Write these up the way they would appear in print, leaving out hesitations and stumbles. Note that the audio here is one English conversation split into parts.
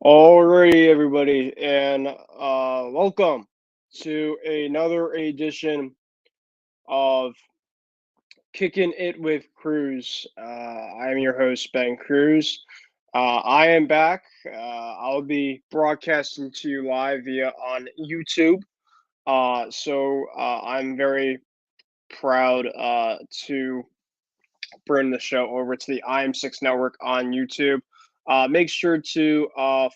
Alrighty, everybody, and welcome to another edition of Kicking It with Kruse. I am your host, Ben Kruse. I am back. I'll be broadcasting to you live via on YouTube. I'm very proud to bring the show over to the IM6 Network on YouTube. Make sure to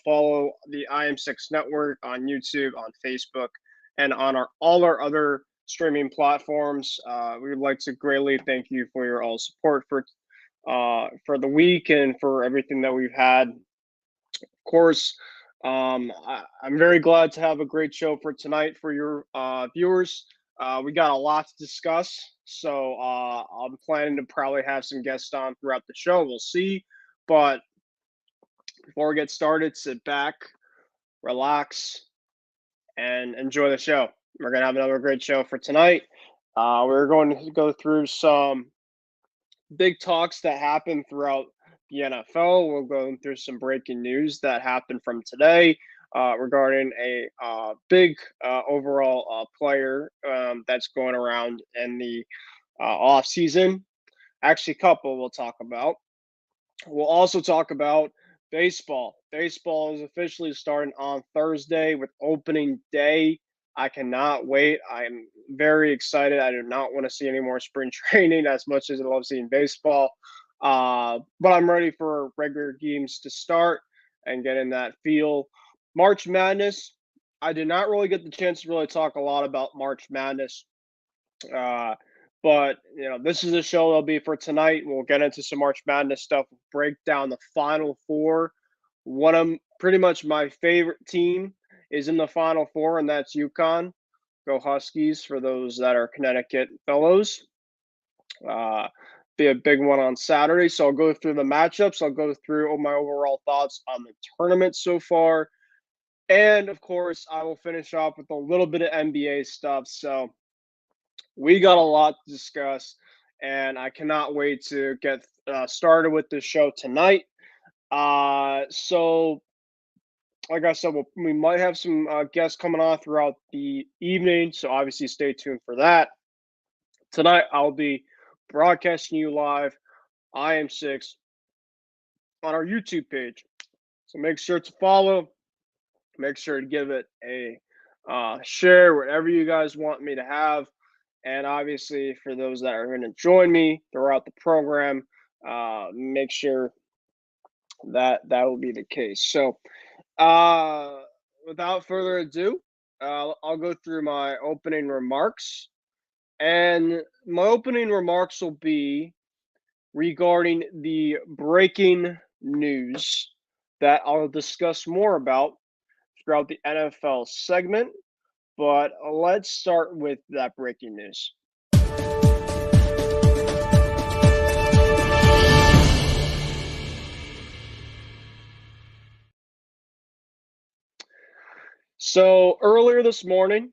follow the IM6 Network on YouTube, on Facebook, and on all our other streaming platforms. We would like to greatly thank you for your all support for the week and for everything that we've had. Of course, I'm very glad to have a great show for tonight for your viewers. We got a lot to discuss, so I'm planning to probably have some guests on throughout the show. We'll see. But before we get started, sit back, relax, and enjoy the show. We're going to have another great show for tonight. We're going to go through some big talks that happened throughout the NFL. We'll go through some breaking news that happened from today regarding a big overall player that's going around in the off season. Actually, a couple we'll talk about. We'll also talk about baseball. Baseball is officially starting on Thursday with opening day. I cannot wait. I'm very excited. I do not want to see any more spring training as much as I love seeing baseball. But I'm ready for regular games to start and get in that feel. March Madness. I did not really get the chance to really talk a lot about March Madness. But this is the show that'll be for tonight. We'll get into some March Madness stuff, break down the Final Four. One of pretty much my favorite team is in the Final Four, and that's UConn. Go Huskies for those that are Connecticut fellows. Be a big one on Saturday. So I'll go through the matchups. I'll go through my overall thoughts on the tournament so far. And of course, I will finish off with a little bit of NBA stuff. So we got a lot to discuss, and I cannot wait to get started with this show tonight. So, like I said, we might have some guests coming on throughout the evening, so obviously stay tuned for that. Tonight, I'll be broadcasting you live, IM6, on our YouTube page. So make sure to follow, make sure to give it a share, whatever you guys want me to have. And obviously, for those that are going to join me throughout the program, make sure that will be the case. So, without further ado, I'll go through my opening remarks. And my opening remarks will be regarding the breaking news that I'll discuss more about throughout the NFL segment. But let's start with that breaking news. So earlier this morning,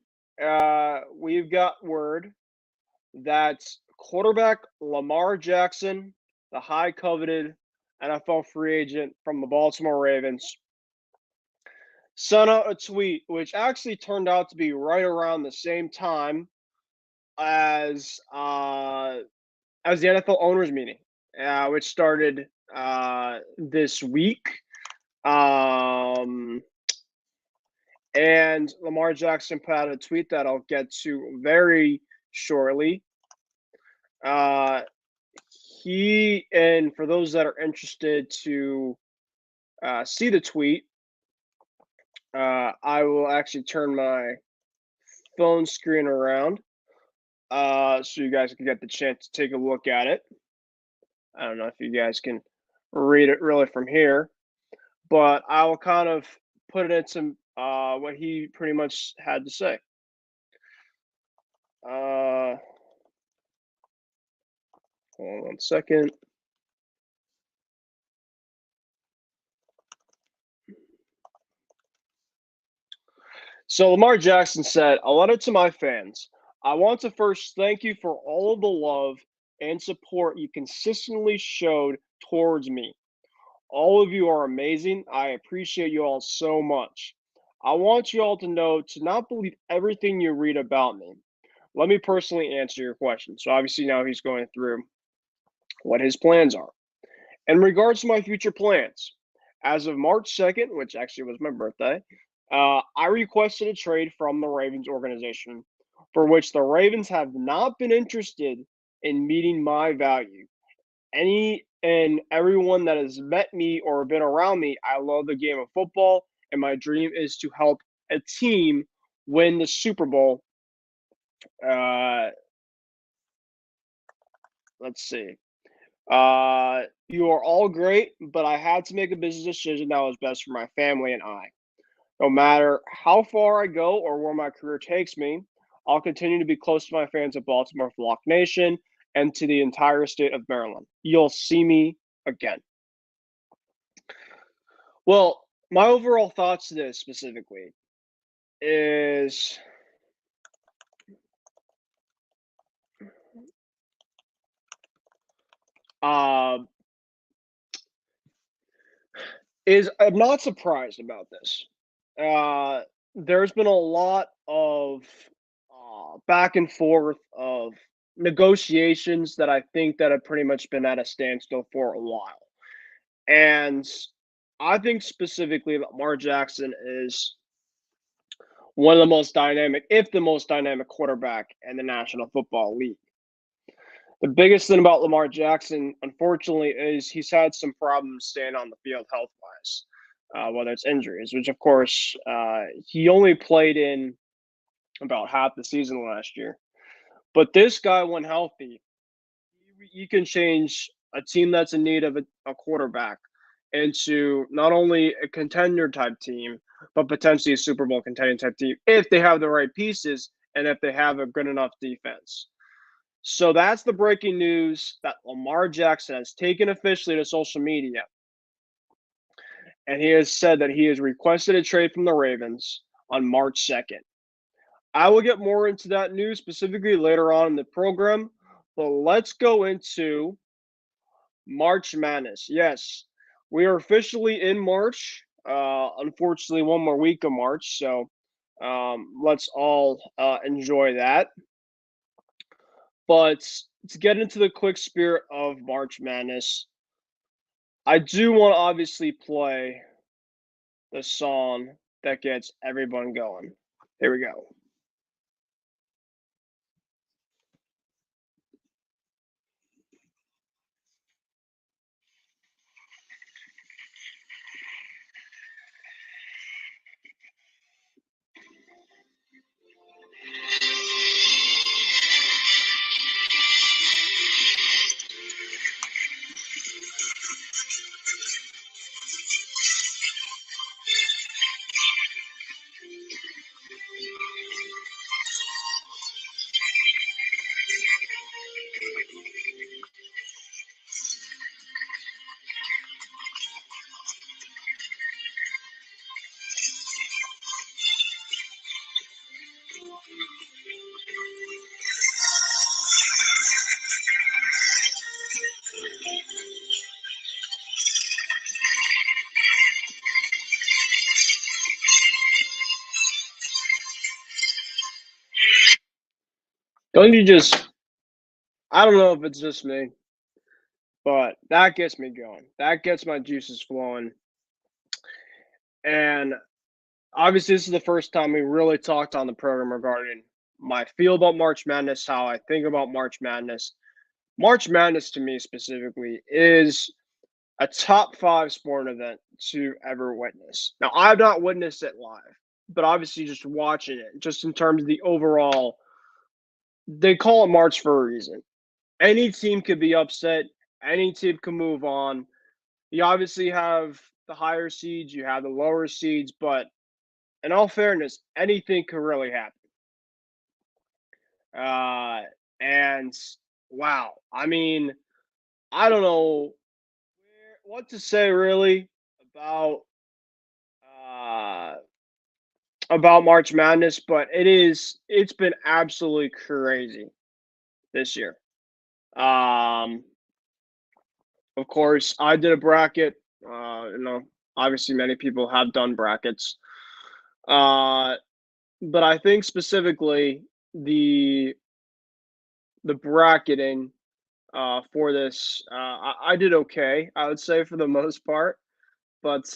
we've got word that quarterback Lamar Jackson, the high coveted NFL free agent from the Baltimore Ravens, sent out a tweet which actually turned out to be right around the same time as the NFL owners meeting, which started this week. And Lamar Jackson put out a tweet that I'll get to very shortly. And for those that are interested to see the tweet, I will actually turn my phone screen around so you guys can get the chance to take a look at it. I don't know if you guys can read it really from here, but I will kind of put it into what he pretty much had to say. Hold on 1 second. So Lamar Jackson said, "A letter to my fans. I want to first thank you for all of the love and support you consistently showed towards me. All of you are amazing. I appreciate you all so much. I want you all to know to not believe everything you read about me. Let me personally answer your question. So, obviously, now he's going through what his plans are. In regards to my future plans, as of March 2nd, which actually was my birthday, I requested a trade from the Ravens organization, for which the Ravens have not been interested in meeting my value. Any and everyone that has met me or been around me, I love the game of football, and my dream is to help a team win the Super Bowl. Uh, let's see. You are all great, but I had to make a business decision that was best for my family and I. No matter how far I go or where my career takes me, I'll continue to be close to my fans of Baltimore Flock Nation and to the entire state of Maryland. You'll see me again. Well, my overall thoughts to this specifically is uh, I'm not surprised about this. Uh, there's been a lot of back and forth of negotiations that I think that have pretty much been at a standstill for a while. And I think specifically that Lamar Jackson is one of the most dynamic, if the most dynamic quarterback in the National Football League. The biggest thing about Lamar Jackson, unfortunately, is he's had some problems staying on the field health wise, whether it's injuries, which of course he only played in about half the season last year. But this guy, when healthy, you can change a team that's in need of a quarterback into not only a contender type team, but potentially a Super Bowl contending type team if they have the right pieces and if they have a good enough defense. So that's the breaking news that Lamar Jackson has taken officially to social media. And he has said that he has requested a trade from the Ravens on March 2nd. I will get more into that news specifically later on in the program, but let's go into March Madness. Yes, we are officially in March. Unfortunately, one more week of March, so let's all enjoy that. But to get into the quick spirit of March Madness, I do want to obviously play the song that gets everyone going. Here we go. Don't you just, I don't know if it's just me, but that gets me going. That gets my juices flowing. And obviously, this is the first time we really talked on the program regarding my feel about March Madness, how I think about March Madness. March Madness to me specifically is a top five sporting event to ever witness. Now, I've not witnessed it live, but obviously just watching it, just in terms of the overall, they call it March for a reason. Any team could be upset, any team can move on. You obviously have the higher seeds, you have the lower seeds, but in all fairness, anything could really happen. Uh, and wow, I mean, I don't know what to say really about uh about March Madness, but it's been absolutely crazy this year. Um, of course, I did a bracket. You know, obviously many people have done brackets. Uh, but I think specifically the the bracketing for this, I did okay, I would say for the most part. But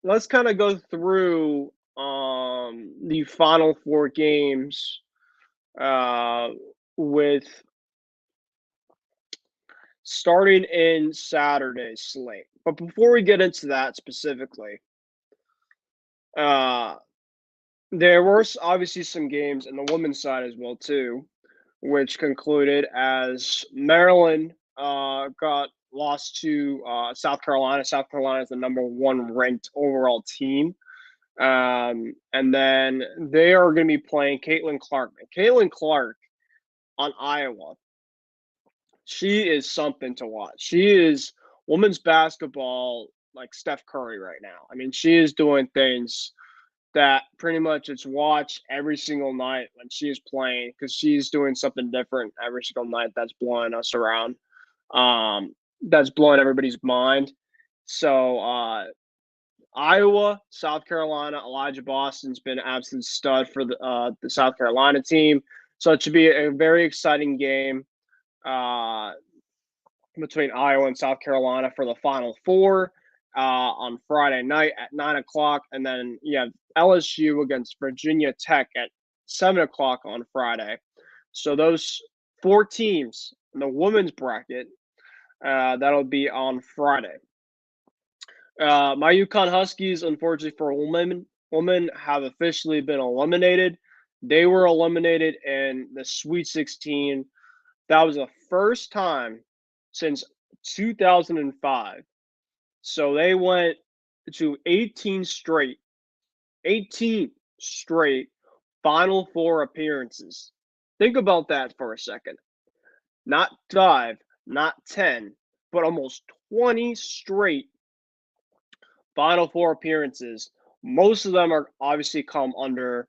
let's kind of go through the final four games uh, with starting in Saturday's slate. But before we get into that specifically, uh, there were obviously some games in the women's side as well too, which concluded as Maryland got lost to South Carolina. South Carolina is the number one ranked overall team. And then they are going to be playing Caitlin Clark. Caitlin Clark on Iowa, she is something to watch. She is women's basketball like Steph Curry right now. I mean, she is doing things that pretty much it's watch every single night when she's playing because she's doing something different every single night that's blowing us around. That's blowing everybody's mind. So Iowa, South Carolina, Elijah Boston's been an absolute stud for the South Carolina team. So it should be a very exciting game uh, between Iowa and South Carolina for the Final Four on Friday night at 9 o'clock, and then you have LSU against Virginia Tech at 7 o'clock on Friday. So those four teams in the women's bracket that'll be on Friday. My UConn Huskies, unfortunately for women, have officially been eliminated. They were eliminated in the Sweet 16. That was the first time since 2005. So they went to 18 straight Final Four appearances. Think about that for a second. Not five, not 10, but almost 20 straight Final Four appearances. Most of them are obviously come under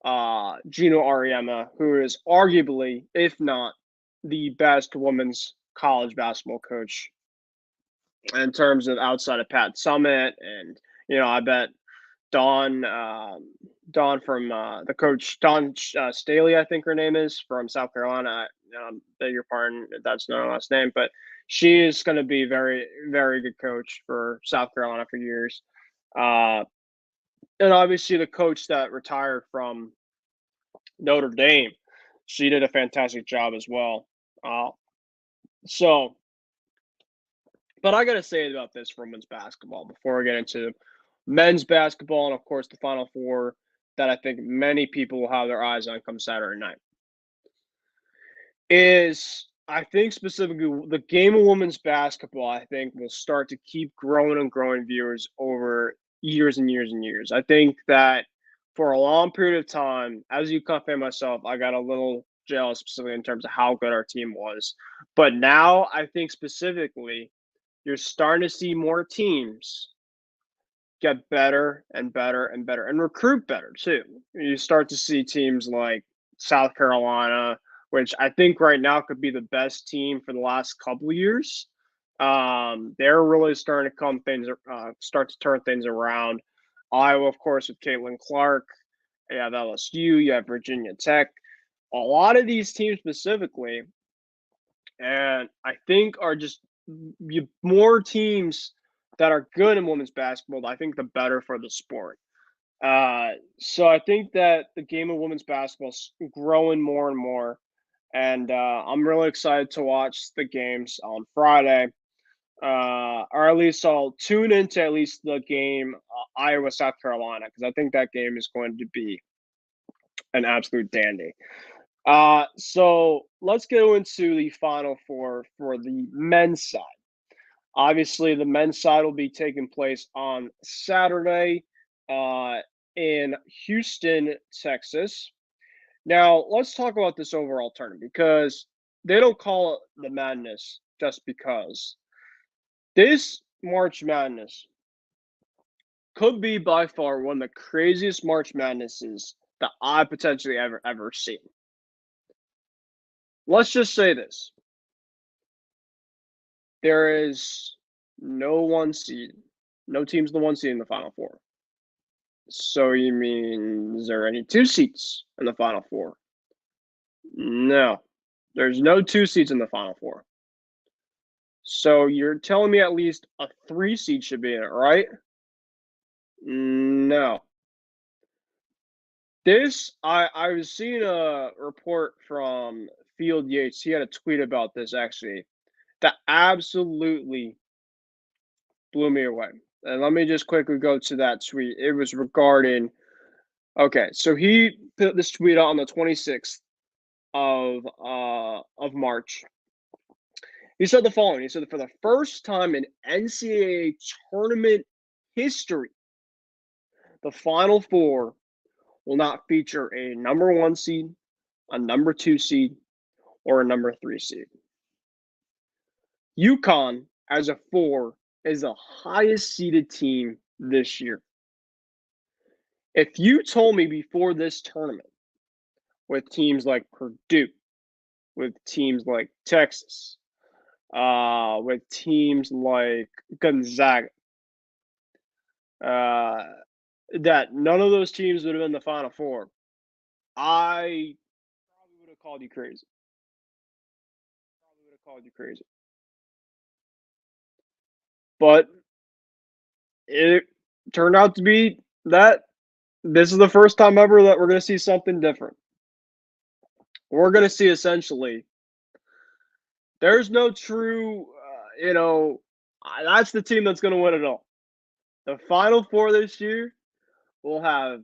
Gino Ariema, who is arguably, if not the best women's college basketball coach in terms of outside of Pat Summitt. And, I bet Dawn, Dawn from the coach, Dawn Staley, I think her name is, from South Carolina. Beg your pardon if that's not her last name, but she is going to be very, very good coach for South Carolina for years. Uh, and obviously the coach that retired from Notre Dame, she did a fantastic job as well. Uh, so, but I got to say about this for women's basketball before we get into men's basketball and, of course, the Final Four that I think many people will have their eyes on come Saturday night. Is I think specifically the game of women's basketball, I think, will start to keep growing and growing viewers over years and years and years. I think that for a long period of time, as a UConn fan myself, I got a little jealous specifically in terms of how good our team was. But now I think specifically you're starting to see more teams get better and better and better and recruit better too. You start to see teams like South Carolina, which I think right now could be the best team for the last couple of years. They're really starting to start to turn things around. Iowa, of course, with Caitlin Clark. You have LSU. You have Virginia Tech. A lot of these teams specifically, and I think are just more teams that are good in women's basketball. I think the better for the sport. So I think that the game of women's basketball is growing more and more, and I'm really excited to watch the games on Friday. Or at least I'll tune into at least the game Iowa South Carolina because I think that game is going to be an absolute dandy. So let's go into the Final Four for the men's side. Obviously, the men's side will be taking place on Saturday in Houston, Texas. Now, let's talk about this overall tournament because they don't call it the Madness just because. This March Madness could be by far one of the craziest March Madnesses that I potentially ever seen. Let's just say this. There is No one seed. No team's the one seed in the Final Four. So you mean, is there any two seats in the Final Four? No. There's no two seats in the Final Four. So you're telling me at least a three seed should be in it, right? No. I was seeing a report from Field Yates. He had a tweet about this actually that absolutely blew me away. And let me just quickly go to that tweet. It was regarding okay, so he put this tweet out on the 26th of March. He said the following. He said, for the first time in NCAA tournament history, the Final Four will not feature a number one seed, a number two seed, or a number three seed. UConn, as a four, is the highest seeded team this year. If you told me before this tournament, with teams like Purdue, with teams like Texas, with teams like Gonzaga, that none of those teams would have been the Final Four, I probably would have called you crazy. Probably would have called you crazy. But it turned out to be that this is the first time ever that we're going to see something different. We're going to see essentially there's no true, that's the team that's going to win it all. The Final Four this year will have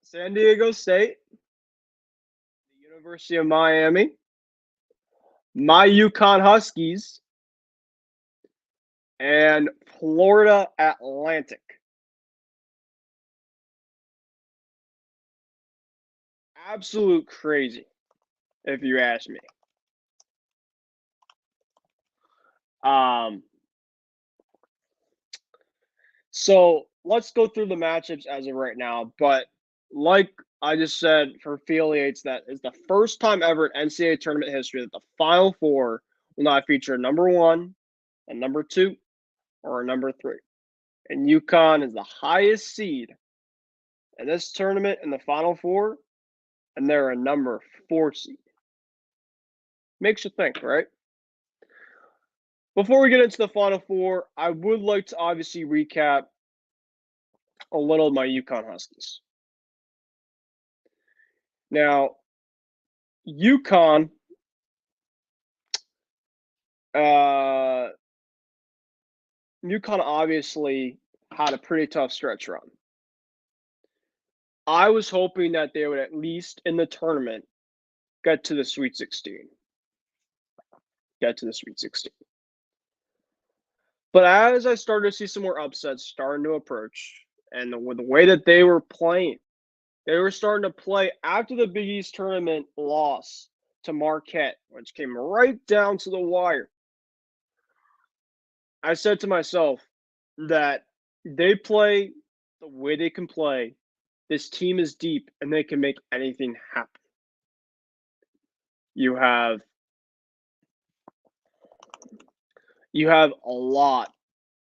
San Diego State, the University of Miami, my UConn Huskies, and Florida Atlantic. Absolute crazy, if you ask me. Um, so let's go through the matchups as of right now. But like I just said, for affiliates, that is the first time ever in NCAA tournament history that the Final Four will not feature a number one, a number two, or a number three. And UConn is the highest seed in this tournament in the Final Four, and they're a number four seed. Makes you think, right? Before we get into the Final Four, I would like to obviously recap a little of my UConn Huskies. Now, UConn, uh, UConn obviously had a pretty tough stretch run. I was hoping that they would at least in the tournament get to the Sweet 16. Get to the Sweet 16. But as I started to see some more upsets starting to approach, and the way that they were playing, they were starting to play after the Big East tournament loss to Marquette, which came right down to the wire. I said to myself that they play the way they can play. This team is deep and they can make anything happen. You have a lot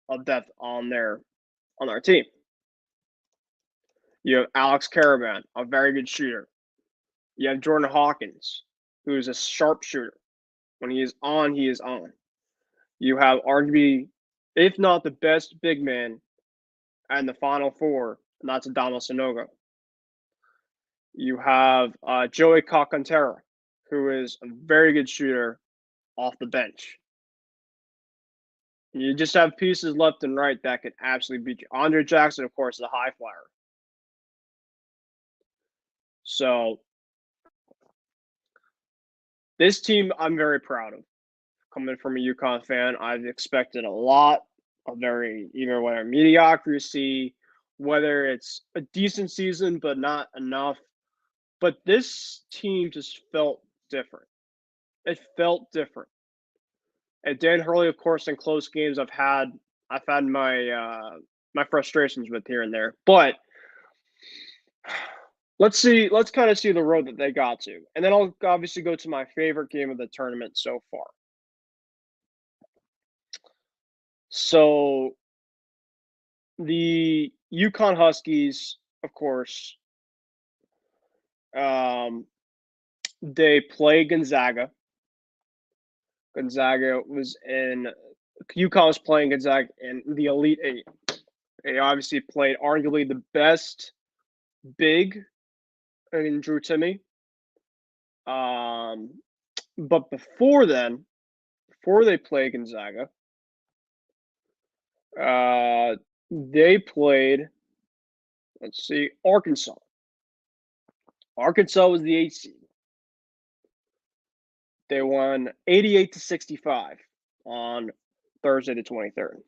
of depth on their team. You have Alex Caravan, a very good shooter. You have Jordan Hawkins, who is a sharpshooter. When he is on, he is on. You have arguably, if not the best big man in the Final Four, and that's Adama Sanogo. You have Joey Calcanterra, who is a very good shooter off the bench. You just have pieces left and right that could absolutely beat you. Andre Jackson, of course, is a high flyer. So this team I'm very proud of. Coming from a UConn fan, I've expected a lot, either whether mediocrity, whether it's a decent season but not enough. But this team just felt different. It felt different. And Dan Hurley, of course, in close games, I've had my my frustrations with here and there. But let's kind of see the road that they got to, and then I'll obviously go to my favorite game of the tournament so far. So the Yukon Huskies, of course, um, they play Gonzaga. Gonzaga was in UConn was playing Gonzaga in the Elite Eight. They obviously played arguably the best big in Drew Timmy. But before then, before they played Gonzaga, they played, let's see, Arkansas. Arkansas was the 8th seed. They won 88-65 on Thursday the 23rd.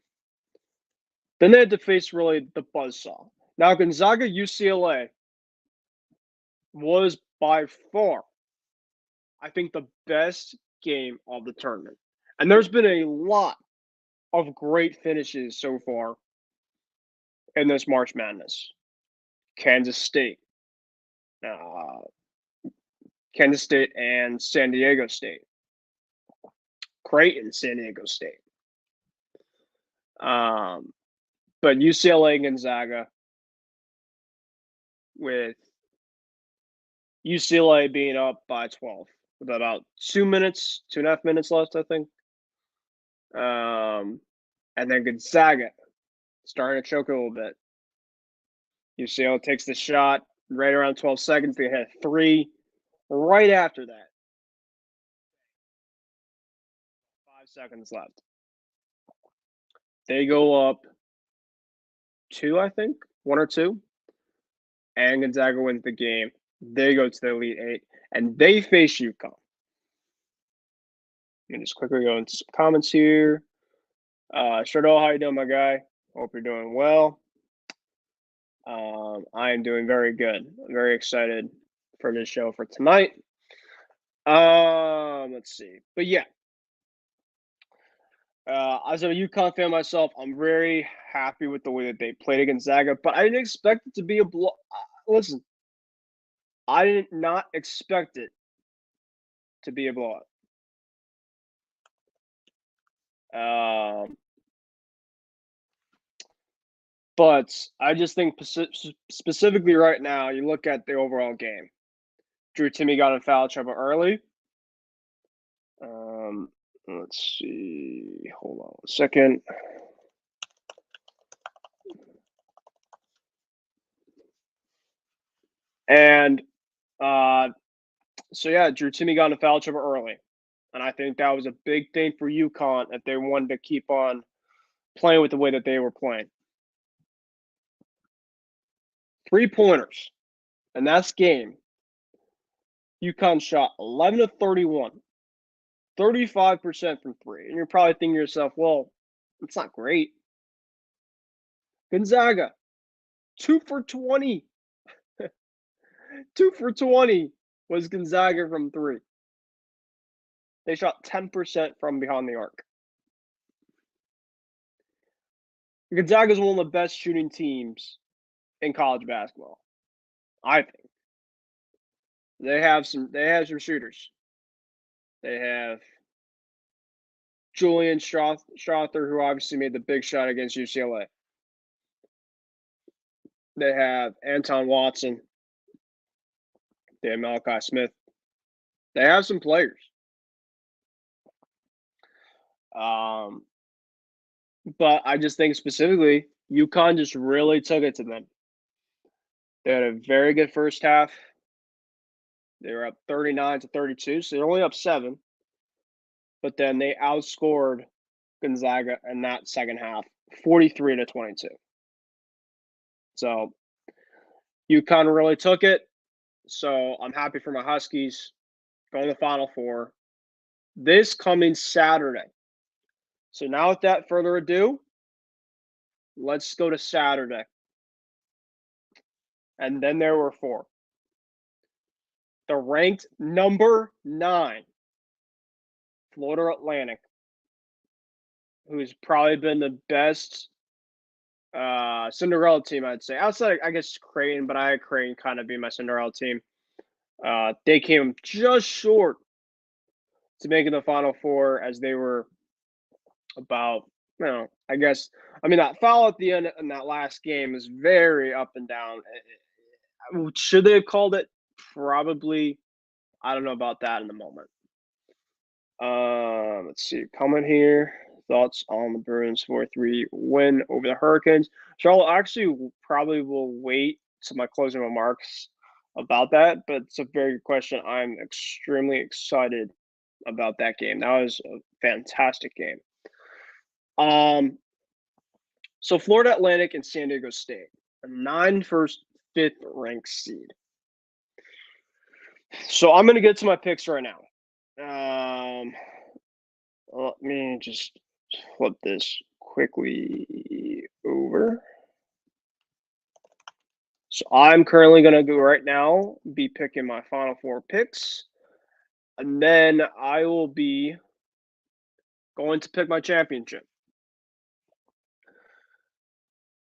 Then they had to face really the buzzsaw. Now Gonzaga UCLA was by far, I think, the best game of the tournament. And there's been a lot of great finishes so far in this March Madness. Kansas State, uh, Kansas State and San Diego State, Creighton, San Diego State. But UCLA and Gonzaga, with UCLA being up by 12 with about 2.5 minutes left, I think. And then Gonzaga starting to choke a little bit. UCLA takes the shot right around 12 seconds. They hit a three right after that. 5 seconds left. They go up 2, I think, 1 or 2. And Gonzaga wins the game. They go to the Elite Eight, and they face UConn. Let me just quickly go into some comments here. Shardol, how you doing, my guy? Hope you're doing well. I am doing very good. I'm very excited for this show for tonight. Let's see. But yeah, as a UConn fan myself, I'm very happy with the way that they played against Gonzaga, but I didn't expect it to be a blow. Listen, I did not expect it to be a blowout. But I just think specifically right now, you look at the overall game. Drew Timmy got in foul trouble early. Let's see. Hold on a second. And so yeah, Drew Timmy got in foul trouble early. And I think that was a big thing for UConn if they wanted to keep on playing with the way that they were playing. 3-pointers. And that's game. UConn shot 11 of 31, 35% from three. And you're probably thinking to yourself, well, it's not great. Gonzaga, 2 for 20. 2 for 20 was Gonzaga from three. They shot 10% from behind the arc. Gonzaga is one of the best shooting teams in college basketball, I think. They have some shooters. They have Julian Strother, who obviously made the big shot against UCLA. They have Anton Watson. They have Malachi Smith. They have some players. But I just think specifically, UConn just really took it to them. They had a very good first half. They were up 39-32, so they're only up 7. But then they outscored Gonzaga in that second half, 43-22. So UConn really took it. So I'm happy for my Huskies going to the Final Four this coming Saturday. So now, without further ado, let's go to Saturday. And then there were 4. The ranked number 9 Florida Atlantic, who's probably been the best Cinderella team, I'd say. Outside, I guess, Creighton, but I had Creighton kind of be my Cinderella team. They came just short to making the Final Four, as they were about, I guess. I mean, that foul at the end in that last game is very up and down. Should they have called it? Probably. I don't know about that in the moment. Let's see. Comment here. Thoughts on the Bruins 4-3 win over the Hurricanes? Charlotte, actually probably will wait to my closing remarks about that, but it's a very good question. I'm extremely excited about that game. That was a fantastic game. So Florida Atlantic and San Diego State, a 9 first, 5th ranked seed. So I'm going to get to my picks right now. Let me just flip this quickly over. So I'm currently going to go right now, be picking my final 4 picks. And then I will be going to pick my championship.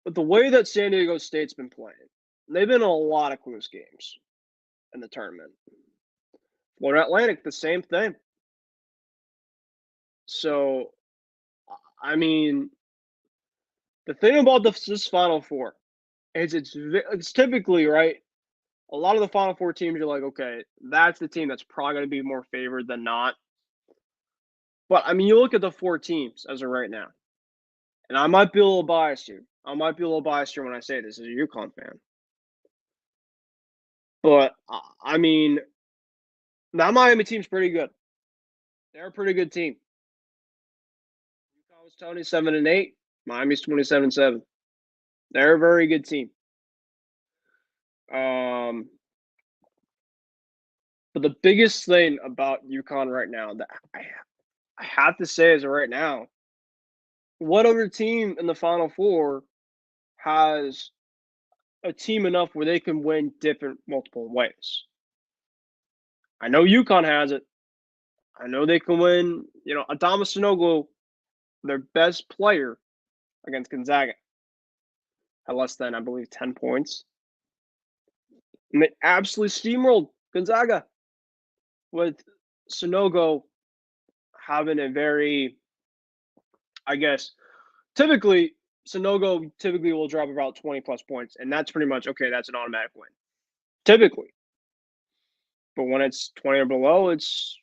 But the way that San Diego State's been playing, they've been in a lot of close games in the tournament. Florida Atlantic, the same thing. So, I mean, the thing about this Final Four is it's typically, right, a lot of the Final Four teams, you're like, okay, that's the team that's probably going to be more favored than not. But, I mean, you look at the 4 teams as of right now, and I might be a little biased here. I might be a little biased here when I say this as a UConn fan. But, I mean, that Miami team's pretty good. They're a pretty good team. UConn was 27-8. Miami's 27-7. They're a very good team. But the biggest thing about UConn right now that I have to say is right now, what other team in the Final Four has a team enough where they can win different multiple ways? I know UConn has it. I know they can win, Adama Sanogo, their best player against Gonzaga, had less than, I believe, 10 points. And they absolutely steamrolled Gonzaga with Sanogo having a very, I guess, typically Sanogo will drop about 20 plus points, and that's pretty much okay. That's an automatic win, typically. But when it's 20 or below, it's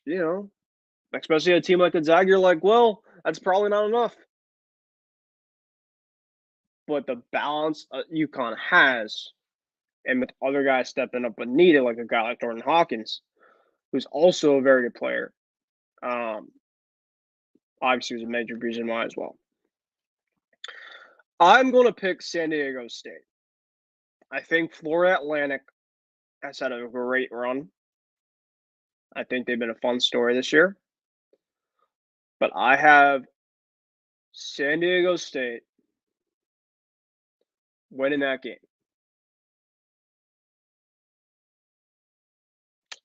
especially a team like Gonzaga, you're like, well, that's probably not enough. But the balance UConn has, and with other guys stepping up but needed, like a guy like Jordan Hawkins, who's also a very good player, obviously was a major reason why as well. I'm going to pick San Diego State. I think Florida Atlantic has had a great run. I think they've been a fun story this year. But I have San Diego State winning that game.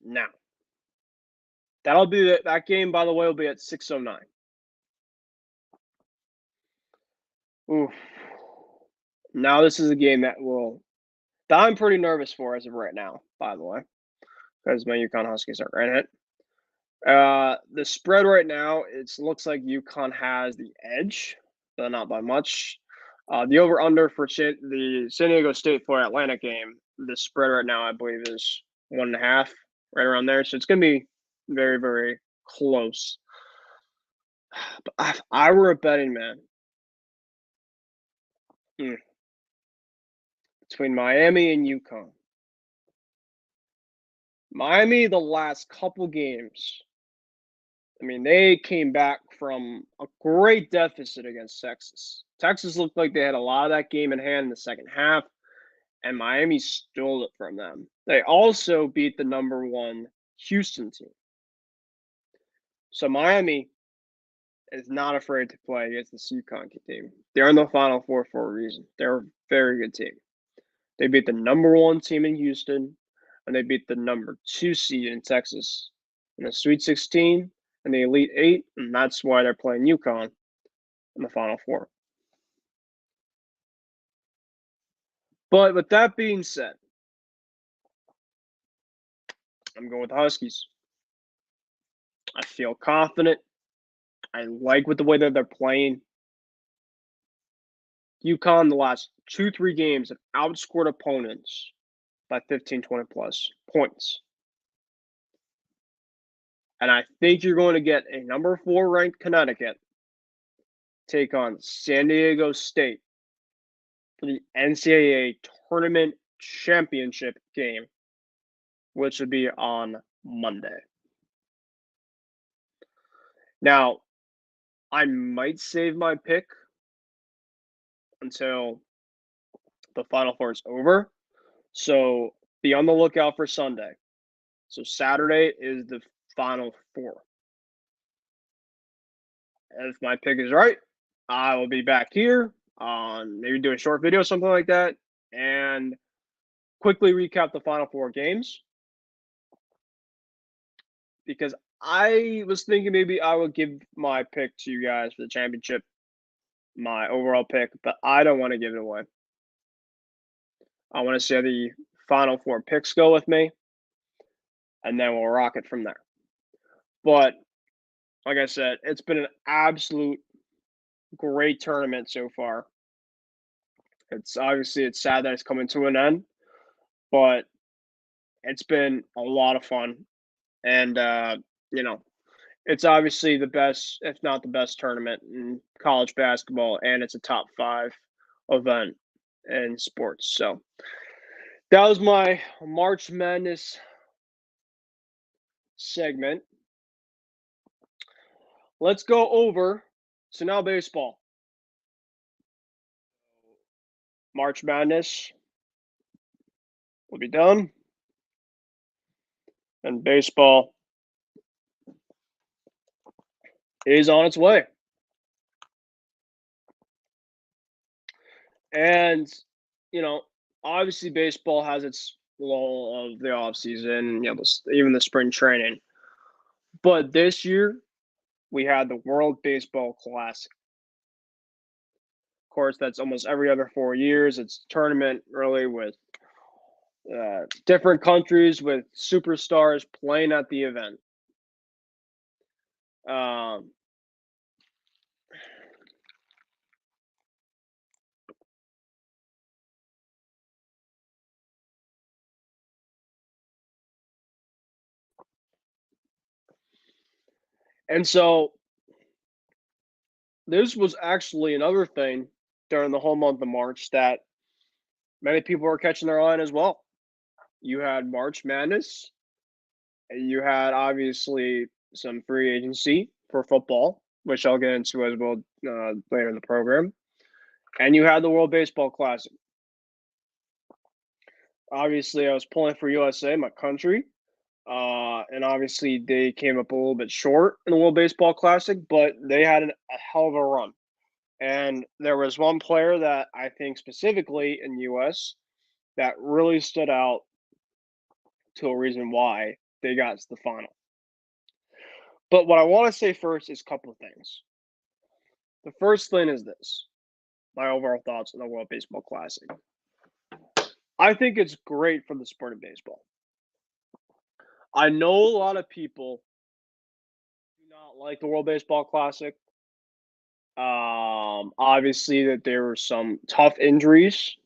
Now, that game, by the way, will be at 6:09. Oof. Now this is a game that I'm pretty nervous for as of right now, by the way, because my UConn Huskies are in it. The spread right now, it looks like UConn has the edge, but not by much. The over/under for the San Diego State Florida Atlantic game, the spread right now, I believe, is 1.5, right around there. So it's going to be very, very close. But if I were a betting man, between Miami and UConn, Miami, the last couple games, I mean, they came back from a great deficit against Texas. Texas looked like they had a lot of that game in hand in the second half, and Miami stole it from them. They also beat the number 1 Houston team. So Miami is not afraid to play against this UConn team. They're in the Final Four for a reason. They're a very good team. They beat the number 1 team in Houston, and they beat the number 2 seed in Texas in the Sweet 16 and the Elite 8, and that's why they're playing UConn in the Final Four. But with that being said, I'm going with the Huskies. I feel confident. I like with the way that they're playing. UConn the last 2-3 games have outscored opponents by 15, 20 plus points. And I think you're going to get a number 4 ranked Connecticut take on San Diego State for the NCAA tournament championship game, which would be on Monday. Now, I might save my pick until the Final Four is over. So be on the lookout for Sunday. So Saturday is the Final Four. If my pick is right, I will be back here on maybe do a short video, something like that, and quickly recap the Final Four games. Because I was thinking maybe I would give my pick to you guys for the championship, my overall pick, but I don't want to give it away. I want to see how the Final Four picks go with me, and then we'll rock it from there. But like I said, it's been an absolute great tournament so far. It's sad that it's coming to an end, but it's been a lot of fun. And you know, it's obviously the best, if not the best tournament in college basketball, and it's a top 5 event in sports. So that was my March Madness segment. Let's go over to now baseball. March Madness will be done, and baseball is on its way. And, you know, obviously baseball has its lull of the off season, even the spring training. But this year, we had the World Baseball Classic. Of course, that's almost every other 4 years. It's a tournament really with different countries with superstars playing at the event. And so this was actually another thing during the whole month of March that many people were catching their eye on as well. You had March Madness, and you had obviously some free agency for football, which I'll get into as well later in the program. And you had the World Baseball Classic. Obviously, I was pulling for USA, my country. And obviously, they came up a little bit short in the World Baseball Classic, but they had a hell of a run. And there was one player that I think specifically in US that really stood out to a reason why they got to the final. But what I want to say first is a couple of things. The first thing is this, my overall thoughts on the World Baseball Classic. I think it's great for the sport of baseball. I know a lot of people do not like the World Baseball Classic. Obviously, that there were some tough injuries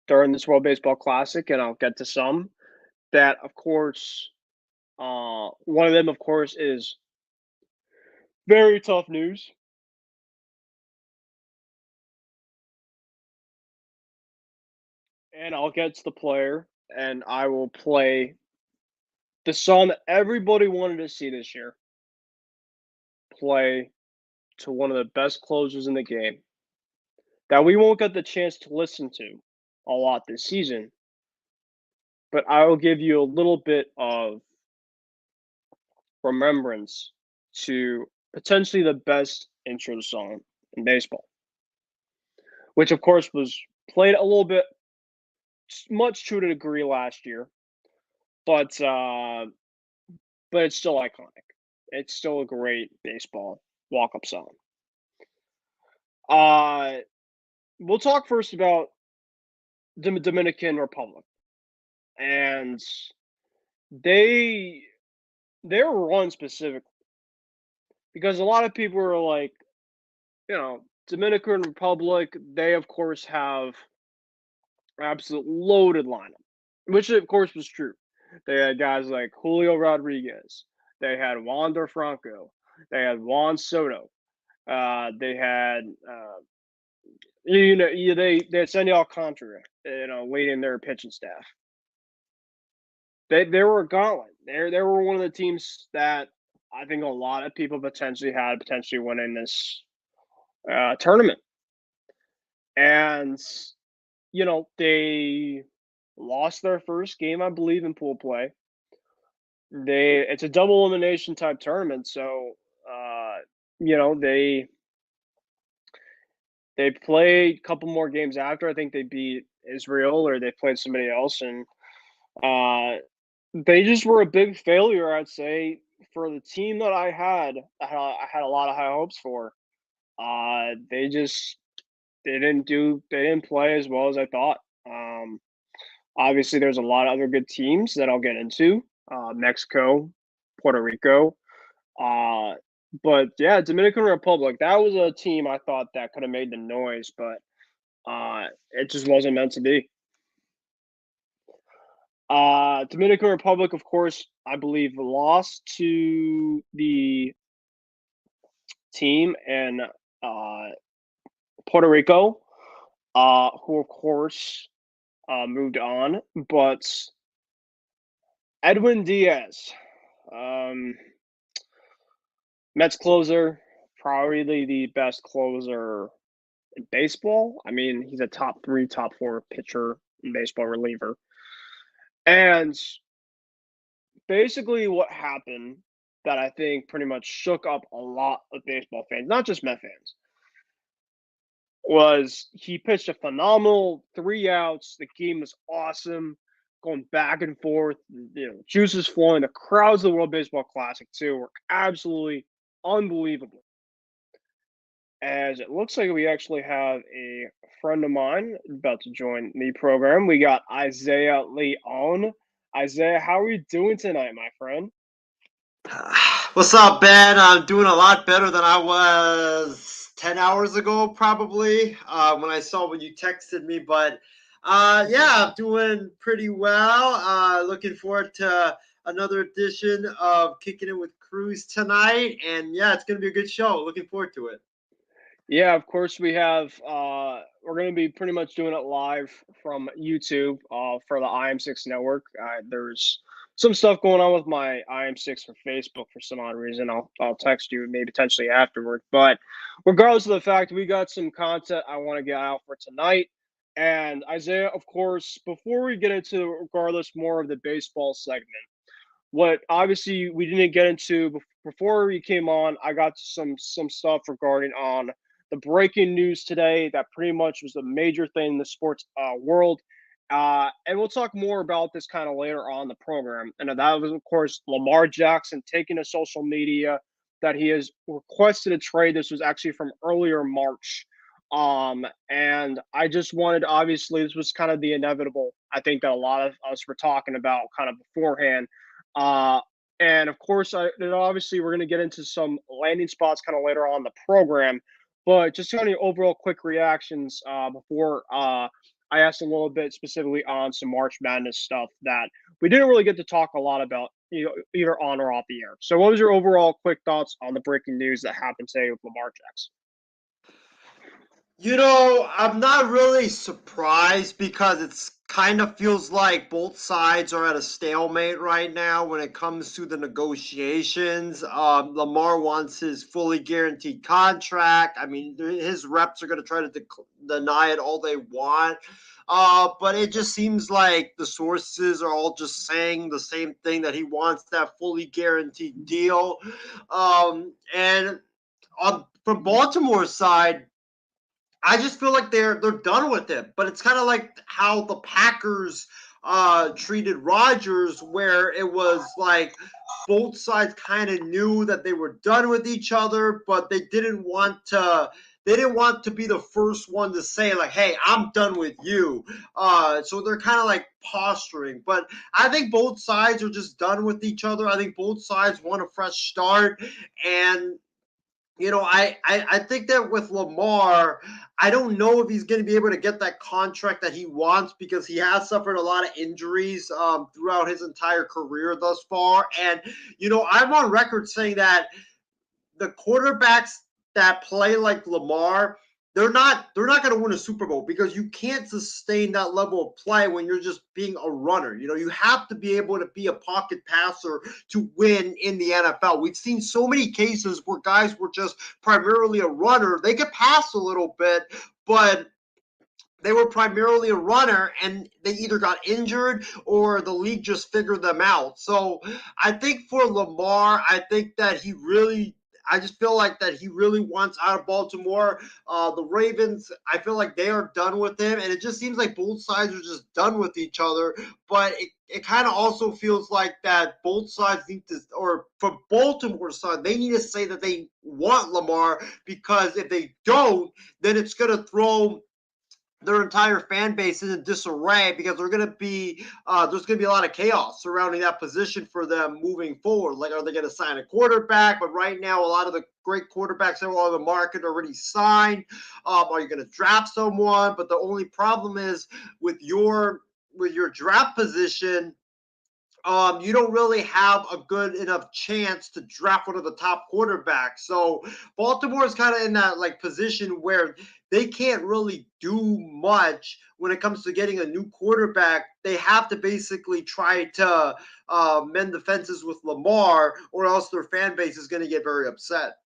during this World Baseball Classic, and I'll get to some. That, of course, one of them, of course, is very tough news. And I'll get to the player, and I will play the song that everybody wanted to see this year play to one of the best closers in the game that we won't get the chance to listen to a lot this season, but I will give you a little bit of remembrance to potentially the best intro song in baseball, which of course was played a little bit much to a degree last year, but it's still iconic. It's still a great baseball walk-up song. Uh, we'll talk first about the Dominican Republic, and they their run specifically, because a lot of people are like, Dominican Republic, they of course have absolute loaded lineup, which of course was true. They had guys like Julio Rodriguez. They had Wander Franco. They had Juan Soto. They had they had Sandy Alcantara, leading their pitching staff. They were a gauntlet. They were one of the teams that I think a lot of people potentially winning this tournament. And they lost their first game, I believe, in pool play. It's a double elimination type tournament, so uh, you know they played a couple more games after. I think they beat Israel or they played somebody else, and uh, they just were a big failure, I'd say, for the team that I had a lot of high hopes for. They just they didn't play as well as I thought. Obviously, there's a lot of other good teams that I'll get into. Mexico, Puerto Rico, uh, but yeah, Dominican Republic. That was a team I thought that could have made the noise, but it just wasn't meant to be. Dominican Republic, of course, I believe lost to the team in uh, Puerto Rico, who of course moved on. But Edwin Diaz, um, Mets closer, probably the best closer in baseball. I mean, he's a top three, top four pitcher in baseball, reliever. And basically, what happened that I think pretty much shook up a lot of baseball fans, not just Met fans, was he pitched a phenomenal 3 outs. The game was awesome, going back and forth. Juices flowing. The crowds of the World Baseball Classic too were absolutely unbelievable. As it looks like we actually have a friend of mine about to join the program. We got Isaiah Leon. Isaiah, how are you doing tonight, my friend? What's up, Ben? I'm doing a lot better than I was 10 hours ago, probably, when I saw when you texted me. But yeah, I'm doing pretty well. Looking forward to another edition of Kicking It with Kruse tonight. And yeah, it's going to be a good show. Looking forward to it. Yeah, of course we have. We're going to be pretty much doing it live from YouTube for the IM6 network. There's some stuff going on with my IM6 for Facebook for some odd reason. I'll text you maybe potentially afterward. But regardless of the fact, we got some content I want to get out for tonight. And Isaiah, of course, before we get into regardless more of the baseball segment, what obviously we didn't get into before we came on, I got some stuff regarding on the breaking news today that pretty much was a major thing in the sports world. And we'll talk more about this kind of later on the program. And that was, of course, Lamar Jackson taking to social media that he has requested a trade. This was actually from earlier March. And I just wanted, obviously, this was kind of the inevitable, I think, that a lot of us were talking about kind of beforehand. Uh, and of course, obviously, we're going to get into some landing spots kind of later on in the program. But just kind of overall quick reactions before I asked a little bit specifically on some March Madness stuff that we didn't really get to talk a lot about, either on or off the air. So, what was your overall quick thoughts on the breaking news that happened today with Lamar Jackson? I'm not really surprised because it's kind of feels like both sides are at a stalemate right now when it comes to the negotiations. Lamar wants his fully guaranteed contract. I mean, his reps are going to try to deny it all they want. But it just seems like the sources are all just saying the same thing, that he wants that fully guaranteed deal. And from Baltimore's side, I just feel like they're done with him. But it's kind of like how the Packers treated Rodgers, where it was like both sides kind of knew that they were done with each other, but they didn't want to. They didn't want to be the first one to say, like, hey, I'm done with you. So they're kind of like posturing. But I think both sides are just done with each other. I think both sides want a fresh start. And I think that with Lamar, I don't know if he's going to be able to get that contract that he wants because he has suffered a lot of injuries throughout his entire career thus far. And, I'm on record saying that the quarterbacks that play like Lamar, they're not going to win a Super Bowl because you can't sustain that level of play when you're just being a runner. You have to be able to be a pocket passer to win in the NFL. We've seen so many cases where guys were just primarily a runner. They could pass a little bit, but they were primarily a runner and they either got injured or the league just figured them out. So I think for Lamar, I just feel like that he really wants out of Baltimore. The Ravens, I feel like they are done with him, and it just seems like both sides are just done with each other. But it kind of also feels like that both sides need to, or from Baltimore's side, they need to say that they want Lamar, because if they don't, then it's going to throw their entire fan base is in disarray, because there's going to be a lot of chaos surrounding that position for them moving forward. Like, are they going to sign a quarterback? But right now, a lot of the great quarterbacks that are on the market are already signed. Are you going to draft someone? But the only problem is with your draft position. You don't really have a good enough chance to draft one of the top quarterbacks. So Baltimore is kind of in that like position where they can't really do much when it comes to getting a new quarterback. They have to basically try to mend the fences with Lamar, or else their fan base is going to get very upset.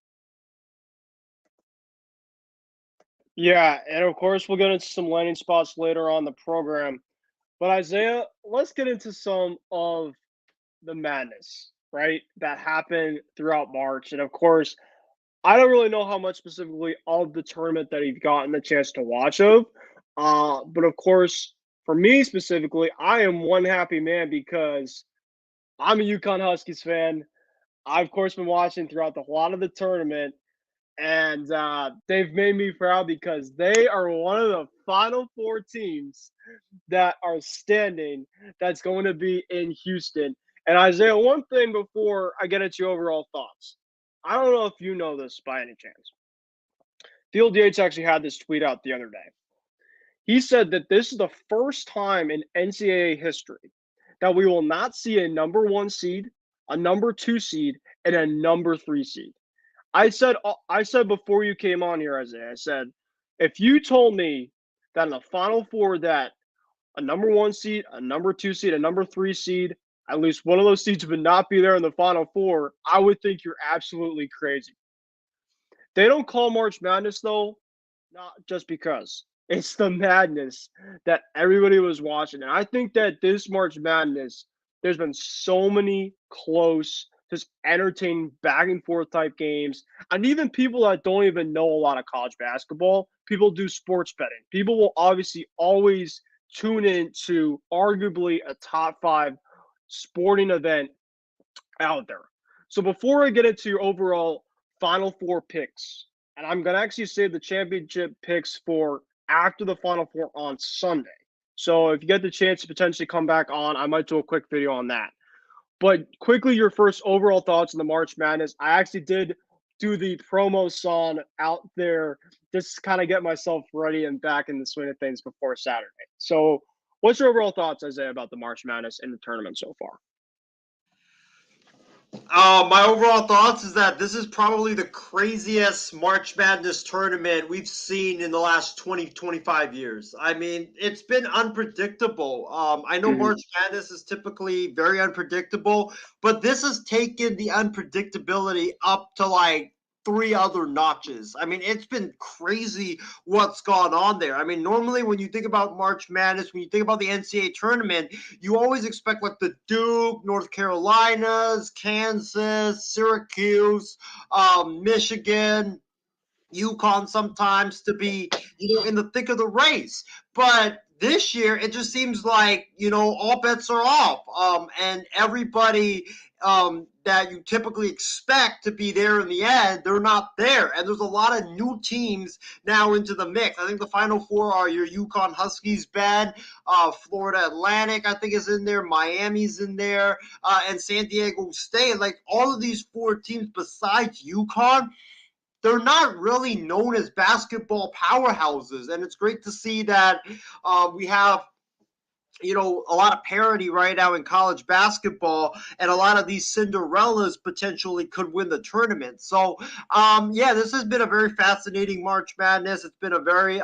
Yeah, and of course we'll get into some landing spots later on the program. But Isaiah, let's get into some of the madness, right? That happened throughout March. And of course, I don't really know how much specifically of the tournament that you've gotten the chance to watch of. But of course, for me specifically, I am one happy man because I'm a UConn Huskies fan. I've of course been watching throughout the lot of the tournament, and they've made me proud because they are one of the Final Four teams that are standing that's going to be in Houston. And Isaiah, one thing before I get into your overall thoughts. I don't know if you know this by any chance. Field Yates actually had this tweet out the other day. He said that this is the first time in NCAA history that we will not see a number one seed, a number two seed, and a number three seed. I said before you came on here, Isaiah, I said, if you told me that in the Final Four that a number one seed, a number two seed, a number three seed, at least one of those seeds would not be there in the Final Four, I would think you're absolutely crazy. They don't call March Madness, though, not just because. It's the madness that everybody was watching. And I think that this March Madness, there's been so many close, just entertaining back and forth type games. And even people that don't even know a lot of college basketball, people do sports betting. People will obviously always tune in to arguably a top five sporting event out there. So before I get into your overall Final Four picks, and I'm gonna actually save the championship picks for after the Final Four on Sunday. So if you get the chance to potentially come back on, I might do a quick video on that. But quickly, your first overall thoughts on the March Madness. I actually did do the promo song out there just to kind of get myself ready and back in the swing of things before Saturday. So what's your overall thoughts, Isaiah, about the March Madness in the tournament so far? My overall thoughts is that this is probably the craziest March Madness tournament we've seen in the last 20, 25 years. I mean, it's been unpredictable. I know Mhm. March Madness is typically very unpredictable, but this has taken the unpredictability up to like three other notches. I mean, it's been crazy what's gone on there. I mean, normally when you think about March Madness, when you think about the NCAA tournament, you always expect like the Duke, North Carolinas, Kansas, Syracuse, Michigan, UConn sometimes to be, in the thick of the race. But this year, it just seems like, all bets are off. And everybody that you typically expect to be there in the end, they're not there. And there's a lot of new teams now into the mix. I think the Final Four are your UConn Huskies, Ben, Florida Atlantic, I think is in there, Miami's in there, and San Diego State. Like all of these four teams besides UConn, they're not really known as basketball powerhouses, and it's great to see that we have a lot of parity right now in college basketball, and a lot of these Cinderellas potentially could win the tournament. So, yeah, this has been a very fascinating March Madness. It's been a very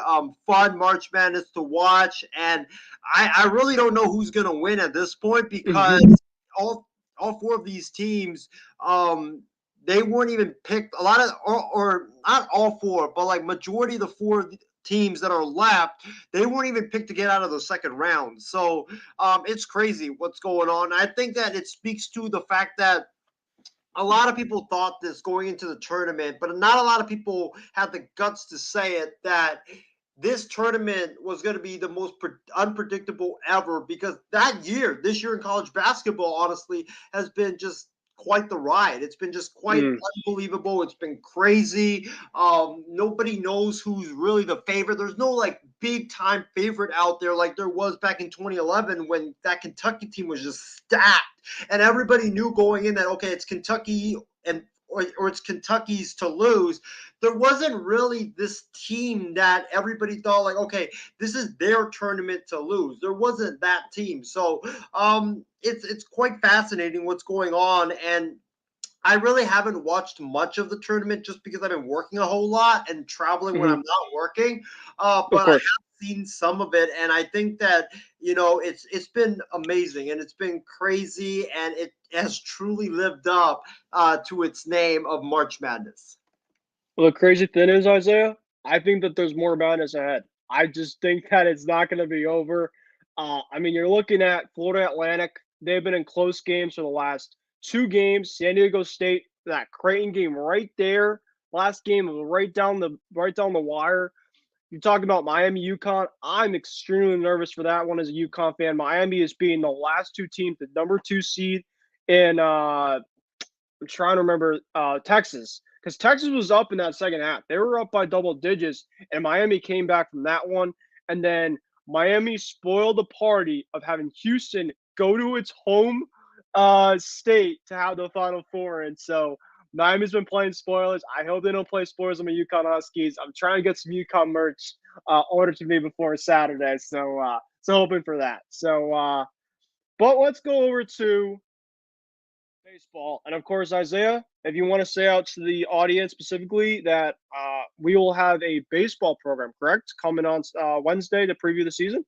fun March Madness to watch, and I really don't know who's going to win at this point because all all four of these teams, they weren't even picked. A lot of, or not all four, but like majority of the four teams that are left, they weren't even picked to get out of the second round. So it's crazy what's going on. I think that it speaks to the fact that a lot of people thought this going into the tournament, but not a lot of people had the guts to say it, that this tournament was going to be the most unpredictable ever, because this year in college basketball, honestly, has been just quite the ride. It's been just quite Mm. unbelievable. It's been crazy. Nobody knows who's really the favorite. There's no like big time favorite out there like there was back in 2011 when that Kentucky team was just stacked, and everybody knew going in that, okay, it's Kentucky and or it's Kentucky's to lose. There wasn't really this team that everybody thought like, okay, this is their tournament to lose. There wasn't that team. So it's quite fascinating what's going on, and I really haven't watched much of the tournament just because I've been working a whole lot and traveling when Hmm. I'm not working. Of But I have course. seen some of it, and I think that it's been amazing and it's been crazy, and it has truly lived up to its name of March Madness. Well, the crazy thing is, Isaiah, I think that there's more madness ahead. I just think that it's not going to be over. I mean, you're looking at Florida Atlantic. They've been in close games for the last two games. San Diego State, that Creighton game right there, last game was right down the wire. You talk about Miami, UConn. I'm extremely nervous for that one as a UConn fan. Miami is being the last two teams, the number two seed in I'm trying to remember Texas, because Texas was up in that second half. They were up by double digits, and Miami came back from that one. And then Miami spoiled the party of having Houston go to its home state to have the Final Four. And so Miami's been playing spoilers. I hope they don't play spoilers on the UConn Huskies. I'm trying to get some UConn merch ordered to me before Saturday. So hoping for that. But let's go over to baseball. And of course, Isaiah, if you want to say out to the audience specifically that we will have a baseball program, correct, coming on Wednesday to preview the season.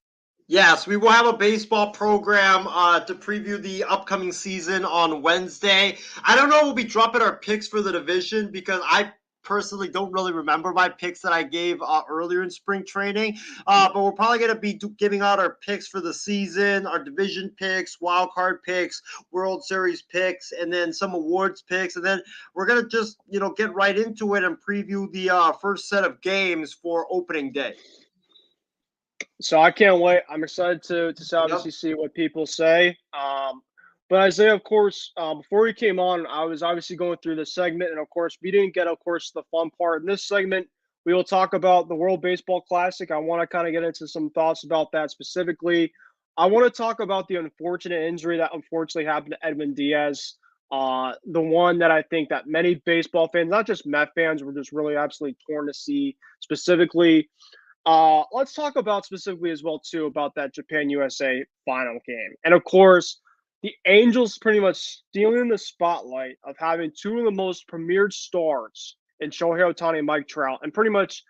Yes, we will have a baseball program to preview the upcoming season on Wednesday. I don't know if we'll be dropping our picks for the division because I personally don't really remember my picks that I gave earlier in spring training. But we're probably going to be giving out our picks for the season, our division picks, wild card picks, World Series picks, and then some awards picks. And then we're going to just, get right into it and preview the first set of games for opening day. So I can't wait. I'm excited to Yep. obviously see what people say. But Isaiah, of course, before we came on, I was obviously going through this segment, and of course, we didn't get, of course, the fun part in this segment. We will talk about the World Baseball Classic. I want to kind of get into some thoughts about that specifically. I want to talk about the unfortunate injury that unfortunately happened to Edwin Diaz. The one that I think that many baseball fans, not just Met fans, were just really absolutely torn to see. Specifically, let's talk about specifically as well too about that Japan USA final game, and of course, the Angels pretty much stealing the spotlight of having two of the most premiered stars in Shohei Ohtani and Mike Trout, and pretty much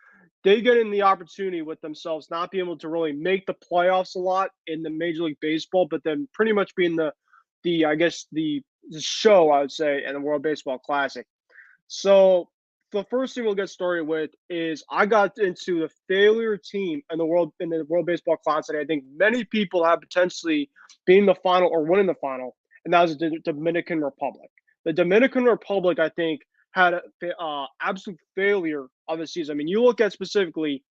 they get in the opportunity with themselves not being able to really make the playoffs a lot in the Major League Baseball, but then pretty much being the I guess the show I would say in the World Baseball Classic. So the first thing we'll get started with is I got into the failure team in the World Baseball Classic. I think many people have potentially being the final or winning the final, and that was the Dominican Republic. The Dominican Republic, I think, had an absolute failure of the season. I mean, you look at specifically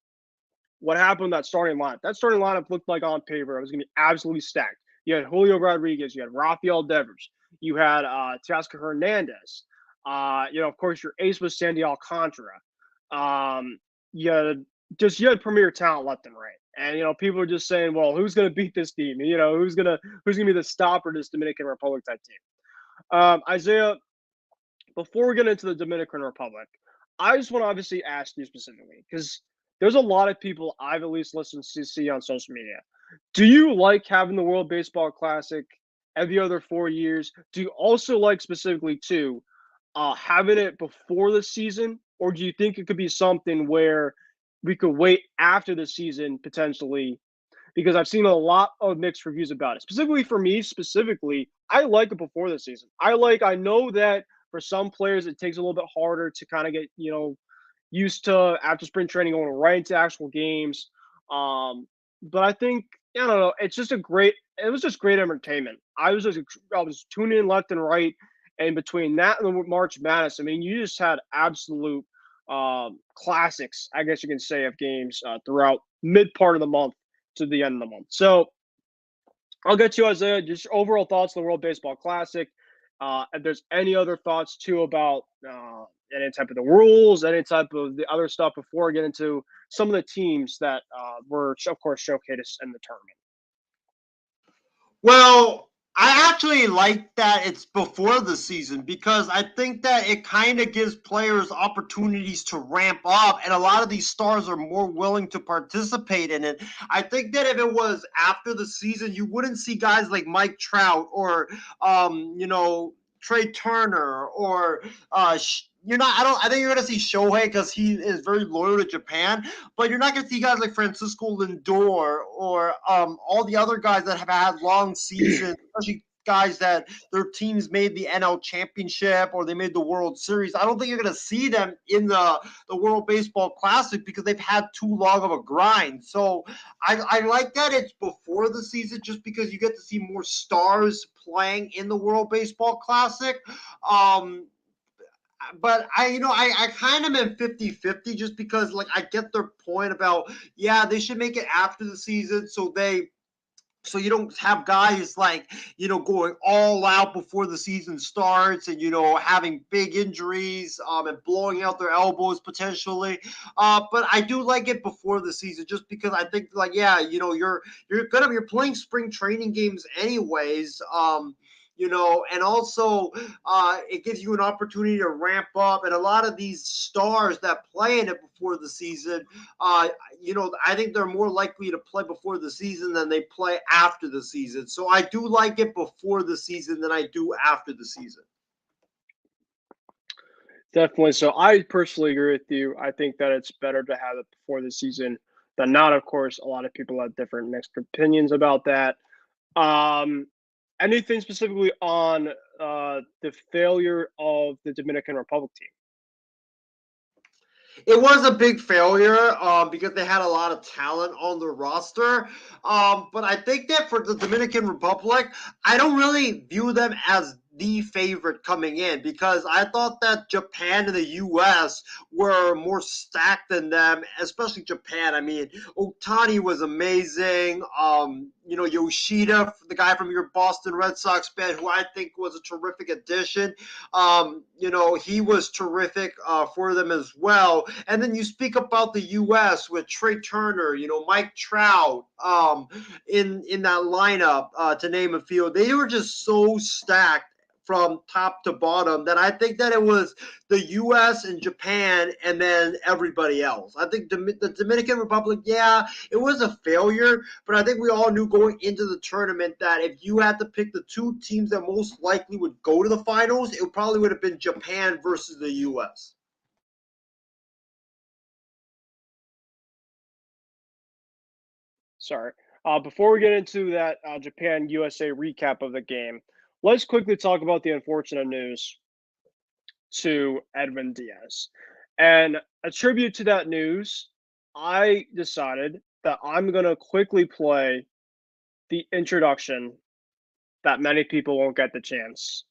what happened in that starting lineup. That starting lineup looked like on paper it was going to be absolutely stacked. You had Julio Rodriguez, you had Rafael Devers, you had Teoscar Hernandez. Of course, your ace was Sandy Alcantara. Um, you had premier talent left and right, and people are just saying, well, who's going to beat this team? Who's gonna be the stopper to this Dominican Republic type team? Isaiah, before we get into the Dominican Republic, I just want to obviously ask you specifically because there's a lot of people I've at least listened to see on social media. Do you like having the World Baseball Classic every other 4 years? Do you also like specifically too having it before the season, or do you think it could be something where we could wait after the season potentially because I've seen a lot of mixed reviews about it. Specifically for me, specifically, I like it before the season. I know that for some players it takes a little bit harder to kind of get, used to after spring training going right into actual games. But I think I don't know, it was just great entertainment. I was tuning in left and right and between that and the March Madness, I mean, you just had absolute classics, I guess you can say, of games throughout mid part of the month to the end of the month. So I'll get to you, Isaiah. Just overall thoughts on the World Baseball Classic. If there's any other thoughts too about any type of the rules, any type of the other stuff before I get into some of the teams that were, of course, showcased in the tournament. Well, I actually like that it's before the season because I think that it kind of gives players opportunities to ramp up, and a lot of these stars are more willing to participate in it. I think that if it was after the season, you wouldn't see guys like Mike Trout or, Trey Turner or you're not. I don't. I think you're gonna see Shohei because he is very loyal to Japan, but you're not going to see guys like Francisco Lindor or all the other guys that have had long seasons, especially guys that their teams made the NL Championship or they made the World Series. I don't think you're going to see them in the World Baseball Classic because they've had too long of a grind. So I like that it's before the season just because you get to see more stars playing in the World Baseball Classic. But I kind of am 50-50 just because like I get their point about yeah, they should make it after the season so you don't have guys like going all out before the season starts and having big injuries and blowing out their elbows potentially. But I do like it before the season just because I think like yeah, you're playing spring training games anyways. And also it gives you an opportunity to ramp up. And a lot of these stars that play in it before the season, I think they're more likely to play before the season than they play after the season. So I do like it before the season than I do after the season. Definitely. So I personally agree with you. I think that it's better to have it before the season than not. Of course, a lot of people have different mixed opinions about that. Um, Anything specifically on the failure of the Dominican Republic team? It was a big failure because they had a lot of talent on the roster. But I think that for the Dominican Republic, I don't really view them as the favorite coming in because I thought that Japan and the US were more stacked than them, especially Japan. I mean, Otani was amazing. Yoshida, the guy from your Boston Red Sox band, who I think was a terrific addition. He was terrific for them as well. And then you speak about the U.S. with Trey Turner, Mike Trout in that lineup, to name a few. They were just so stacked from top to bottom that I think that it was the U.S. and Japan and then everybody else. I think the Dominican Republic, yeah, it was a failure, but I think we all knew going into the tournament that if you had to pick the two teams that most likely would go to the finals, it probably would have been Japan versus the U.S. Sorry. Before we get into that Japan USA recap of the game, let's quickly talk about the unfortunate news to Edwin Diaz. And a tribute to that news, I decided that I'm going to quickly play the introduction that many people won't get the chance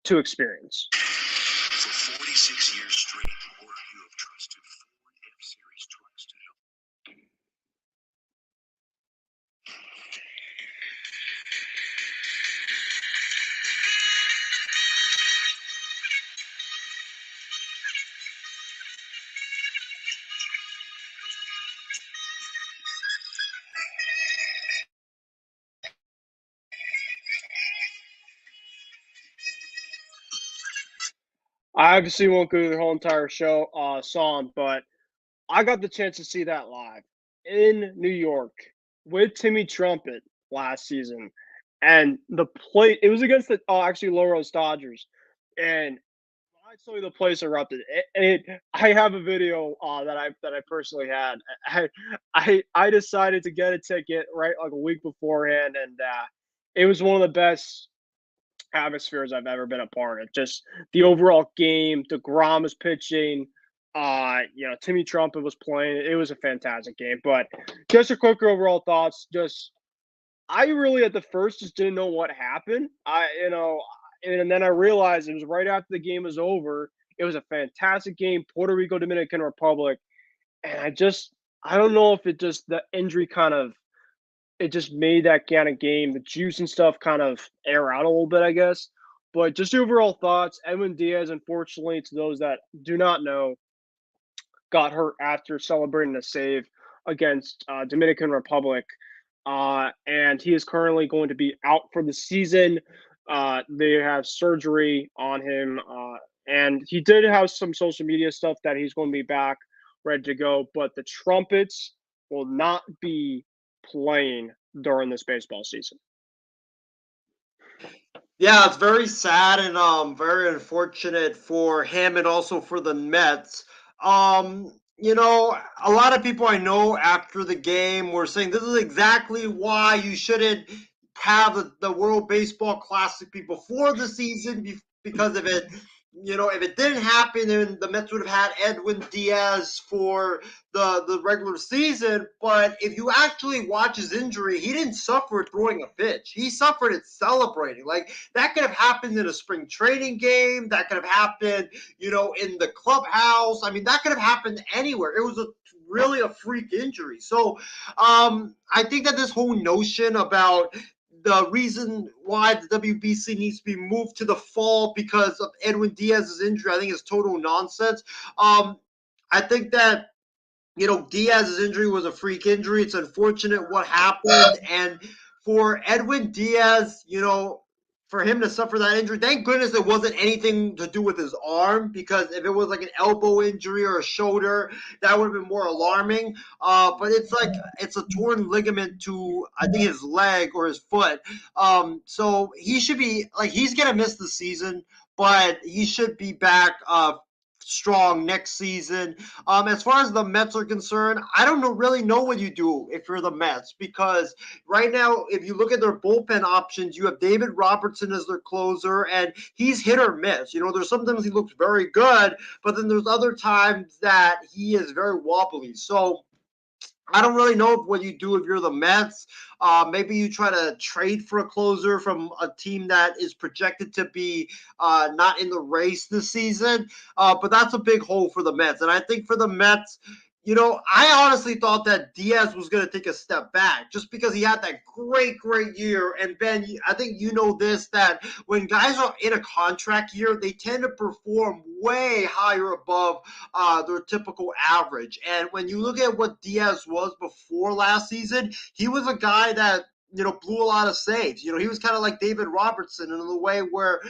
to experience. For 46 years straight, more you have trusted Ford F-Series trucks to help. I obviously won't go through the whole entire show song, but I got the chance to see that live in New York with Timmy Trumpet last season, and the play it was against the actually Laurel's Dodgers, and when I saw the place erupted. I have a video that I personally had. I decided to get a ticket right like a week beforehand, and it was one of the best atmospheres I've ever been a part of. Just the overall game, DeGrom was pitching, Timmy Trumpet was playing. It was a fantastic game. But just a quick overall thoughts. Just I really at the first just didn't know what happened. And then I realized it was right after the game was over. It was a fantastic game, Puerto Rico, Dominican Republic, and I don't know if it just the injury kind of it just made that kind of game, the juice and stuff kind of air out a little bit, I guess. But just overall thoughts, Edwin Diaz, unfortunately, to those that do not know, got hurt after celebrating a save against Dominican Republic, and he is currently going to be out for the season. They have surgery on him, and he did have some social media stuff that he's going to be back, ready to go. But the Trumpets will not be playing during this baseball season. Yeah, it's very sad and very unfortunate for him and also for the Mets. A lot of people I know after the game were saying this is exactly why you shouldn't have the World Baseball Classic be before the season because if it didn't happen, then the Mets would have had Edwin Diaz for the regular season. But if you actually watch his injury, he didn't suffer throwing a pitch. He suffered it celebrating. Like that could have happened in a spring training game. That could have happened, in the clubhouse. I mean, that could have happened anywhere. It was really a freak injury. So I think that this whole notion about the reason why the WBC needs to be moved to the fall because of Edwin Diaz's injury, I think is total nonsense. I think that Diaz's injury was a freak injury. It's unfortunate what happened, and for Edwin Diaz, for him to suffer that injury, thank goodness it wasn't anything to do with his arm, because if it was like an elbow injury or a shoulder, that would have been more alarming. But it's a torn ligament to, I think, his leg or his foot. So he should be he's gonna miss the season, but he should be back strong next season. As far as the Mets are concerned, I don't really know what you do if you're the Mets, because right now, if you look at their bullpen options, you have David Robertson as their closer, and he's hit or miss. There's sometimes he looks very good, but then there's other times that he is very wobbly. So I don't really know what you do if you're the Mets. Maybe you try to trade for a closer from a team that is projected to be not in the race this season. But that's a big hole for the Mets. And I think for the Mets, I honestly thought that Diaz was going to take a step back just because he had that great, great year. And Ben, I think you know this, that when guys are in a contract year, they tend to perform way higher above their typical average. And when you look at what Diaz was before last season, he was a guy that blew a lot of saves. He was kind of like David Robertson in the way where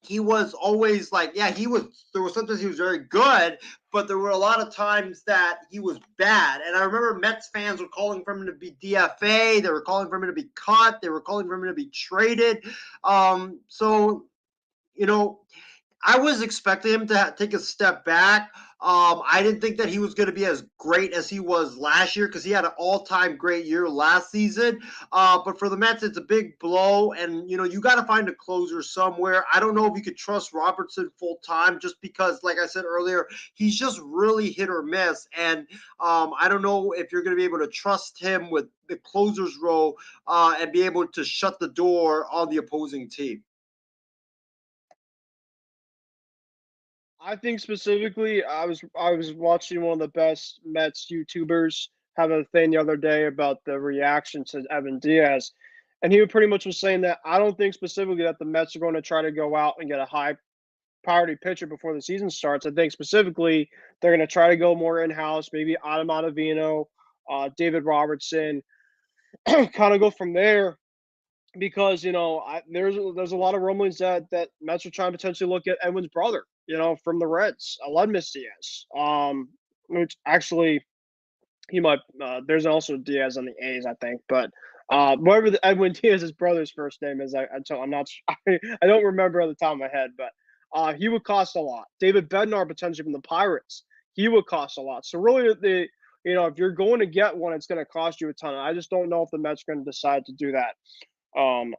he was always there was sometimes he was very good, but there were a lot of times that he was bad. And I remember Mets fans were calling for him to be DFA. They were calling for him to be cut. They were calling for him to be traded. So, I was expecting him to take a step back. I didn't think that he was going to be as great as he was last year, because he had an all-time great year last season. But for the Mets, it's a big blow, and you got to find a closer somewhere. I don't know if you could trust Robertson full time, just because, like I said earlier, he's just really hit or miss, and I don't know if you're going to be able to trust him with the closer's role and be able to shut the door on the opposing team. I think specifically, I was watching one of the best Mets YouTubers have a thing the other day about the reaction to Evan Diaz, and he pretty much was saying that I don't think specifically that the Mets are going to try to go out and get a high priority pitcher before the season starts. I think specifically they're going to try to go more in house, maybe Adam Ottavino, David Robertson, kind of go from there. because there's a lot of rumblings that Mets are trying to potentially look at Edwin's brother, from the Reds, Aledmys Diaz, which actually he might. There's also Diaz on the A's, I think, but whatever Edwin Diaz's brother's first name is, I'm not. I don't remember at the top of my head, but he would cost a lot. David Bednar potentially from the Pirates, he would cost a lot. So really, if you're going to get one, it's going to cost you a ton. I just don't know if the Mets are going to decide to do that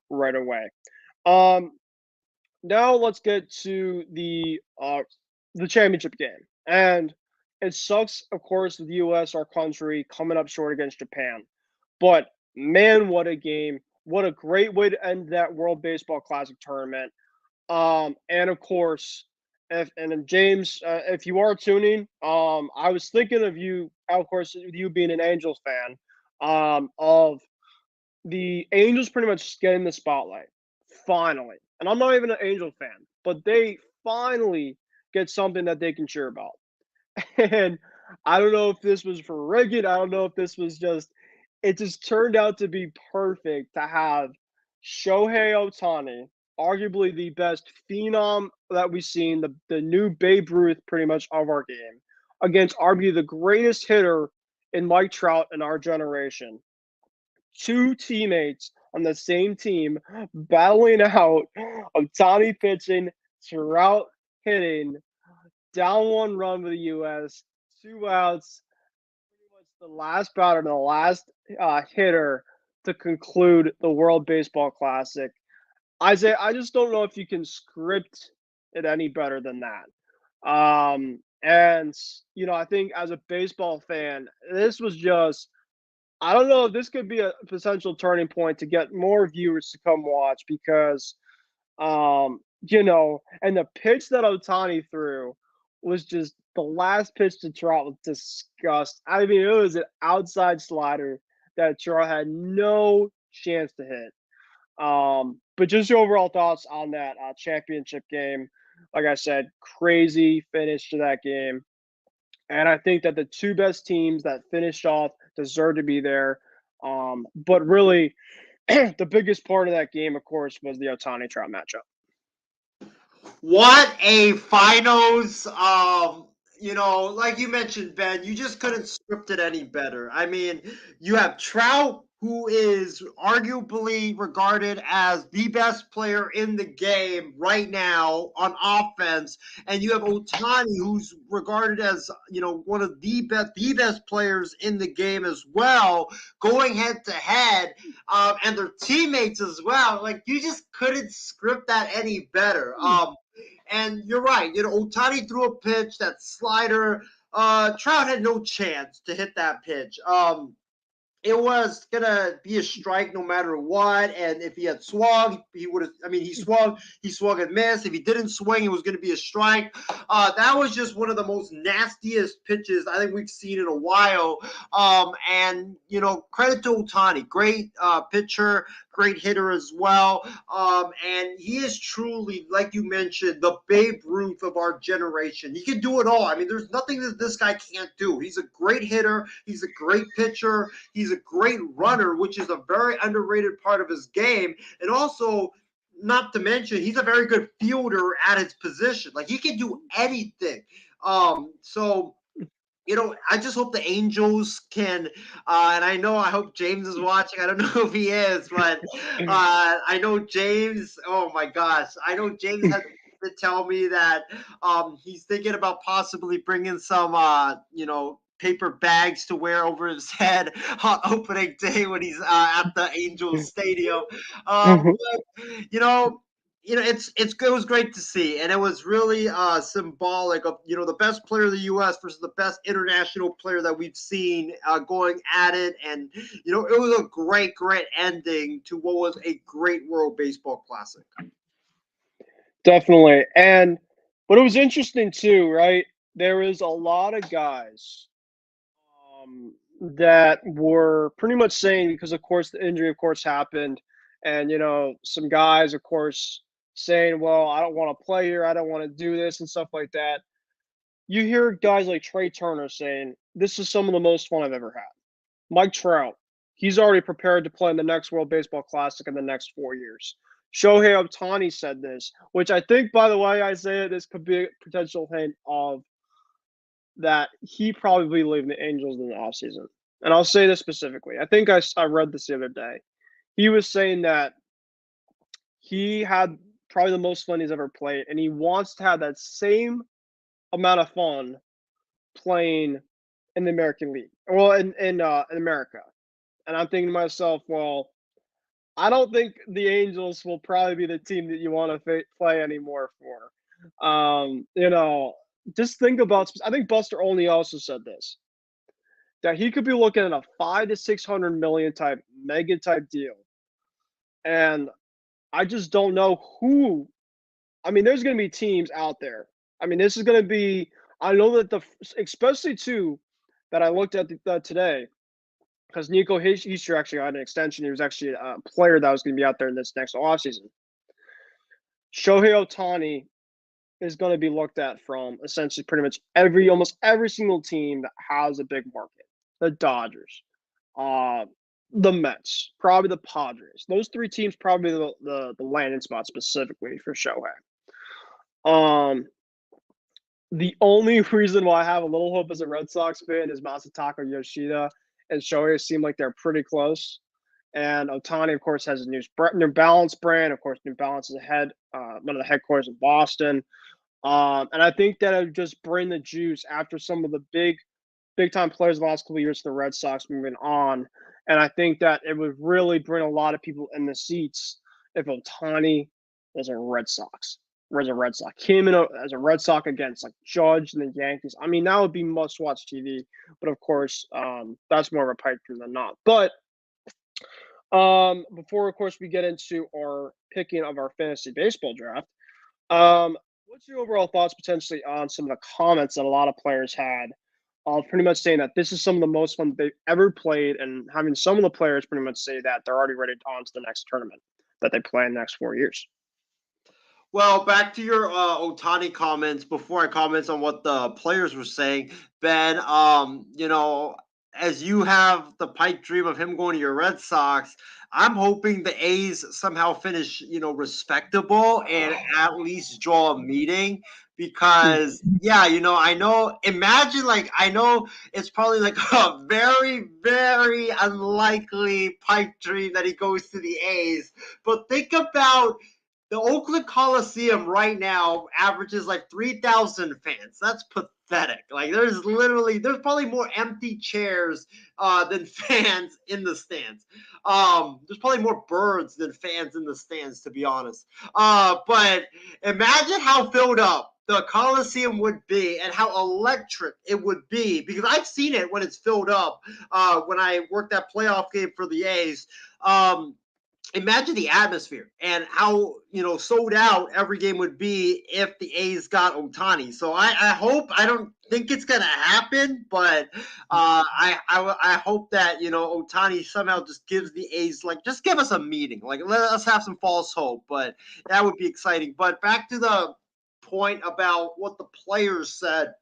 right away. Um, Now let's get to the championship game, and it sucks, of course, with the U.S., our country, coming up short against Japan. But man, what a game! What a great way to end that World Baseball Classic tournament. And of course, if James, if you are tuning, I was thinking of you, of course, with you being an Angels fan, of the Angels pretty much getting the spotlight, finally. And I'm not even an Angel fan, but they finally get something that they can cheer about. And I don't know if this was for rigging. I don't know if this was just, it just turned out to be perfect to have Shohei Ohtani, arguably the best phenom that we've seen, the new Babe Ruth pretty much of our game, against arguably the greatest hitter in Mike Trout in our generation. Two teammates on the same team battling out Ohtani pitching, Trout hitting, down one run with the U.S., 2 outs, pretty much the last batter and the last hitter to conclude the World Baseball Classic. Isaiah, I just don't know if you can script it any better than that. And I think as a baseball fan, this was just, I don't know if this could be a potential turning point to get more viewers to come watch because, and the pitch that Otani threw was just the last pitch to Trout was disgust. I mean, it was an outside slider that Trout had no chance to hit. But just your overall thoughts on that championship game. Like I said, crazy finish to that game. And I think that the two best teams that finished off deserve to be there. But really, the biggest part of that game, of course, was the Otani Trout matchup. What a finals. Like you mentioned, Ben, you just couldn't script it any better. I mean, you have Trout, who is arguably regarded as the best player in the game right now on offense, and you have Otani, who's regarded as one of the best players in the game as well, going head to head, and their teammates as well. Like, you just couldn't script that any better. And you're right. Otani threw a pitch, that slider. Trout had no chance to hit that pitch. It was gonna be a strike no matter what. And if he had swung, he would have. I mean, he swung and missed. If he didn't swing, it was gonna be a strike. That was just one of the most nastiest pitches I think we've seen in a while. And credit to Otani, great pitcher, great hitter as well. And he is truly, like you mentioned, the Babe Ruth of our generation. He can do it all. I mean, there's nothing that this guy can't do. He's a great hitter. He's a great pitcher. He's a great runner, which is a very underrated part of his game. And also, not to mention, he's a very good fielder at his position. Like, he can do anything. So I just hope the Angels can, and I hope James is watching. I don't know if he is, but I know James. Oh my gosh, I know James had to tell me that he's thinking about possibly bringing some, paper bags to wear over his head on opening day when he's at the Angels Stadium. But, it was great to see, and it was really symbolic of the best player of the U.S. versus the best international player that we've seen going at it, and it was a great ending to what was a great World Baseball Classic. Definitely. But it was interesting too, right? There was a lot of guys that were pretty much saying, because of course the injury of course happened, and some guys of course saying, well, I don't want to play here, I don't want to do this and stuff like that. You hear guys like Trey Turner saying, this is some of the most fun I've ever had. Mike Trout, he's already prepared to play in the next World Baseball Classic in the next 4 years. Shohei Ohtani said this, which I think, by the way, Isaiah, this could be a potential hint of that he probably leaving the Angels in the offseason. And I'll say this specifically. I think I read this the other day. He was saying that he had probably the most fun he's ever played, and he wants to have that same amount of fun playing in the American League, well, in America. And I'm thinking to myself, well, I don't think the Angels will probably be the team that you want to play anymore for. Just think about. I think Buster Olney also said this, that he could be looking at a 500 to 600 million type mega type deal, and I just don't know who. I mean, there's going to be teams out there. I mean, this is going to be. I know that especially too, that I looked at today, because Nico Hischier actually got an extension. He was actually a player that was going to be out there in this next offseason. Shohei Ohtani is going to be looked at from essentially pretty much almost every single team that has a big market. The Dodgers, the Mets, probably the Padres. Those three teams probably the landing spot specifically for Shohei. The only reason why I have a little hope as a Red Sox fan is Masataka Yoshida and Shohei seem like they're pretty close. And Ohtani, of course, has a New Balance brand. Of course, New Balance is one of the headquarters in Boston. And I think that it would just bring the juice after some of the big time players the last couple of years for the Red Sox moving on. And I think that it would really bring a lot of people in the seats if Ohtani was a Red Sox. Or as a Red Sox. Came in as a Red Sox against like Judge and the Yankees. I mean, that would be must-watch TV. But of course, that's more of a pipe dream than not. But before, of course, we get into our picking of our fantasy baseball draft, what's your overall thoughts potentially on some of the comments that a lot of players had, pretty much saying that this is some of the most fun they've ever played, and having some of the players pretty much say that they're already ready on to the next tournament that they play in the next 4 years? Well, back to your Otani comments before I comment on what the players were saying, Ben. As you have the pipe dream of him going to your Red Sox, I'm hoping the A's somehow finish, respectable and at least draw a meeting. Because I know. Imagine, I know it's probably like a very, very unlikely pipe dream that he goes to the A's. But think about the Oakland Coliseum right now averages like 3,000 fans. That's pathetic. Like there's probably more empty chairs than fans in the stands. There's probably more birds than fans in the stands, to be honest. But imagine how filled up the Coliseum would be and how electric it would be, because I've seen it when it's filled up when I worked that playoff game for the A's. Imagine the atmosphere and how sold out every game would be if the A's got Ohtani. So I hope, I don't think it's gonna happen, but I hope that Ohtani somehow just gives the A's, just give us a meeting, let us have some false hope. But that would be exciting. But back to the point about what the players said.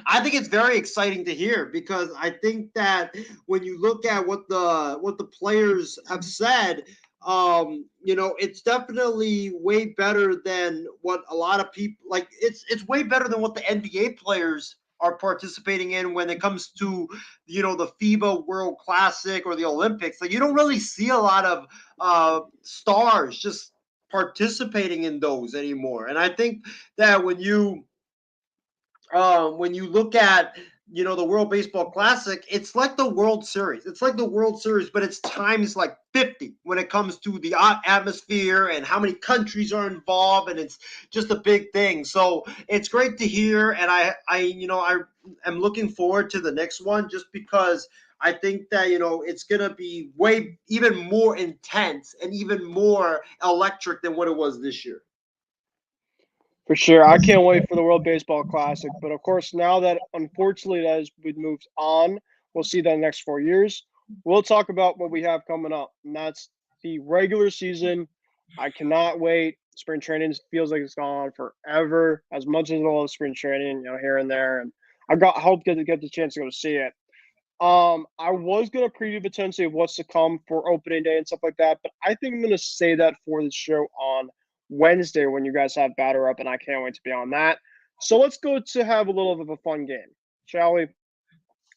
I think it's very exciting to hear, because I think that when you look at what the players have said, it's definitely way better than what a lot of people like. It's way better than what the NBA players are participating in when it comes to the FIBA World Classic or the Olympics. Like, you don't really see a lot of stars just participating in those anymore. And I think that when you look at the World Baseball Classic, it's like the World Series. It's like the World Series, but it's times like 50 when it comes to the atmosphere and how many countries are involved, and it's just a big thing. So it's great to hear, and I am looking forward to the next one, just because I think that it's gonna be way even more intense and even more electric than what it was this year. For sure. I can't wait for the World Baseball Classic. But of course, now that unfortunately that has been moved on, we'll see that in the next 4 years. We'll talk about what we have coming up, and that's the regular season. I cannot wait. Spring training feels like it's gone on forever, as much as I love spring training, here and there. And I hope to get the chance to go to see it. I was gonna preview potentially what's to come for opening day and stuff like that, but I think I'm gonna say that for the show on Wednesday when you guys have batter up, and I can't wait to be on that. So let's go to have a little bit of a fun game, shall we?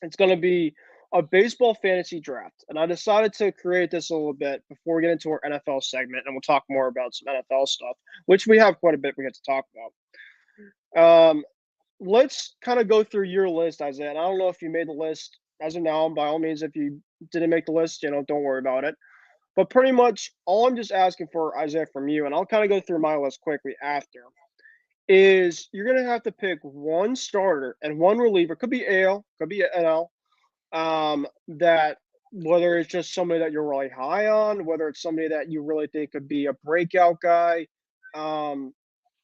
It's gonna be a baseball fantasy draft, and I decided to create this a little bit before we get into our NFL segment, and we'll talk more about some NFL stuff, which we have quite a bit we get to talk about. Let's kind of go through your list, Isaiah. And I don't know if you made the list as of now. By all means, if you didn't make the list, don't worry about it. But pretty much all I'm just asking for, Isaiah, from you, and I'll kind of go through my list quickly after, is you're gonna have to pick one starter and one reliever. Could be AL, could be NL. That whether it's just somebody that you're really high on, whether it's somebody that you really think could be a breakout guy, um,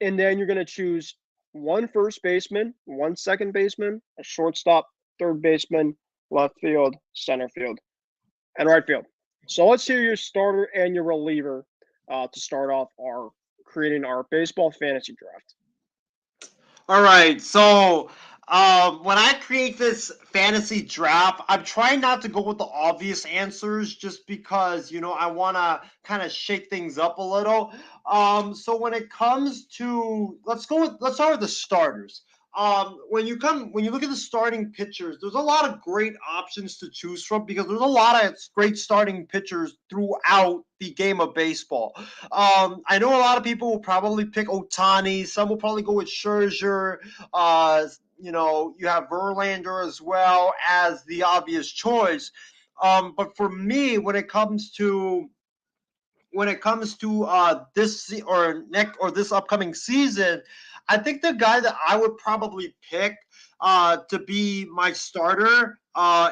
and then you're going to choose one first baseman, one second baseman, a shortstop, third baseman, left field, center field, and right field. So let's hear your starter and your reliever to start off our creating our baseball fantasy draft. All right, so when I create this fantasy draft, I'm trying not to go with the obvious answers just because, I want to kind of shake things up a little. So when it comes to, let's start with the starters. When you look at the starting pitchers, there's a lot of great options to choose from because there's a lot of great starting pitchers throughout the game of baseball. I know a lot of people will probably pick Otani. Some will probably go with Scherzer. You have Verlander as well as the obvious choice. But for me, when it comes to this upcoming season, I think the guy that I would probably pick to be my starter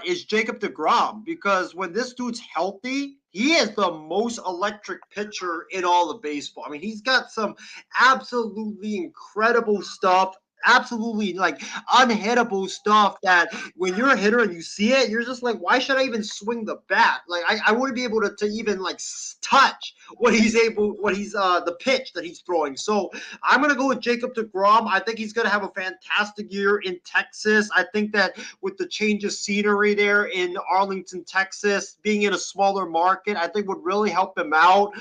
is Jacob DeGrom, because when this dude's healthy, he is the most electric pitcher in all of baseball. I mean, he's got some absolutely incredible stuff. Absolutely like unhittable stuff that when you're a hitter and you see it, you're just like, why should I even swing the bat? Like I wouldn't be able to even like touch the pitch that he's throwing. So I'm gonna go with Jacob DeGrom. I think he's gonna have a fantastic year in Texas. I think that with the change of scenery there in Arlington, Texas, being in a smaller market, I think would really help him out.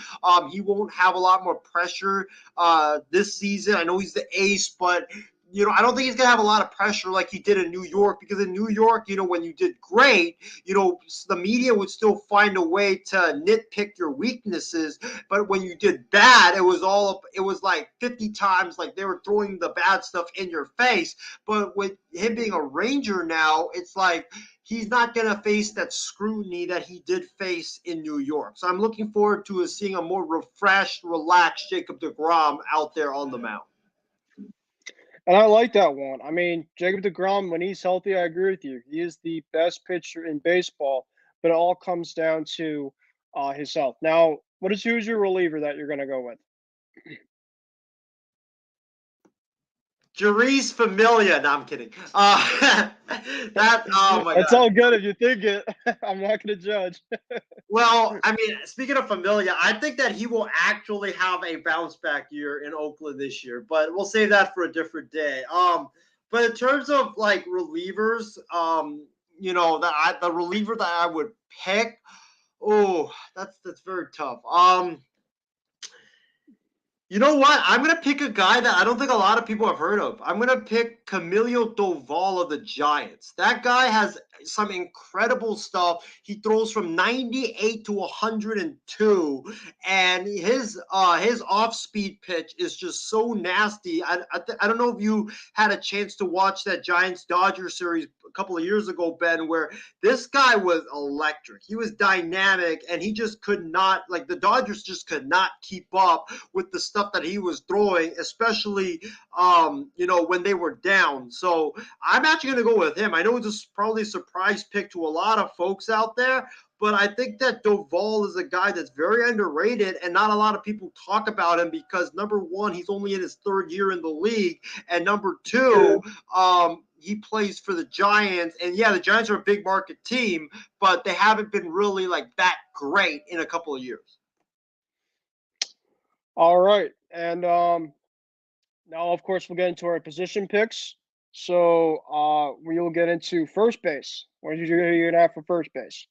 He won't have a lot more pressure this season. I know he's the ace, but I don't think he's going to have a lot of pressure like he did in New York, because in New York, when you did great, the media would still find a way to nitpick your weaknesses. But when you did bad, it was like 50 times like they were throwing the bad stuff in your face. But with him being a Ranger now, it's like he's not going to face that scrutiny that he did face in New York. So I'm looking forward to seeing a more refreshed, relaxed Jacob DeGrom out there on the mound. And I like that one. I mean, Jacob DeGrom, when he's healthy, I agree with you. He is the best pitcher in baseball, but it all comes down to his health. Now, who's your reliever that you're going to go with? Jeurys Familia. No, I'm kidding. Oh my It's God. all good if you think it. I'm not going to judge. Well, I mean, speaking of Familia, I think that he will actually have a bounce back year in Oakland this year, but we'll save that for a different day. But in terms of like relievers, the reliever that I would pick, oh, that's very tough. You know what? I'm going to pick a guy that I don't think a lot of people have heard of. I'm going to pick Camilo Doval of the Giants. That guy has some incredible stuff. He throws from 98 to 102, and his off-speed pitch is just so nasty. I don't know if you had a chance to watch that Giants-Dodgers series a couple of years ago, Ben, where this guy was electric. He was dynamic, and he just could not, like the Dodgers just could not keep up with the stuff that he was throwing, especially when they were down. So I'm actually going to go with him. I know it's probably a surprise pick to a lot of folks out there, but I think that Doval is a guy that's very underrated, and not a lot of people talk about him because, number one, he's only in his third year in the league, and number two, he plays for the Giants. And yeah, the Giants are a big market team, but they haven't been really like that great in a couple of years. All right. And now, of course, we'll get into our position picks. So we'll get into first base. What are you gonna have for first base?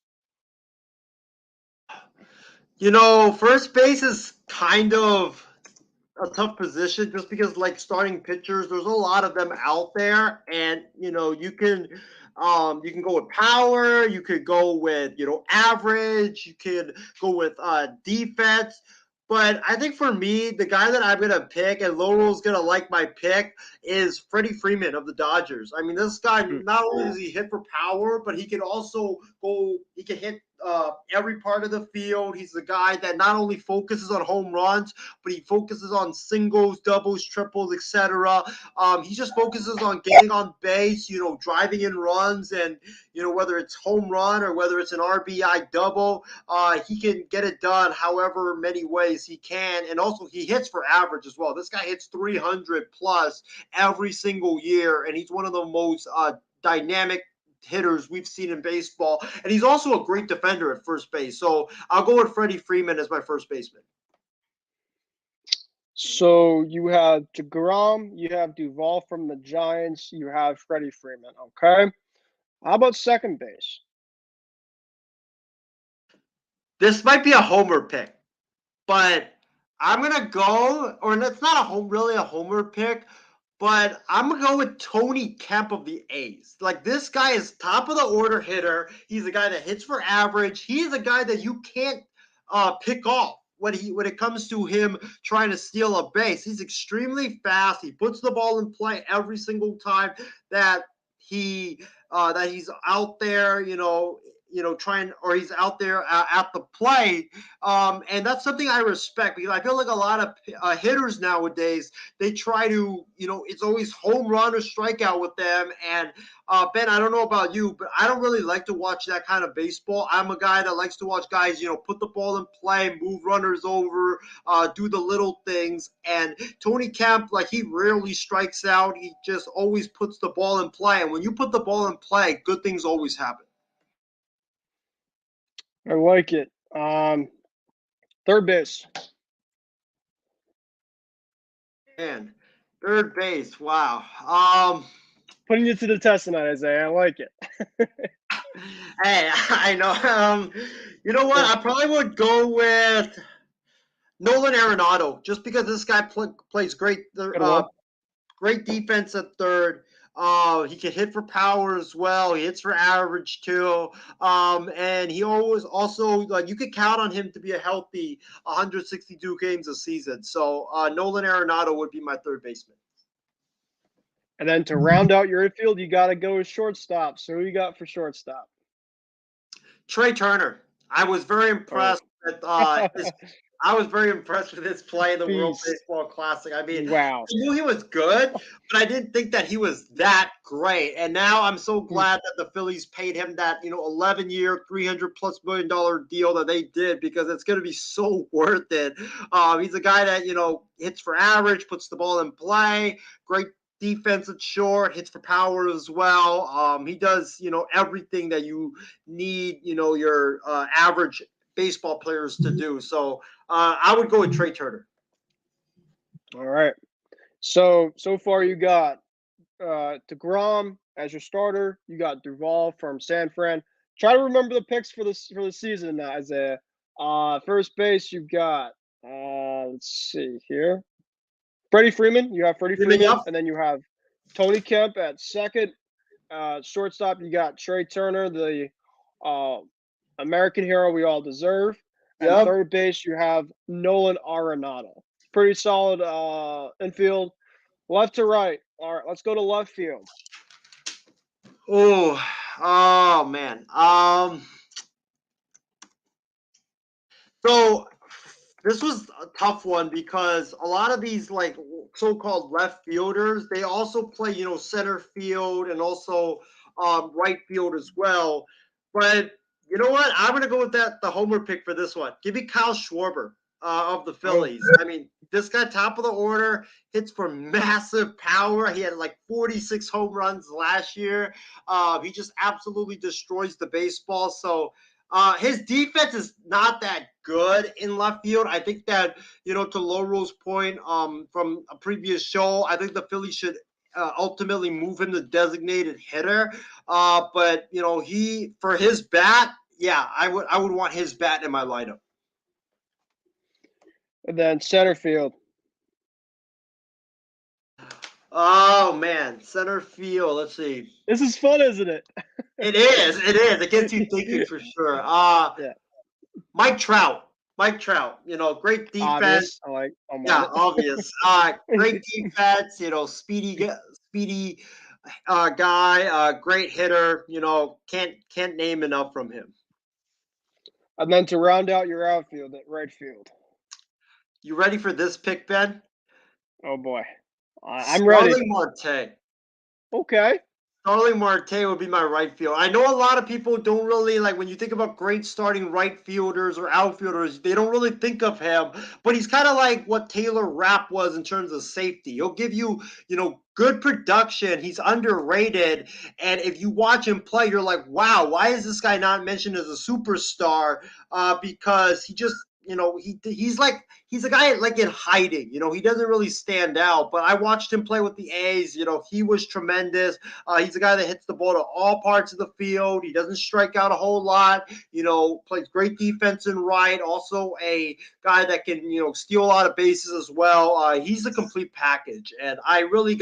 First base is kind of a tough position just because like starting pitchers, there's a lot of them out there, and you can go with power, you could go with average, you could go with defense. But I think for me, the guy that I'm gonna pick, and Loro's gonna like my pick, is Freddie Freeman of the Dodgers. I mean, this guy not only does he hit for power, but he can also go. He can hit every part of the field. He's the guy that not only focuses on home runs, but he focuses on singles, doubles, triples, etc. He just focuses on getting on base, driving in runs, and whether it's home run or whether it's an RBI double, he can get it done however many ways he can. And also he hits for average as well. This guy hits 300 plus every single year, and he's one of the most dynamic hitters we've seen in baseball. And he's also a great defender at first base. So I'll go with Freddie Freeman as my first baseman. So you have DeGrom, you have Duvall from the Giants, you have Freddie Freeman. Okay. How about second base? This might be a homer pick, but I'm gonna go, or it's not really a homer pick, but I'm gonna go with Tony Kemp of the A's. Like, this guy is top of the order hitter. He's a guy that hits for average. He's a guy that you can't pick off when it comes to him trying to steal a base. He's extremely fast. He puts the ball in play every single time that he's out there, trying, or he's out there at the plate. And that's something I respect, because I feel like a lot of hitters nowadays, they try to, it's always home run or strikeout with them. And Ben, I don't know about you, but I don't really like to watch that kind of baseball. I'm a guy that likes to watch guys, put the ball in play, move runners over, do the little things. And Tony Kemp, like, he rarely strikes out. He just always puts the ball in play. And when you put the ball in play, good things always happen. I like it. Third base. Man, third base. Wow. Putting you to the test tonight, Isaiah. I like it. Hey, I know. You know what? I probably would go with Nolan Arenado, just because this guy plays great. Great defense at third. He can hit for power as well. He hits for average too. And he always also, like, you could count on him to be a healthy 162 games a season. So Nolan Arenado would be my third baseman. And then to round out your infield, you got to go with shortstop. So who you got for shortstop? Trey Turner. I was very impressed with I was very impressed with his play in the World Baseball Classic. I mean, wow. I knew he was good, but I didn't think that he was that great. And now I'm so glad that the Phillies paid him that 11-year, $300+ million deal that they did, because it's going to be so worth it. He's a guy that hits for average, puts the ball in play, great defense at short, hits for power as well. He does everything that you need your average baseball players to do. So I would go with Trey Turner. All right. So far you got DeGrom as your starter. You got Duvall from San Fran. Try to remember the picks for the season, Isaiah. First base, you got let's see here. Freddie Freeman. You have Freddie Freeman, Yep. and then you have Tony Kemp at second. Shortstop, you got Trey Turner, the American hero we all deserve. And third base, you have Nolan Arenado. Pretty solid infield. Left to right. All right, let's go to left field. Oh man. So this was a tough one, because a lot of these, like, so-called left fielders, they also play, center field and also right field as well. But you know what? I'm going to go with the homer pick for this one. Give me Kyle Schwarber of the Phillies. I mean, this guy, top of the order, hits for massive power. He had like 46 home runs last year. He just absolutely destroys the baseball. So his defense is not that good in left field. I think that, to Loro's point from a previous show, I think the Phillies should ultimately move him to designated hitter. But he for his bat, yeah, I would want his bat in my lineup. And then center field. Oh man, center field. Let's see. This is fun, isn't it? It is. It is. It gets you thinking for sure. Yeah, Mike Trout. Mike Trout. Great defense. obvious. I'm on Yeah, it. obvious. Great defense. Speedy guy. Great hitter. Can't name enough from him. And then to round out your outfield at right field. You ready for this pick, Ben? Oh boy, I'm ready. Starling Marte. Okay. Starling Marte would be my right field. I know a lot of people don't really like when you think about great starting right fielders or outfielders, they don't really think of him, but he's kind of like what Taylor Rapp was in terms of safety. He'll give you, good production. He's underrated. And if you watch him play, you're like, wow, why is this guy not mentioned as a superstar? Because he just he's a guy like in hiding. He doesn't really stand out. But I watched him play with the A's. He was tremendous. He's a guy that hits the ball to all parts of the field. He doesn't strike out a whole lot. Plays great defense in right. Also a guy that can steal a lot of bases as well. He's a complete package, and I really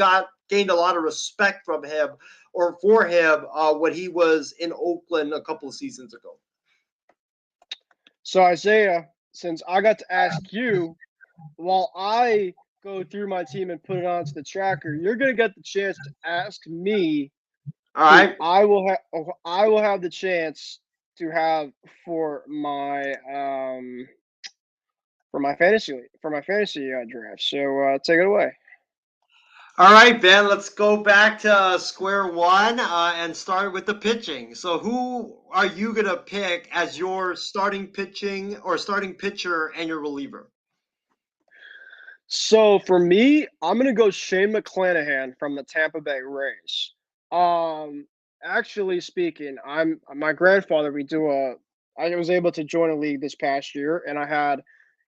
gained a lot of respect from him or for him when he was in Oakland a couple of seasons ago. So Isaiah, since I got to ask you, while I go through my team and put it onto the tracker, you're gonna get the chance to ask me All who right. I will have the chance to have for my fantasy draft. So take it away. All right, Ben, let's go back to square one and start with the pitching. So, who are you going to pick as your starting pitching or starting pitcher and your reliever? So for me, I'm gonna go Shane McClanahan from the Tampa Bay Rays. Um, actually speaking, I'm my grandfather. I was able to join a league this past year, and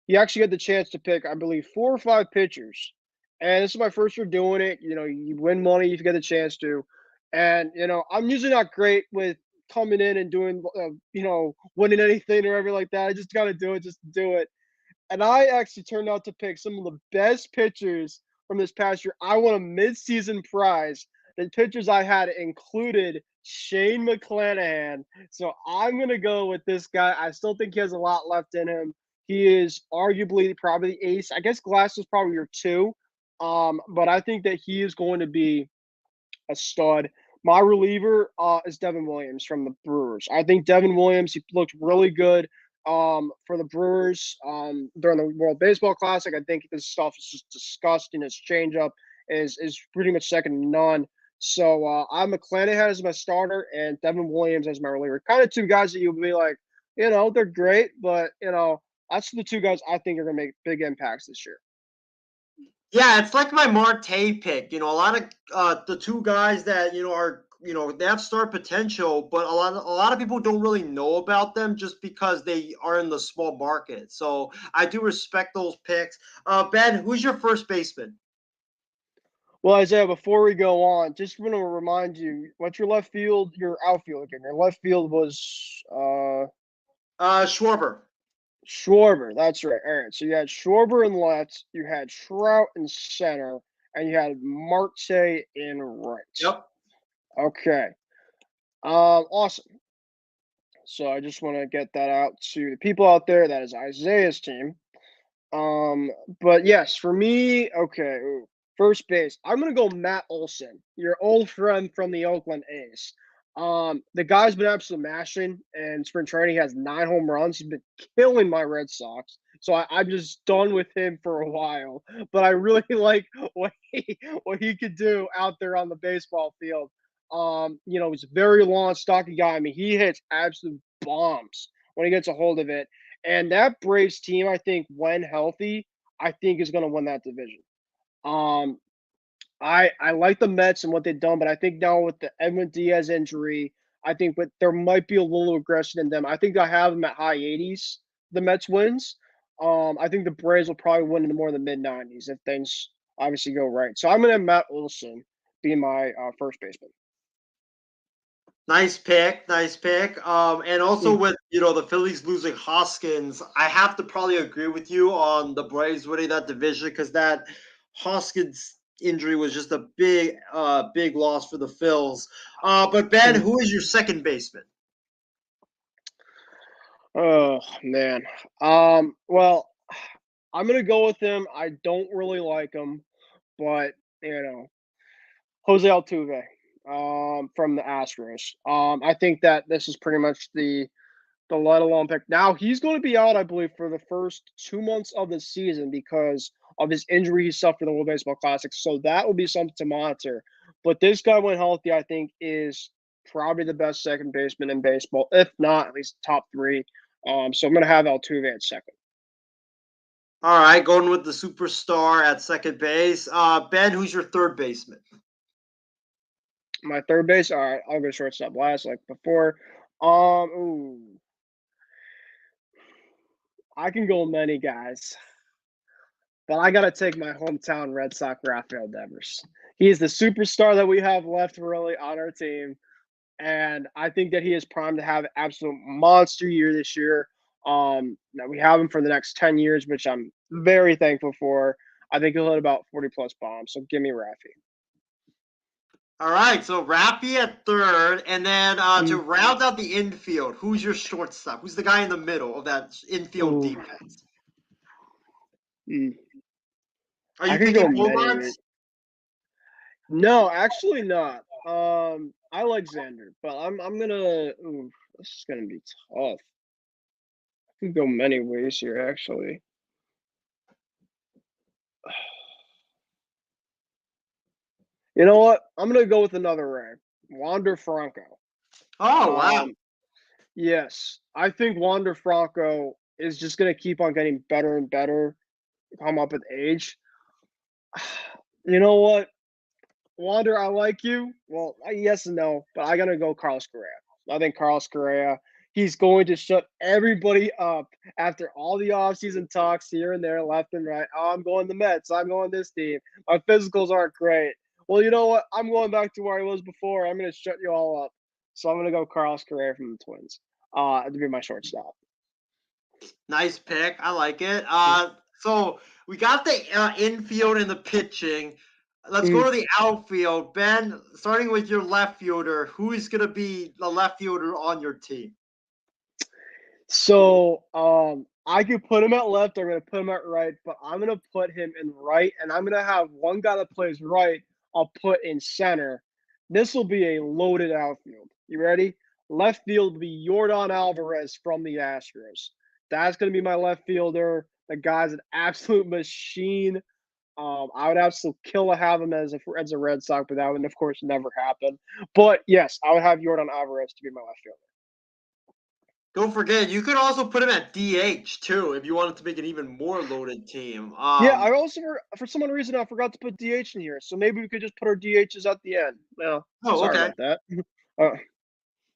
he actually had the chance to pick, I believe, 4 or 5 pitchers. And this is my first year doing it. You win money if you get the chance to. And I'm usually not great with coming in and doing, winning anything or everything like that. I just got to do it just to do it. And I actually turned out to pick some of the best pitchers from this past year. I won a midseason prize. The pitchers I had included Shane McClanahan. So I'm going to go with this guy. I still think he has a lot left in him. He is arguably probably the ace. I guess Glass is probably your two. But I think that he is going to be a stud. My reliever is Devin Williams from the Brewers. I think Devin Williams, he looked really good for the Brewers during the World Baseball Classic. I think this stuff is just disgusting. His changeup is pretty much second to none. So I'm McClanahan as my starter and Devin Williams as my reliever. Kind of two guys that you'll be like, they're great, but that's the two guys I think are going to make big impacts this year. Yeah, it's like my Marte pick. A lot of the two guys that are they have star potential, but a lot of people don't really know about them just because they are in the small market. So I do respect those picks. Ben, who's your first baseman? Well, Isaiah, before we go on, just want to remind you, what's your outfield again? Your left field was Schwarber. Schwarber. That's right. All right. So you had Schwarber in left, you had Trout in center, and you had Marte in right. Yep. Okay. Awesome. So I just want to get that out to the people out there. That is Isaiah's team. But yes, for me, okay, first base. I'm gonna go Matt Olson, your old friend from the Oakland A's. The guy's been absolutely mashing, and spring training. He has 9 home runs. He's been killing my Red Sox. So I'm just done with him for a while. But I really like what he could do out there on the baseball field. He's a very long, stocky guy. I mean, he hits absolute bombs when he gets a hold of it. And that Braves team, I think, when healthy, I think is going to win that division. Um, I like the Mets and what they've done, but I think now with the Edwin Diaz injury, I think there might be a little aggression in them. I think I have them at high 80s. The Mets wins. I think the Braves will probably win in more of the mid 90s if things obviously go right. So I'm going to have Matt Olson be my first baseman. Nice pick, nice pick. And also Mm. with the Phillies losing Hoskins, I have to probably agree with you on the Braves winning that division because that Hoskins injury was just a big loss for the Phils. But Ben, Mm. who is your second baseman? Oh man. Well, I'm gonna go with him. I don't really like him, but you know, Jose Altuve, from the Astros. I think that this is pretty much the let alone pick. Now he's going to be out, I believe, for the first 2 months of the season because of his injury he suffered in the World Baseball Classic. So that will be something to monitor. But this guy, when healthy, I think is probably the best second baseman in baseball, if not at least top three. So I'm going to have Altuve at second. All right, going with the superstar at second base. Ben, who's your third baseman? My third base, all right, I'll go shortstop last, like before. Ooh, I can go many guys. But I got to take my hometown Red Sox Rafael Devers. He is the superstar that we have left really on our team. And I think that he is primed to have an absolute monster year this year. Now we have him for the next 10 years, which I'm very thankful for. I think he'll hit about 40 plus bombs. So give me Rafi. All right, so Rafi at third, and then to Mm. round out the infield, who's your shortstop? Who's the guy in the middle of that infield Ooh. defense? Mm. Are I you could go picking many. Wilmots? No, actually not. I like Xander, but I'm gonna. Ooh, this is gonna be tough. I could go many ways here, actually. You know what? I'm gonna go with another Ray, Wander Franco. Oh, wow. Um, yes, I think Wander Franco is just gonna keep on getting better and better, come up with age. You know what, Wander, I like you. Well, yes and no, but I gotta go Carlos Correa. I think Carlos Correa, he's going to shut everybody up after all the offseason talks here and there, left and right. Oh, I'm going the Mets. I'm going this team. My physicals aren't great. Well, you know what? I'm going back to where I was before. I'm going to shut you all up. So I'm going to go Carlos Correa from the Twins to be my shortstop. Nice pick. I like it. So we got the infield and the pitching. Let's go Mm. to the outfield. Ben, starting with your left fielder, who is going to be the left fielder on your team? So I could put him at left. I'm going to put him at right, but I'm going to put him in right, and I'm going to have one guy that plays right. I'll put in center. This will be a loaded outfield. You ready? Left field will be Yordan Alvarez from the Astros. That's going to be my left fielder. The guy's an absolute machine. I would absolutely kill to have him as a Red Sox, but that would, of course, never happen. But yes, I would have Yordan Alvarez to be my left fielder. Don't forget, you could also put him at DH too if you wanted to make an even more loaded team. Yeah, I also for some reason I forgot to put DH in here, so maybe we could just put our DHs at the end. No, Oh, sorry okay. about that. Uh,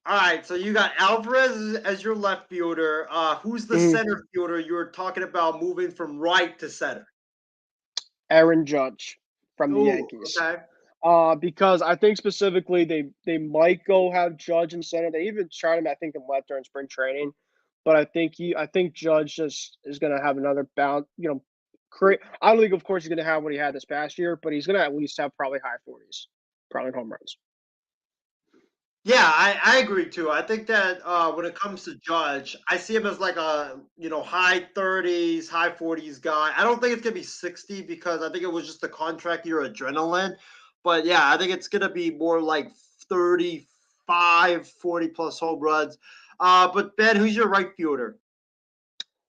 All right, so you got Alvarez as your left fielder. Who's the mhm. center fielder you were talking about moving from right to center? Aaron Judge from the Oh, Yankees. okay. Because I think specifically they might go have Judge in center. They even tried him, I think, in left during spring training, but I think Judge just is going to have another bounce. I don't think, of course, he's going to have what he had this past year, but he's going to at least have probably high 40s, probably home runs. Yeah, I agree too. I think that when it comes to Judge, I see him as like a high 30s, high 40s guy. I don't think it's gonna be 60 because I think it was just the contract year adrenaline. But yeah, I think it's gonna be more like 35, 40 plus home runs. But Ben, who's your right fielder?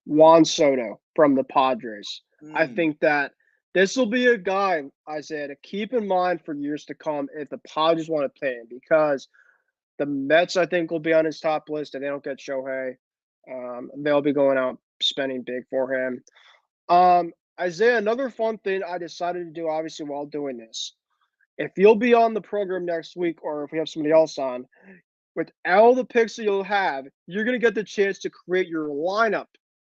Juan Soto from the Padres. I Hmm. think that this will be a guy, Isaiah, to keep in mind for years to come if the Padres want to pay him because the Mets, I think, will be on his top list if they don't get Shohei. They'll be going out spending big for him. Isaiah, another fun thing I decided to do, obviously, while doing this, if you'll be on the program next week or if we have somebody else on, with all the picks that you'll have, you're going to get the chance to create your lineup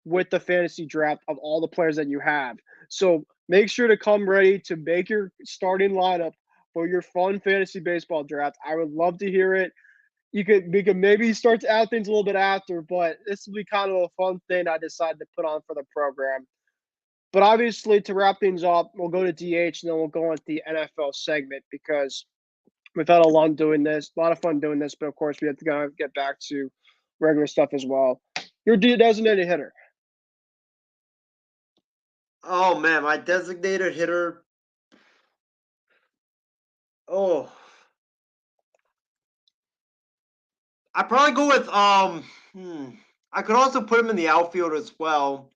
with the fantasy draft of all the players that you have. So make sure to come ready to make your starting lineup for your fun fantasy baseball draft. I would love to hear it. We could maybe start to add things a little bit after, but this will be kind of a fun thing I decided to put on for the program. But obviously, to wrap things up, we'll go to DH and then we'll go into the NFL segment because we've had a lot of fun doing this. But of course, we have to kind of get back to regular stuff as well. Your designated hitter. Oh man, my designated hitter. Oh, I probably go with I could also put him in the outfield as well.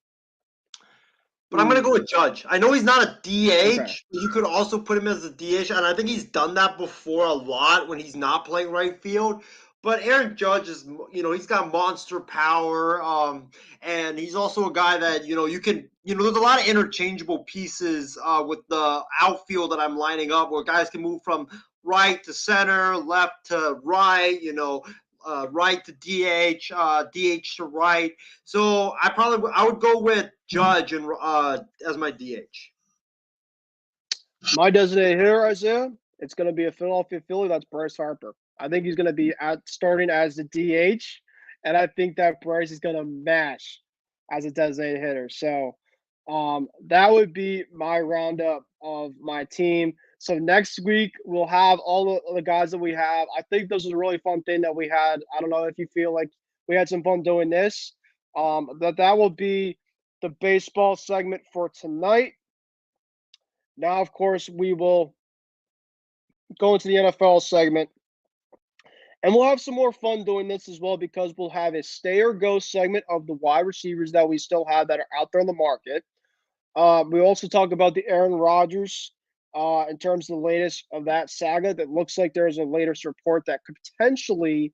But I'm gonna go with Judge. I know he's not a Okay. DH. You could also put him as a DH, and I think he's done that before a lot when he's not playing right field. But Aaron Judge is, he's got monster power, and he's also a guy that you can, there's a lot of interchangeable pieces with the outfield that I'm lining up, where guys can move from right to center, left to right, right to DH, DH to right. So I would go with Judge and as my DH. My designated hitter, Isaiah, it's going to be a Philadelphia Philly. That's Bryce Harper. I think he's going to be starting as the DH, and I think that Bryce is going to mash as a designated hitter. So that would be my roundup of my team. So next week we'll have all the guys that we have. I think this was a really fun thing that we had. I don't know if you feel like we had some fun doing this. That will be the baseball segment for tonight. Now, of course, we will go into the NFL segment. And we'll have some more fun doing this as well because we'll have a stay or go segment of the wide receivers that we still have that are out there in the market. We also talk about the Aaron Rodgers in terms of the latest of that saga. That looks like there's a latest report that could potentially,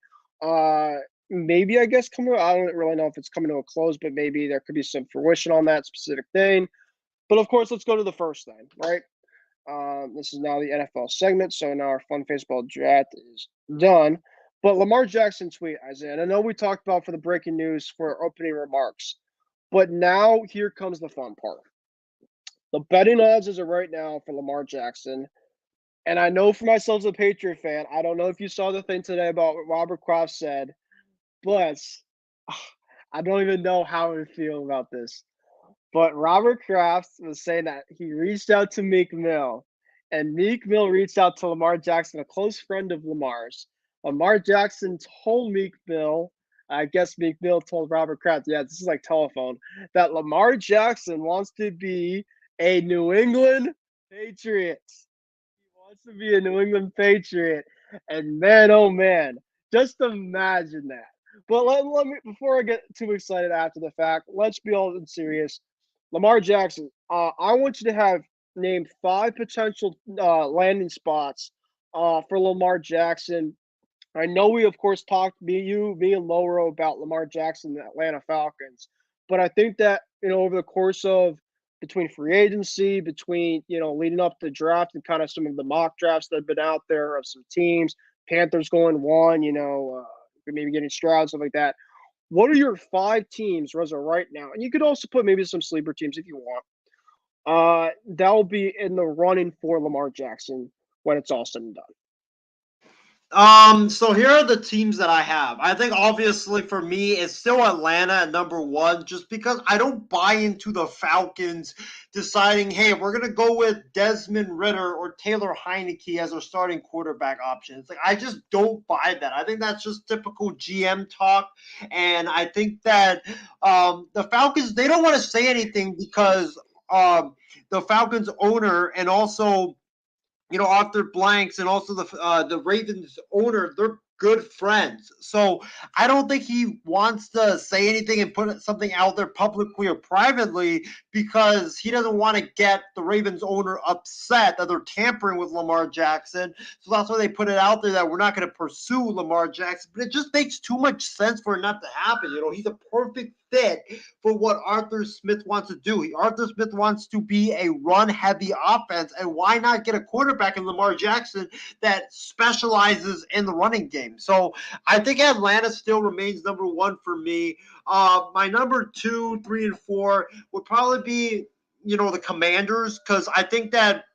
maybe I guess, come. I don't really know if it's coming to a close, but maybe there could be some fruition on that specific thing. But of course, let's go to the first thing, right? This is now the NFL segment, so now our fun baseball draft is done. But Lamar Jackson tweet, Isaiah, and I know we talked about for the breaking news for opening remarks, but now here comes the fun part. The betting odds as of right now for Lamar Jackson, and I know for myself as a Patriot fan, I don't know if you saw the thing today about what Robert Kraft said, but I don't even know how I feel about this. But Robert Kraft was saying that he reached out to Meek Mill, and Meek Mill reached out to Lamar Jackson, a close friend of Lamar's. Lamar Jackson told Meek Mill, I guess Meek Mill told Robert Kraft, yeah, this is like telephone, that Lamar Jackson wants to be a New England Patriot. He wants to be a New England Patriot. And man, oh man, just imagine that. But let me, before I get too excited after the fact, let's be all serious. Lamar Jackson, I want you to have named 5 potential landing spots for Lamar Jackson. I know we, of course, talked, me and Loro, about Lamar Jackson and the Atlanta Falcons. But I think that, over the course of between free agency, between, leading up to the draft and kind of some of the mock drafts that have been out there of some teams, Panthers going one, maybe getting Stroud, stuff like that. What are your 5 teams as of right now? And you could also put maybe some sleeper teams if you want. That will be in the running for Lamar Jackson when it's all said and done. So here are the teams that I have. I think obviously for me it's still Atlanta at number 1, just because I don't buy into the Falcons deciding, hey, we're gonna go with Desmond Ridder or Taylor Heineke as our starting quarterback option. It's like I just don't buy that. I think that's just typical GM talk, and I think that the Falcons, they don't want to say anything because the Falcons owner and also Arthur Blanks and also the Ravens owner, they're good friends. So I don't think he wants to say anything and put something out there publicly or privately because he doesn't want to get the Ravens owner upset that they're tampering with Lamar Jackson. So that's why they put it out there that we're not going to pursue Lamar Jackson. But it just makes too much sense for it not to happen. He's a perfect fit for what Arthur Smith wants to do. Arthur Smith wants to be a run-heavy offense, and why not get a quarterback in Lamar Jackson that specializes in the running game? So I think Atlanta still remains number 1 for me. My number 2, 3, and 4 would probably be, the Commanders, because I think that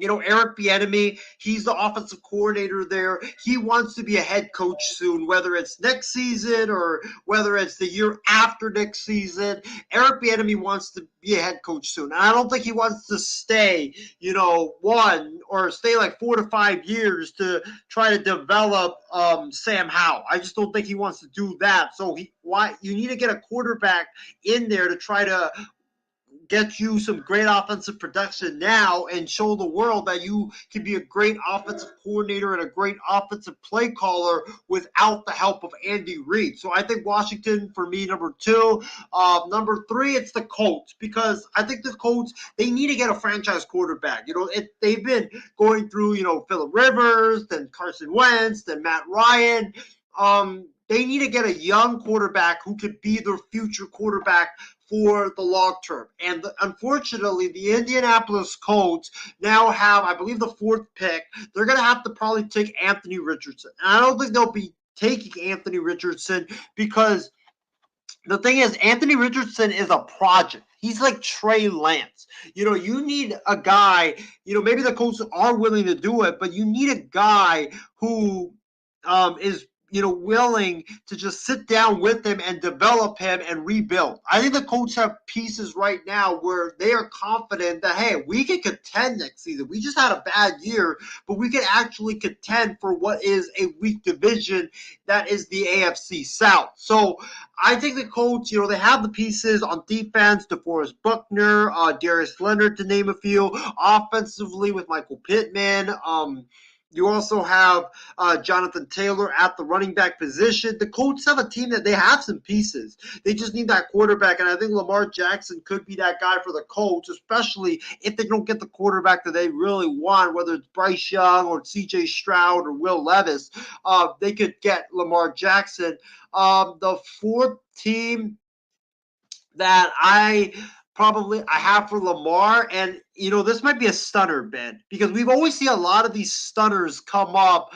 Eric Bieniemy, he's the offensive coordinator there. He wants to be a head coach soon, whether it's next season or whether it's the year after next season. Eric Bieniemy wants to be a head coach soon. And I don't think he wants to stay, stay like 4 to 5 years to try to develop Sam Howell. I just don't think he wants to do that. So you need to get a quarterback in there to try to get you some great offensive production now and show the world that you can be a great offensive coordinator and a great offensive play caller without the help of Andy Reid. So I think Washington, for me, number 2. Number 3, it's the Colts, because I think the Colts, they need to get a franchise quarterback. They've been going through, Phillip Rivers, then Carson Wentz, then Matt Ryan. They need to get a young quarterback who could be their future quarterback for the long term. And unfortunately, the Indianapolis Colts now have, I believe, the 4th pick. They're going to have to probably take Anthony Richardson. And I don't think they'll be taking Anthony Richardson because the thing is, Anthony Richardson is a project. He's like Trey Lance. You need a guy, maybe the Colts are willing to do it, but you need a guy who is willing to just sit down with him and develop him and rebuild. I think the Colts have pieces right now where they are confident that, hey, we can contend next season. We just had a bad year, but we can actually contend for what is a weak division that is the AFC South. So I think the Colts, they have the pieces on defense, DeForest Buckner, Darius Leonard, to name a few. Offensively with Michael Pittman, you also have Jonathan Taylor at the running back position. The Colts have a team that they have some pieces. They just need that quarterback, and I think Lamar Jackson could be that guy for the Colts, especially if they don't get the quarterback that they really want, whether it's Bryce Young or C.J. Stroud or Will Levis. They could get Lamar Jackson. The 4th team that I have for Lamar, and this might be a stunner, Ben, because we've always seen a lot of these stunners come up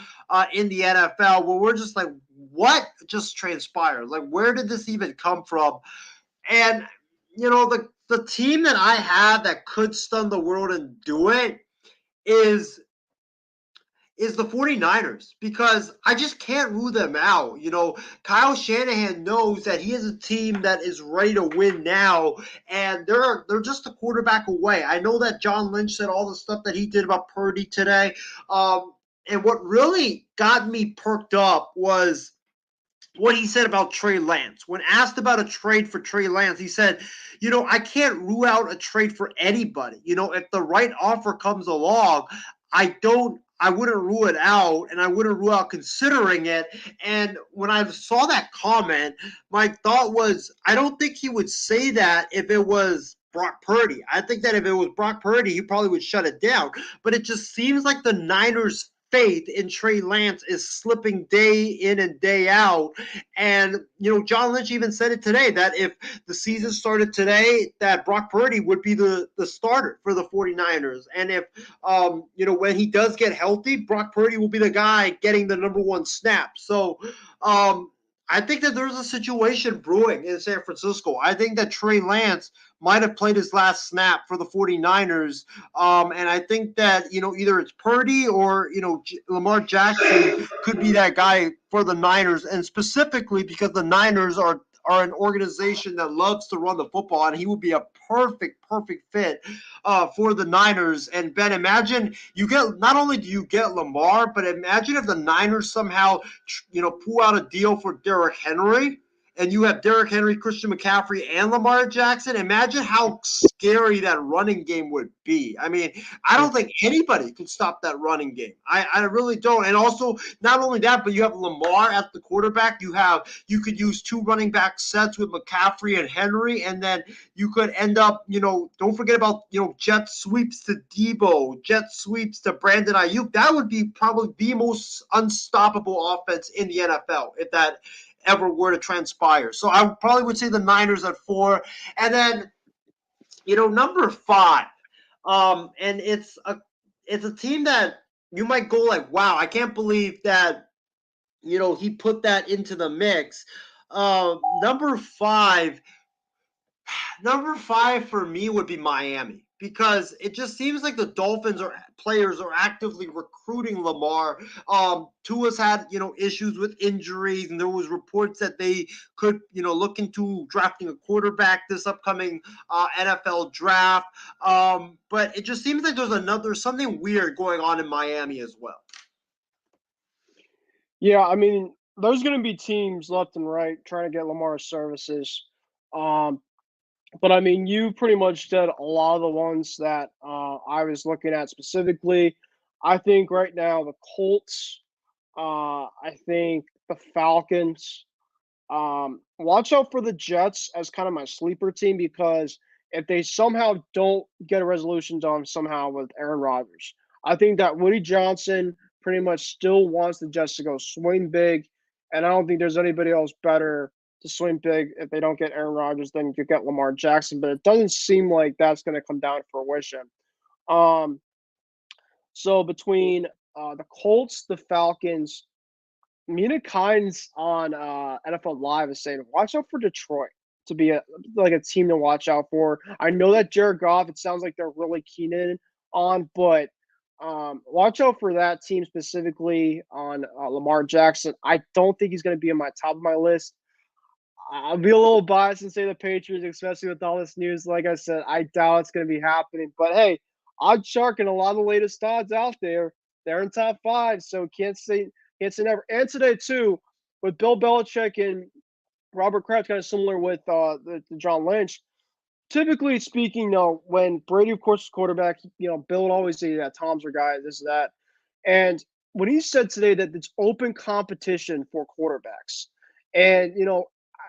in the NFL where we're just like, what just transpired? Like, where did this even come from? And the team that I have that could stun the world and do it is the 49ers, because I just can't rule them out. Kyle Shanahan knows that he has a team that is ready to win now, and they're just a quarterback away. I know that John Lynch said all the stuff that he did about Purdy today, and what really got me perked up was what he said about Trey Lance. When asked about a trade for Trey Lance, he said, I can't rule out a trade for anybody. If the right offer comes along, I wouldn't rule it out, and I wouldn't rule out considering it. And when I saw that comment, my thought was, I don't think he would say that if it was Brock Purdy. I think that if it was Brock Purdy, he probably would shut it down. But it just seems like the Niners' faith in Trey Lance is slipping day in and day out. And, John Lynch even said it today that if the season started today, that Brock Purdy would be the starter for the 49ers. And if, when he does get healthy, Brock Purdy will be the guy getting the number 1 snap. So, I think that there's a situation brewing in San Francisco. I think that Trey Lance might have played his last snap for the 49ers. And I think that, either it's Purdy or, Lamar Jackson could be that guy for the Niners. And specifically because the Niners are an organization that loves to run the football, and he would be a perfect fit for the Niners. And Ben, imagine not only do you get Lamar, but imagine if the Niners somehow, pull out a deal for Derrick Henry, and you have Derrick Henry, Christian McCaffrey, and Lamar Jackson. Imagine how scary that running game would be. I mean, I don't think anybody could stop that running game. I really don't. And also, not only that, but you have Lamar at the quarterback. You could use 2 running back sets with McCaffrey and Henry, and then you could end up, don't forget about, jet sweeps to Debo, jet sweeps to Brandon Ayuk. That would be probably the most unstoppable offense in the NFL if that ever were to transpire. So I probably would say the Niners at 4. And then, number 5. And it's a team that you might go like, wow, I can't believe that, he put that into the mix. Number 5 for me would be Miami. because it just seems like the Dolphins players are actively recruiting Lamar. Tua's had issues with injuries, and there was reports that they could look into drafting a quarterback this upcoming NFL draft. But it just seems like there's something weird going on in Miami as well. Yeah, I mean, there's going to be teams left and right trying to get Lamar's services. Um, but I mean, you pretty much did a lot of the ones that I was looking at specifically. I think right now the Colts, I think the Falcons. Watch out for the Jets as kind of my sleeper team because if they somehow don't get a resolution done somehow with Aaron Rodgers, I think that Woody Johnson pretty much still wants the Jets to go swing big, and I don't think there's anybody else better to swing big if they don't get Aaron Rodgers than you get Lamar Jackson. But it doesn't seem like that's going to come down to fruition. Um, so between the Colts, the Falcons, Mina Kimes on NFL Live is saying, watch out for Detroit to be a team to watch out for. I know that Jared Goff, it sounds like they're really keen in on, but watch out for that team specifically on Lamar Jackson. I don't think he's going to be in my top of my list. I'll be a little biased and say the Patriots, especially with all this news. Like I said, I doubt it's going to be happening. But hey, Odd Shark and a lot of the latest odds out there, they're in top 5, so can't say never. And today too, with Bill Belichick and Robert Kraft, kind of similar with the John Lynch. Typically speaking, when Brady, of course, is quarterback, Bill would always say that Tom's our guy, this that, and when he said today that it's open competition for quarterbacks, and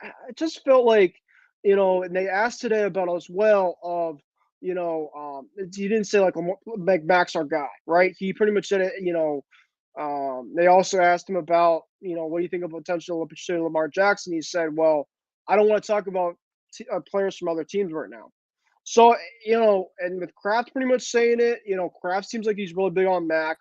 I just felt like, and they asked today about as well of, he didn't say like Max our guy, right? He pretty much said it, they also asked him about, what do you think of potential of Lamar Jackson? He said, well, I don't want to talk about players from other teams right now. So, and with Kraft pretty much saying it, Kraft seems like he's really big on Mac,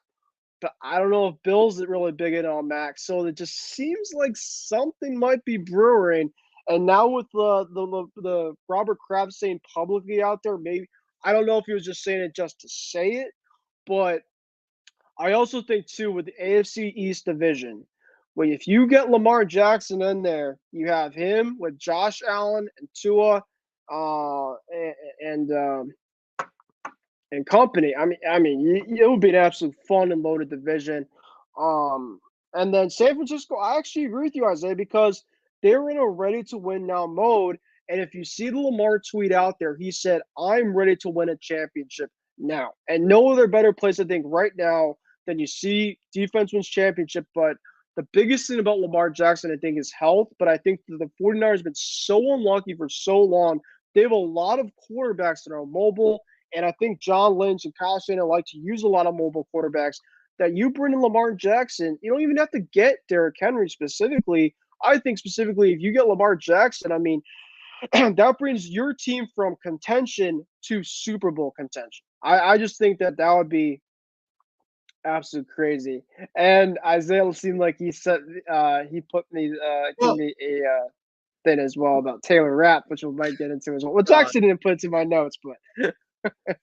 but I don't know if Bill's really big in on Mac. So it just seems like something might be brewing. And now with the Robert Kraft saying publicly out there, maybe I don't know if he was just saying it just to say it, but I also think too with the AFC East division, if you get Lamar Jackson in there, you have him with Josh Allen and Tua, and and company. It would be an absolute fun and loaded division. And then San Francisco, I actually agree with you, Isaiah, because they're in a ready to win now mode. And if you see the Lamar tweet out there, he said, "I'm ready to win a championship now." And no other better place, I think, right now than you see defense wins championship. But the biggest thing about Lamar Jackson, I think, is health. But I think the 49ers have been so unlucky for so long. They have a lot of quarterbacks that are mobile. And I think John Lynch and Kyle Shanahan like to use a lot of mobile quarterbacks. That you bring in Lamar Jackson, you don't even have to get Derrick Henry specifically. I think specifically if you get Lamar Jackson, that brings your team from contention to Super Bowl contention. I just think that would be absolute crazy. And Isaiah seemed like he said he put me gave me a thing as well about Taylor Rapp, which we might get into as well. Which actually didn't put it in my notes, but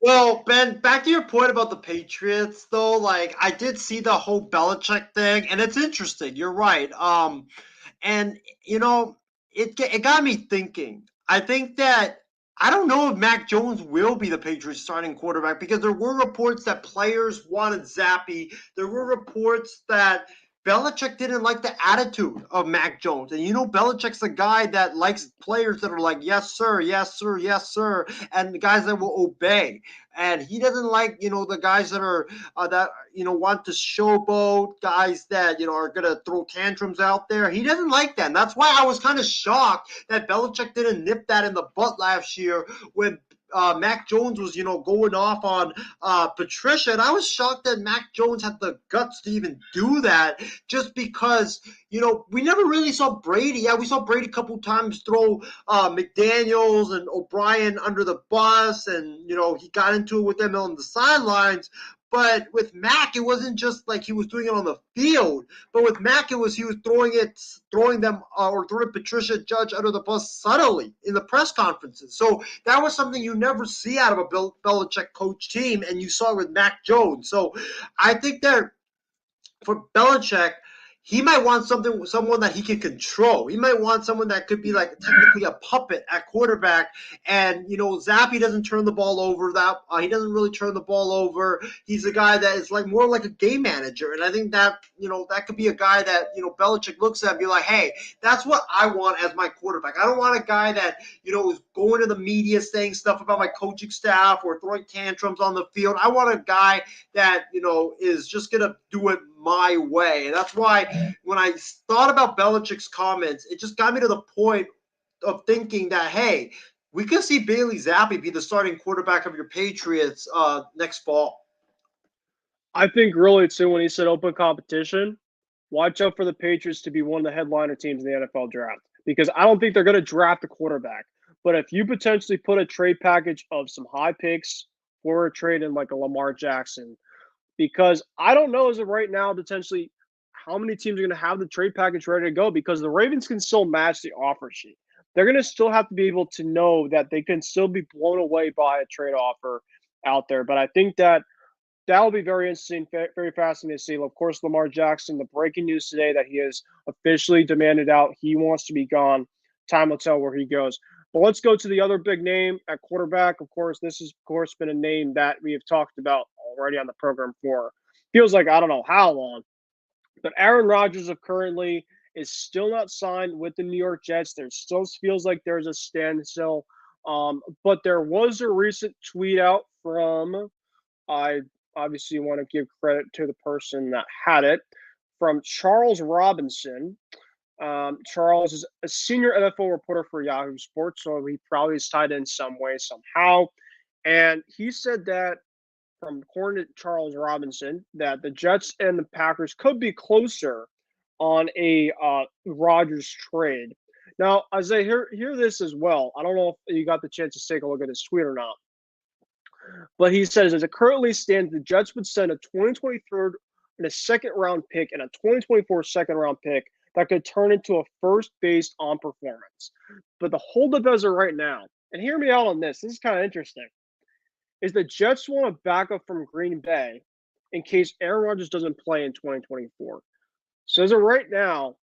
Well, Ben, back to your point about the Patriots, though, like I did see the whole Belichick thing, and it's interesting. You're right. And it got me thinking. I think that I don't know if Mac Jones will be the Patriots starting quarterback because there were reports that players wanted Zappy. There were reports that Belichick didn't like the attitude of Mac Jones. And Belichick's a guy that likes players that are like, yes, sir, yes, sir, yes, sir, and the guys that will obey. And he doesn't like, the guys that are want to showboat, guys that, are going to throw tantrums out there. He doesn't like that. And that's why I was kind of shocked that Belichick didn't nip that in the butt last year when Mac Jones was, going off on Patricia. And I was shocked that Mac Jones had the guts to even do that just because, we never really saw Brady. Yeah, we saw Brady a couple times throw McDaniels and O'Brien under the bus, and, he got into it with them on the sidelines. But with Mac, it wasn't just like he was doing it on the field. But with Mac, it was he was throwing them, or throwing Patricia Judge under the bus subtly in the press conferences. So that was something you never see out of a Bill Belichick coach team, and you saw it with Mac Jones. So I think that for Belichick, he might want someone that he can control. He might want someone that could be like technically a puppet at quarterback. And Zappy doesn't turn the ball over. He doesn't really turn the ball over. He's a guy that is like more like a game manager. And I think that that could be a guy that Belichick looks at and be like, hey, that's what I want as my quarterback. I don't want a guy that is going to the media saying stuff about my coaching staff or throwing tantrums on the field. I want a guy that is just gonna do it my way. And that's why when I thought about Belichick's comments, it just got me to the point of thinking that, hey, we could see Bailey Zappi be the starting quarterback of your Patriots next fall. I think really too, when he said open competition, watch out for the Patriots to be one of the headliner teams in the NFL draft, because I don't think they're going to draft a quarterback. But if you potentially put a trade package of some high picks for a trade in like a Lamar Jackson, because I don't know as of right now potentially how many teams are going to have the trade package ready to go, because the Ravens can still match the offer sheet. They're going to still have to be able to know that they can still be blown away by a trade offer out there. But I think that will be very interesting, very fascinating to see. Of course, Lamar Jackson, the breaking news today that he has officially demanded out. He wants to be gone. Time will tell where he goes. But let's go to the other big name at quarterback. Of course, this has, of course, been a name that we have talked about already on the program for feels like I don't know how long. But Aaron Rodgers of currently is still not signed with the New York Jets. There still feels like there's a standstill. But there was a recent tweet out from, I obviously want to give credit to the person that had it, from Charles Robinson. Charles is a senior NFL reporter for Yahoo Sports, so he probably is tied in some way, somehow. And he said that, from according to Charles Robinson, that the Jets and the Packers could be closer on a Rodgers trade. Now, as I hear this as well, I don't know if you got the chance to take a look at his tweet or not, but he says, as it currently stands, the Jets would send a 2023 and a second round pick and a 2024 second round pick that could turn into a first based on performance. But the holdup as of right now, and hear me out on this is kind of interesting, is the Jets want a backup from Green Bay in case Aaron Rodgers doesn't play in 2024. So as of right now,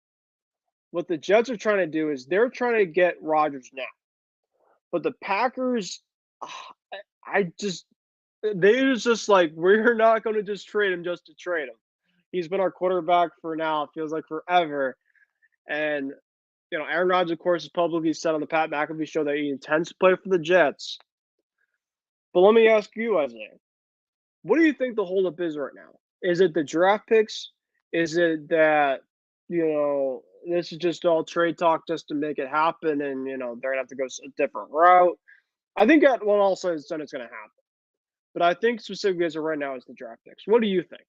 what the Jets are trying to do is they're trying to get Rodgers now. But the Packers, they're just like, we're not going to just trade him just to trade him. He's been our quarterback for now, it feels like forever. And, Aaron Rodgers, of course, has publicly said on the Pat McAfee show that he intends to play for the Jets. But let me ask you, Isaiah, what do you think the holdup is right now? Is it the draft picks? Is it that, this is just all trade talk just to make it happen and, they're going to have to go a different route? I think that when all said and done, it's going to happen. But I think specifically as of right now is the draft picks. What do you think?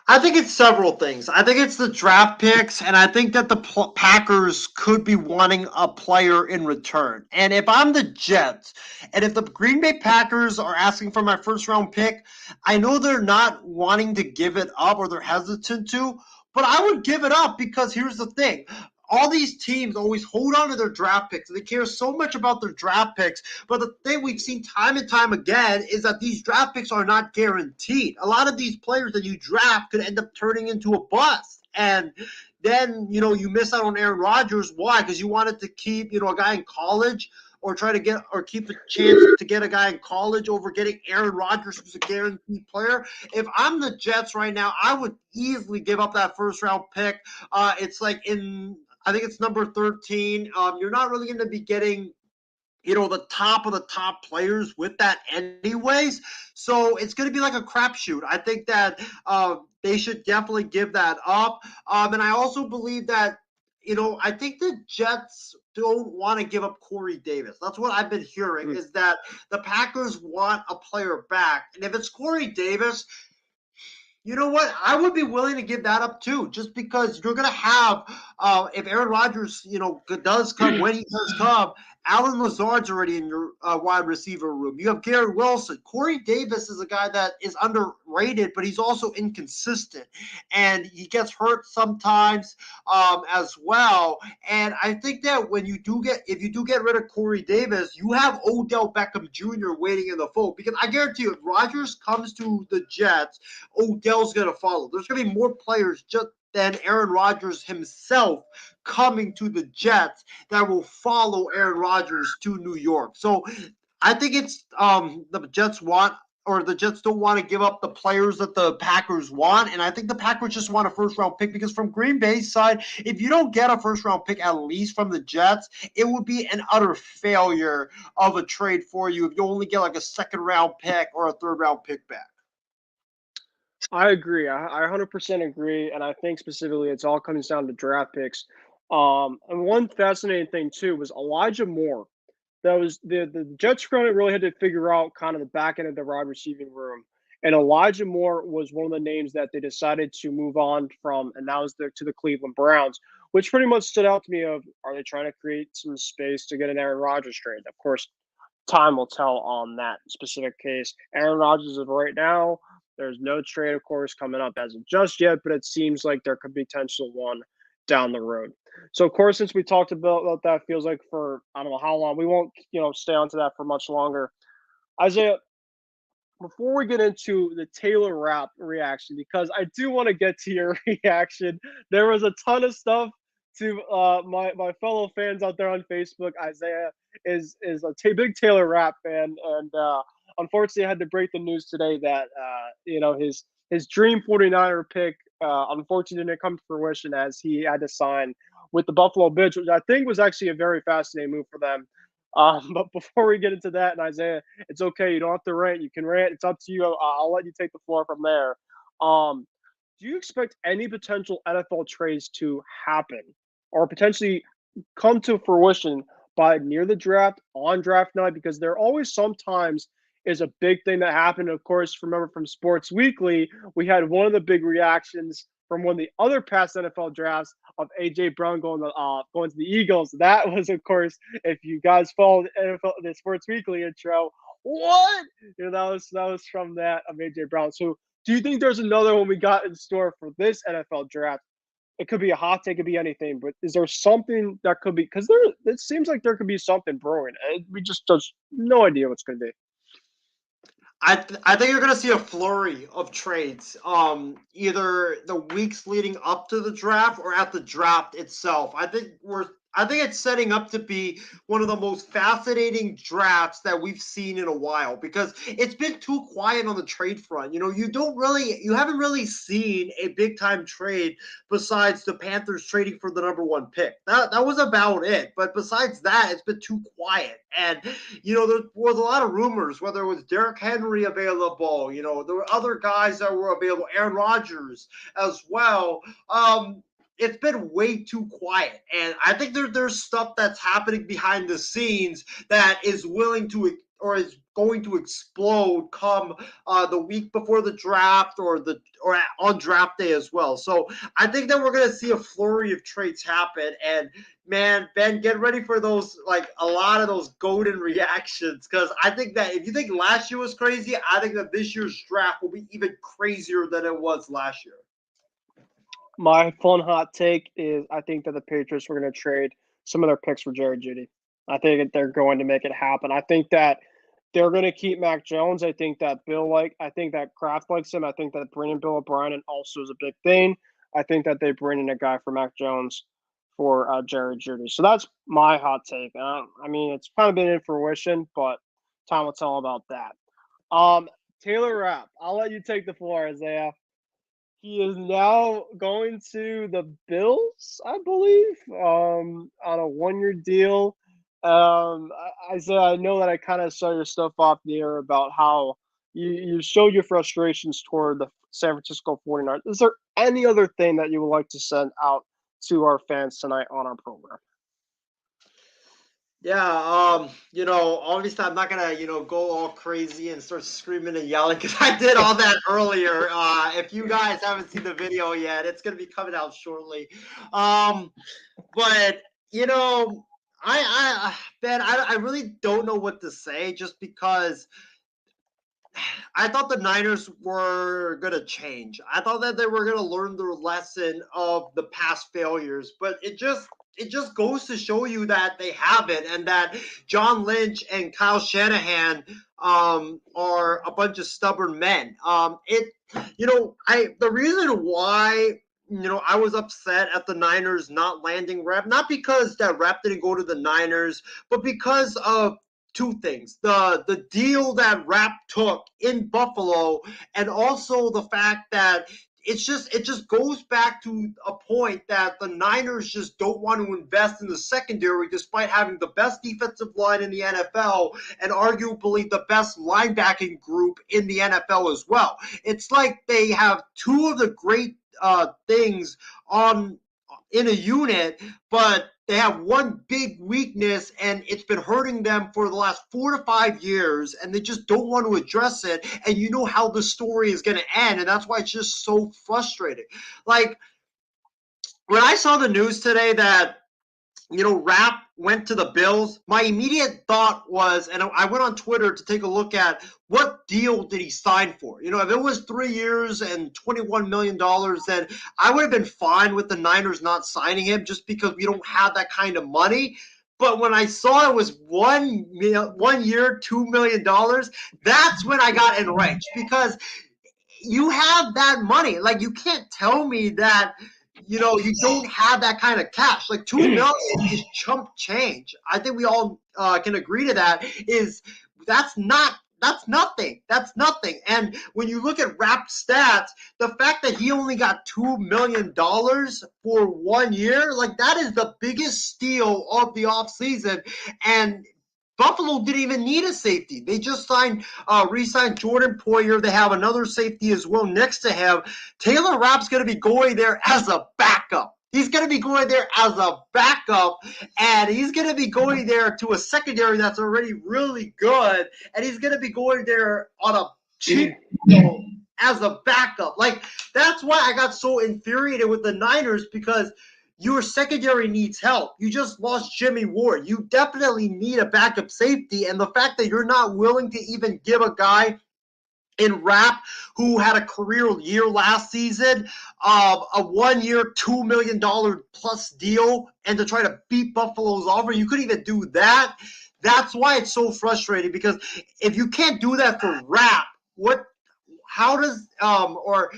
I think it's several things. I think it's the draft picks, and I think that the Packers could be wanting a player in return. And if I'm the Jets, and if the Green Bay Packers are asking for my first round pick, I know they're not wanting to give it up, or they're hesitant to, but I would give it up, because here's the thing. All these teams always hold on to their draft picks. They care so much about their draft picks. But the thing we've seen time and time again is that these draft picks are not guaranteed. A lot of these players that you draft could end up turning into a bust. And then, you miss out on Aaron Rodgers. Why? Because you wanted to keep, a guy in college, or try to keep the chance to get a guy in college over getting Aaron Rodgers, who's a guaranteed player. If I'm the Jets right now, I would easily give up that first round pick. It's like I think it's number 13. You're not really going to be getting, the top of the top players with that anyways. So it's going to be like a crapshoot. I think that they should definitely give that up. And I also believe that, I think the Jets don't want to give up Corey Davis. That's what I've been hearing, is that the Packers want a player back. And if it's Corey Davis, you know what? I would be willing to give that up too, just because you're going to have, if Aaron Rodgers, does come, when he does come, Alan Lazard's already in your wide receiver room. You have Gary Wilson. Corey Davis is a guy that is underrated, but he's also inconsistent, and he gets hurt sometimes as well. And I think that if you do get rid of Corey Davis, you have Odell Beckham Jr. waiting in the fold, because I guarantee you, if Rodgers comes to the Jets, Odell's going to follow. There's going to be more players just than Aaron Rodgers himself coming to the Jets that will follow Aaron Rodgers to New York. So I think it's the Jets want, or the Jets don't want to give up the players that the Packers want. And I think the Packers just want a first-round pick, because from Green Bay's side, if you don't get a first-round pick, at least from the Jets, it would be an utter failure of a trade for you if you only get like a second-round pick or a third-round pick back. I agree. I 100% agree, and I think specifically it's all comes down to draft picks. And one fascinating thing too was Elijah Moore. That was the Jets really had to figure out kind of the back end of the wide receiving room, and Elijah Moore was one of the names that they decided to move on from, and that was to the Cleveland Browns, which pretty much stood out to me. Of, are they trying to create some space to get an Aaron Rodgers trade? Of course, time will tell on that specific case. Aaron Rodgers of right now, there's no trade, of course, coming up as of just yet, but it seems like there could be potential one down the road. So, of course, since we talked about that, feels like for I don't know how long, we won't stay onto that for much longer. Isaiah, before we get into the Taylor Rapp reaction, because I do want to get to your reaction. There was a ton of stuff to my fellow fans out there on Facebook. Isaiah is a big Taylor Rapp fan, and unfortunately, I had to break the news today that his dream 49er pick unfortunately didn't come to fruition, as he had to sign with the Buffalo Bills, which I think was actually a very fascinating move for them. But before we get into that, and Isaiah, it's okay. You don't have to rant. You can rant. It's up to you. I'll let you take the floor from there. Um, do you expect any potential NFL trades to happen or potentially come to fruition by near the draft, on draft night? Because there always sometimes is a big thing that happened. Of course, remember from Sports Weekly, we had one of the big reactions from one of the other past NFL drafts of AJ Brown going to the Eagles. That was, of course, if you guys followed the Sports Weekly intro, what that was from that of AJ Brown. So, do you think there's another one we got in store for this NFL draft? It could be a hot take, it could be anything, but is there something that could be? Because it seems like there could be something brewing, and we just no idea what's going to be. I think you're going to see a flurry of trades, either the weeks leading up to the draft or at the draft itself. I think it's setting up to be one of the most fascinating drafts that we've seen in a while, because it's been too quiet on the trade front. You haven't really seen a big time trade besides the Panthers trading for the number one pick. That was about it. But besides that, it's been too quiet. And there was a lot of rumors, whether it was Derrick Henry available. There were other guys that were available, Aaron Rodgers as well. It's been way too quiet, and I think there's stuff that's happening behind the scenes that is willing to, or is going to explode come the week before the draft, or on draft day as well. So I think that we're going to see a flurry of trades happen, and man, Ben, get ready for those, like a lot of those golden reactions, because I think that if you think last year was crazy, I think that this year's draft will be even crazier than it was last year. My fun hot take is I think that the Patriots were going to trade some of their picks for Jerry Jeudy. I think that they're going to make it happen. I think that they're going to keep Mac Jones. I think that I think that Kraft likes him. I think that bringing Bill O'Brien also is a big thing. I think that they bring in a guy for Mac Jones for Jerry Jeudy. So that's my hot take. I mean, it's kind of been in fruition, but time will tell about that. Taylor Rapp, I'll let you take the floor, Isaiah. He is now going to the Bills, I believe, on a one-year deal. I know that I kind of saw your stuff off the air about how you showed your frustrations toward the San Francisco 49ers. Is there any other thing that you would like to send out to our fans tonight on our program? Yeah, obviously I'm not gonna, go all crazy and start screaming and yelling, because I did all that earlier. If you guys haven't seen the video yet, it's gonna be coming out shortly. But Ben, I really don't know what to say just because I thought the Niners were going to change. I thought that they were going to learn their lesson of the past failures, but it just goes to show you that they haven't, and that John Lynch and Kyle Shanahan are a bunch of stubborn men. I the reason why I was upset at the Niners not landing Rap, not because that Rap didn't go to the Niners, but because of two things: the deal that Rap took in Buffalo, and also the fact that it just goes back to a point that the Niners just don't want to invest in the secondary, despite having the best defensive line in the NFL and arguably the best linebacking group in the NFL as well. It's like they have two of the great things on in a unit, but they have one big weakness, and it's been hurting them for the last 4 to 5 years, and they just don't want to address it. And you know how the story is going to end, and that's why it's just so frustrating. Like, when I saw the news today that Rap went to the Bills, my immediate thought was, and I went on Twitter to take a look at what deal did he sign for. If it was 3 years and $21 million, then I would have been fine with the Niners not signing him just because we don't have that kind of money. But when I saw it was 1 year, $2 million, that's when I got enraged, because you have that money. Like, you can't tell me that you don't have that kind of cash. Like, 2 million is chump change. I think we all can agree to that. That's nothing. That's nothing. And when you look at Rap stats, the fact that he only got $2 million for 1 year, like, that is the biggest steal of the offseason. And Buffalo didn't even need a safety. They just re-signed Jordan Poyer. They have another safety as well next to him. Taylor Rapp's going to be going there as a backup. He's going to be going there as a backup, and he's going to be going there to a secondary that's already really good, and he's going to be going there on a cheap deal as a backup. Like, that's why I got so infuriated with the Niners, because your secondary needs help. You just lost Jimmy Ward. You definitely need a backup safety, and the fact that you're not willing to even give a guy in Rap, who had a career year last season, a 1 year, $2 million plus deal, and to try to beat Buffalo's offer, you couldn't even do that. That's why it's so frustrating, because if you can't do that for Rap, how does or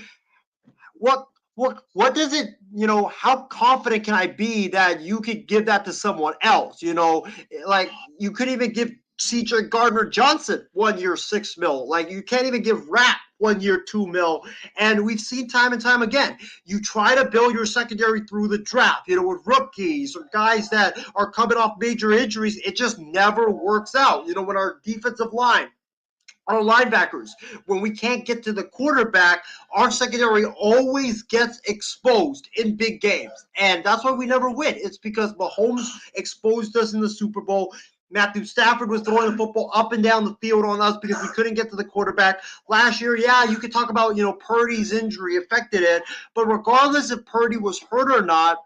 what does it, how confident can I be that you could give that to someone else? Like, you could even give CJ Gardner-Johnson 1 year, $6 million. Like, you can't even give Rap 1 year, $2 million. And we've seen time and time again, you try to build your secondary through the draft, with rookies or guys that are coming off major injuries. It just never works out. When our defensive line, our linebackers, when we can't get to the quarterback, our secondary always gets exposed in big games. And that's why we never win. It's because Mahomes exposed us in the Super Bowl. Matthew Stafford was throwing the football up and down the field on us because we couldn't get to the quarterback. Last year, yeah, you could talk about, Purdy's injury affected it. But regardless if Purdy was hurt or not,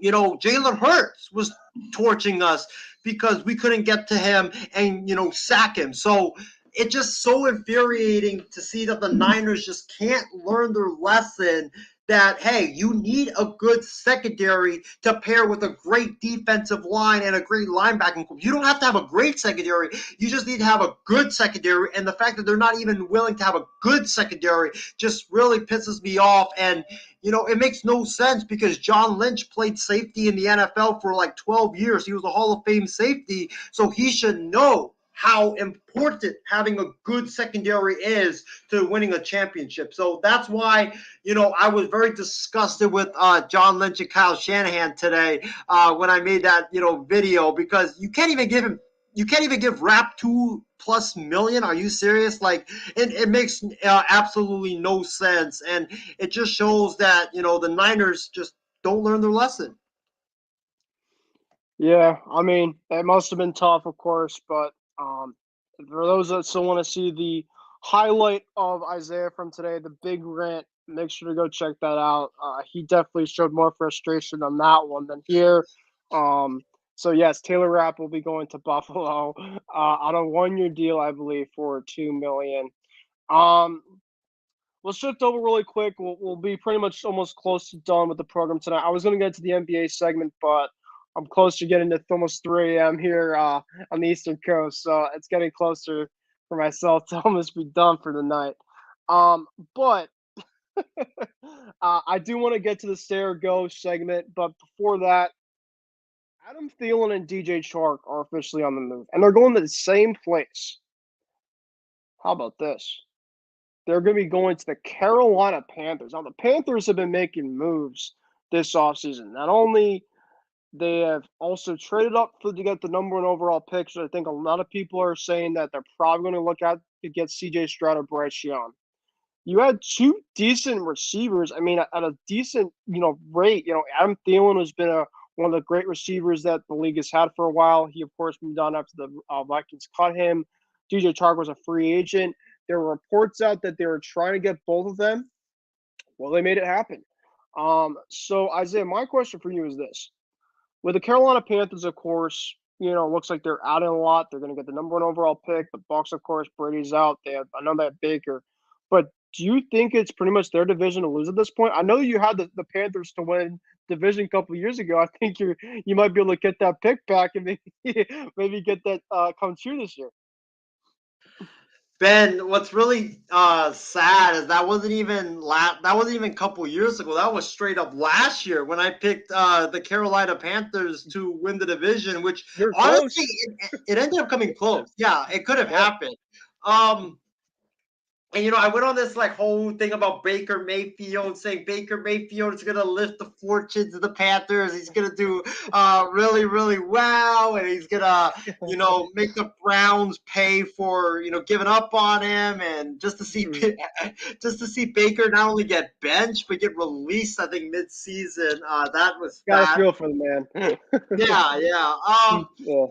Jalen Hurts was torching us because we couldn't get to him and, sack him. So it's just so infuriating to see that the Niners just can't learn their lesson that, hey, you need a good secondary to pair with a great defensive line and a great linebacking group. You don't have to have a great secondary. You just need to have a good secondary. And the fact that they're not even willing to have a good secondary just really pisses me off. And it makes no sense, because John Lynch played safety in the NFL for like 12 years. He was a Hall of Fame safety, so he should know how important having a good secondary is to winning a championship. So that's why, I was very disgusted with John Lynch and Kyle Shanahan today when I made that, video, because you can't even give Rap $2+ million. Are you serious? Like, it makes absolutely no sense. And it just shows that, the Niners just don't learn their lesson. Yeah, I mean, it must have been tough, of course, but for those that still want to see the highlight of Isaiah from today, the big rant, make sure to go check that out. He definitely showed more frustration on that one than here. So yes, Taylor Rapp will be going to Buffalo on a 1-year deal, I believe, for $2 million. Um, we'll shift over really quick. We'll be pretty much almost close to done with the program tonight. I was going to get to the NBA segment, but I'm close to getting to almost 3 a.m. here on the Eastern Coast, so it's getting closer for myself to almost be done for the night. But I do want to get to the Stay or Go segment, but before that, Adam Thielen and DJ Chark are officially on the move, and they're going to the same place. How about this? They're going to be going to the Carolina Panthers. Now, the Panthers have been making moves this offseason. Not only they have also traded up to get the number 1 overall pick, so I think a lot of people are saying that they're probably going to look at to get CJ Stroud or Bryce Young. You had 2 decent receivers. I mean, at a decent, rate. Adam Thielen has been one of the great receivers that the league has had for a while. He, of course, moved on after the Vikings cut him. DJ Chark was a free agent. There were reports out that they were trying to get both of them. Well, they made it happen. So, Isaiah, my question for you is this. With the Carolina Panthers, of course, looks like they're adding a lot. They're going to get the number 1 overall pick. The Bucs, of course, Brady's out. I know that Baker. But do you think it's pretty much their division to lose at this point? I know you had the Panthers to win division a couple of years ago. I think you might be able to get that pick back and maybe get that come true this year. Ben, what's really sad is that wasn't even a couple years ago. That was straight up last year when I picked the Carolina Panthers to win the division, which You're honestly close. it ended up coming close. Yeah, it could have Yep. happened. And I went on this whole thing about Baker Mayfield, saying Baker Mayfield is gonna lift the fortunes of the Panthers. He's gonna do really, really well, and he's gonna make the Browns pay for giving up on him, and just to see Baker not only get benched but get released. I think mid-season. That was Gotta that. feel for the man. Yeah, yeah. Yeah.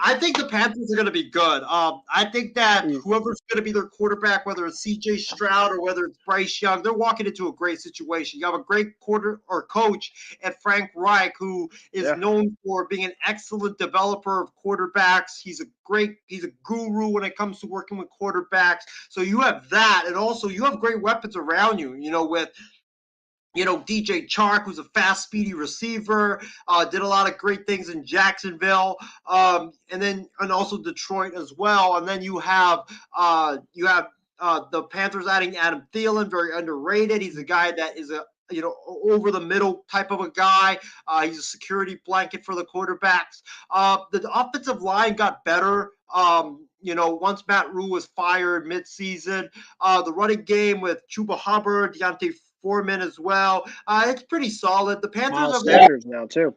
I think the Panthers are going to be good. I think that whoever's going to be their quarterback, whether it's C.J. Stroud or whether it's Bryce Young, they're walking into a great situation. You have a great coach at Frank Reich, who is known for being an excellent developer of quarterbacks. He's a guru when it comes to working with quarterbacks. So you have that, and also you have great weapons around you. With DJ Chark, who's a fast, speedy receiver, did a lot of great things in Jacksonville, and also Detroit as well. And then you have the Panthers adding Adam Thielen, very underrated. He's a guy that is a over the middle type of a guy. He's a security blanket for the quarterbacks. The offensive line got better. Once Matt Rule was fired mid-season, the running game with Chuba Hubbard, Deontay Foreman as well. It's pretty solid. The Panthers Miles have Sanders now too.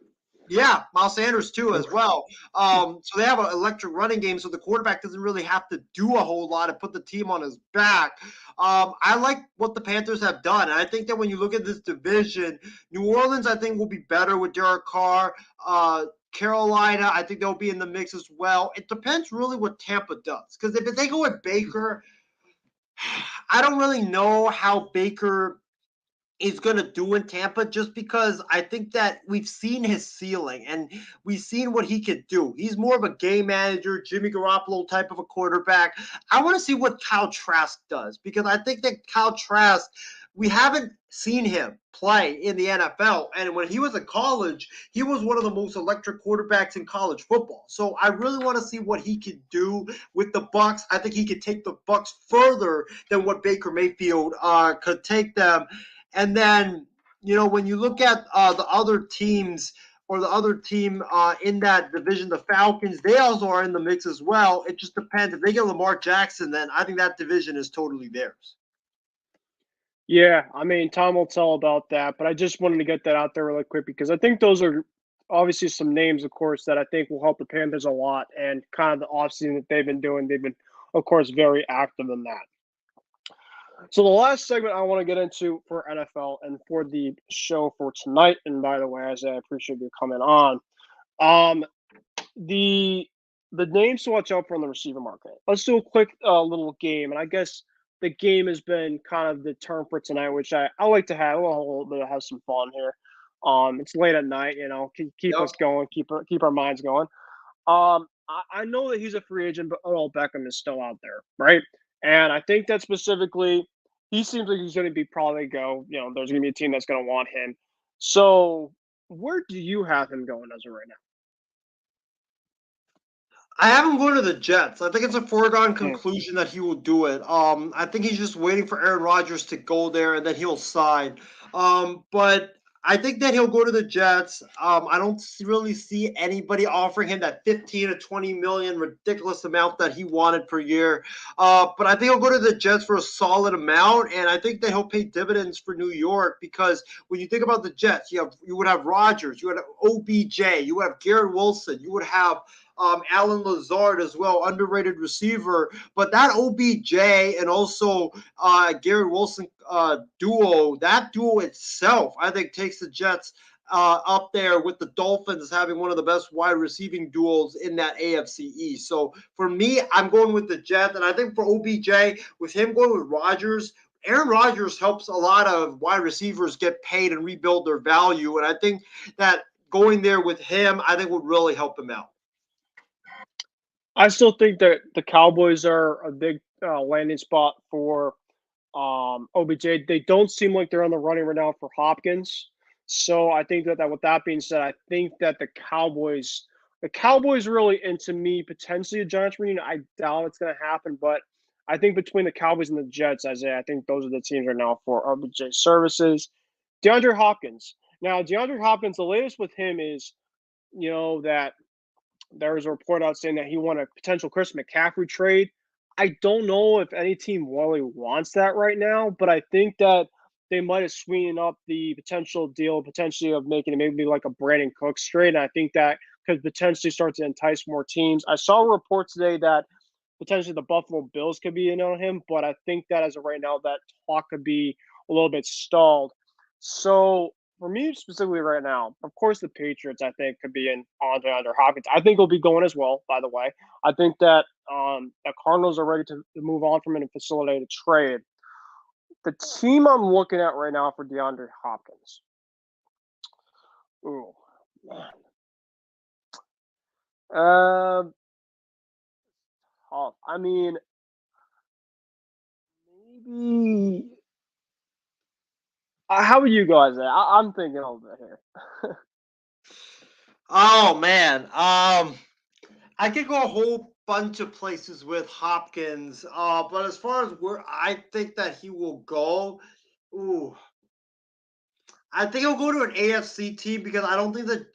Yeah, Miles Sanders too as well. So they have an electric running game, so the quarterback doesn't really have to do a whole lot and put the team on his back. I like what the Panthers have done. And I think that when you look at this division, New Orleans, I think, will be better with Derek Carr. Carolina, I think they'll be in the mix as well. It depends really what Tampa does. Because if they go with Baker, I don't really know how Baker is going to do in Tampa, just because I think that we've seen his ceiling and we've seen what he could do. He's more of a game manager, Jimmy Garoppolo type of a quarterback. I want to see what Kyle Trask does, because I think that Kyle Trask, we haven't seen him play in the NFL. And when he was in college, he was one of the most electric quarterbacks in college football. So I really want to see what he can do with the Bucs. I think he could take the Bucs further than what Baker Mayfield could take them. And then, when you look at the other teams, or the other team in that division, the Falcons, they also are in the mix as well. It just depends. If they get Lamar Jackson, then I think that division is totally theirs. Yeah, I mean, time will tell about that, but I just wanted to get that out there really quick because I think those are obviously some names, of course, that I think will help the Panthers a lot, and kind of the offseason that they've been doing. They've been, of course, very active in that. So the last segment I want to get into for NFL and for the show for tonight, and by the way, Isaiah, I appreciate you coming on. The names to watch out for in the receiver market. Let's do a quick little game, and I guess the game has been kind of the term for tonight, which I like to have. A little bit of have some fun here. It's late at night, keep us going, keep our minds going. I know that he's a free agent, but Odell Beckham is still out there, right? And I think that specifically, he seems like he's going to be probably go. There's going to be a team that's going to want him. So, where do you have him going as of right now? I have him going to the Jets. I think it's a foregone Hmm. conclusion that he will do it. I think he's just waiting for Aaron Rodgers to go there and then he'll sign. But I think that he'll go to the Jets. I don't really see anybody offering him that 15 to 20 million ridiculous amount that he wanted per year. But I think he'll go to the Jets for a solid amount, and I think that he'll pay dividends for New York because when you think about the Jets, you would have Rodgers, you would have OBJ, you would have Garrett Wilson, you would have Alan Lazard as well, underrated receiver. But that OBJ and also Garrett Wilson that duo itself, I think, takes the Jets up there with the Dolphins having one of the best wide receiving duels in that AFC East. So for me, I'm going with the Jets. And I think for OBJ, with him going with Rodgers, Aaron Rodgers helps a lot of wide receivers get paid and rebuild their value. And I think that going there with him, I think would really help him out. I still think that the Cowboys are a big landing spot for OBJ. They don't seem like they're on the running right now for Hopkins. So I think that with that being said, I think that the Cowboys really, and to me, potentially a Giants reunion. I doubt it's going to happen, but I think between the Cowboys and the Jets, Isaiah, I think those are the teams right now for OBJ services. DeAndre Hopkins. Now, DeAndre Hopkins, the latest with him is, that there was a report out saying that he won a potential Chris McCaffrey trade. I don't know if any team really wants that right now, but I think that they might have sweetened up the potential deal, potentially of making it maybe like a Brandon Cooks trade. And I think that could potentially start to entice more teams. I saw a report today that potentially the Buffalo Bills could be in on him, but I think that as of right now, that talk could be a little bit stalled. So for me specifically right now, of course the Patriots I think could be in on DeAndre Hopkins. I think he'll be going as well, by the way. I think that the Cardinals are ready to move on from him and facilitate a trade. The team I'm looking at right now for DeAndre Hopkins. Ooh, man. I mean, maybe. How would you guys say? I'm thinking a little bit here. Oh man, I could go a whole bunch of places with Hopkins, but as far as where I think that he will go, ooh, I think he'll go to an AFC team because I don't think the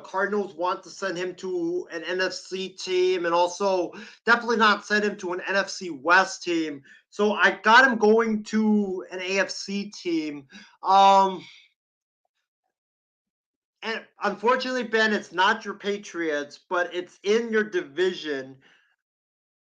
Cardinals want to send him to an NFC team, and also definitely not send him to an NFC West team. So I got him going to an AFC team. And unfortunately, Ben, it's not your Patriots, but it's in your division.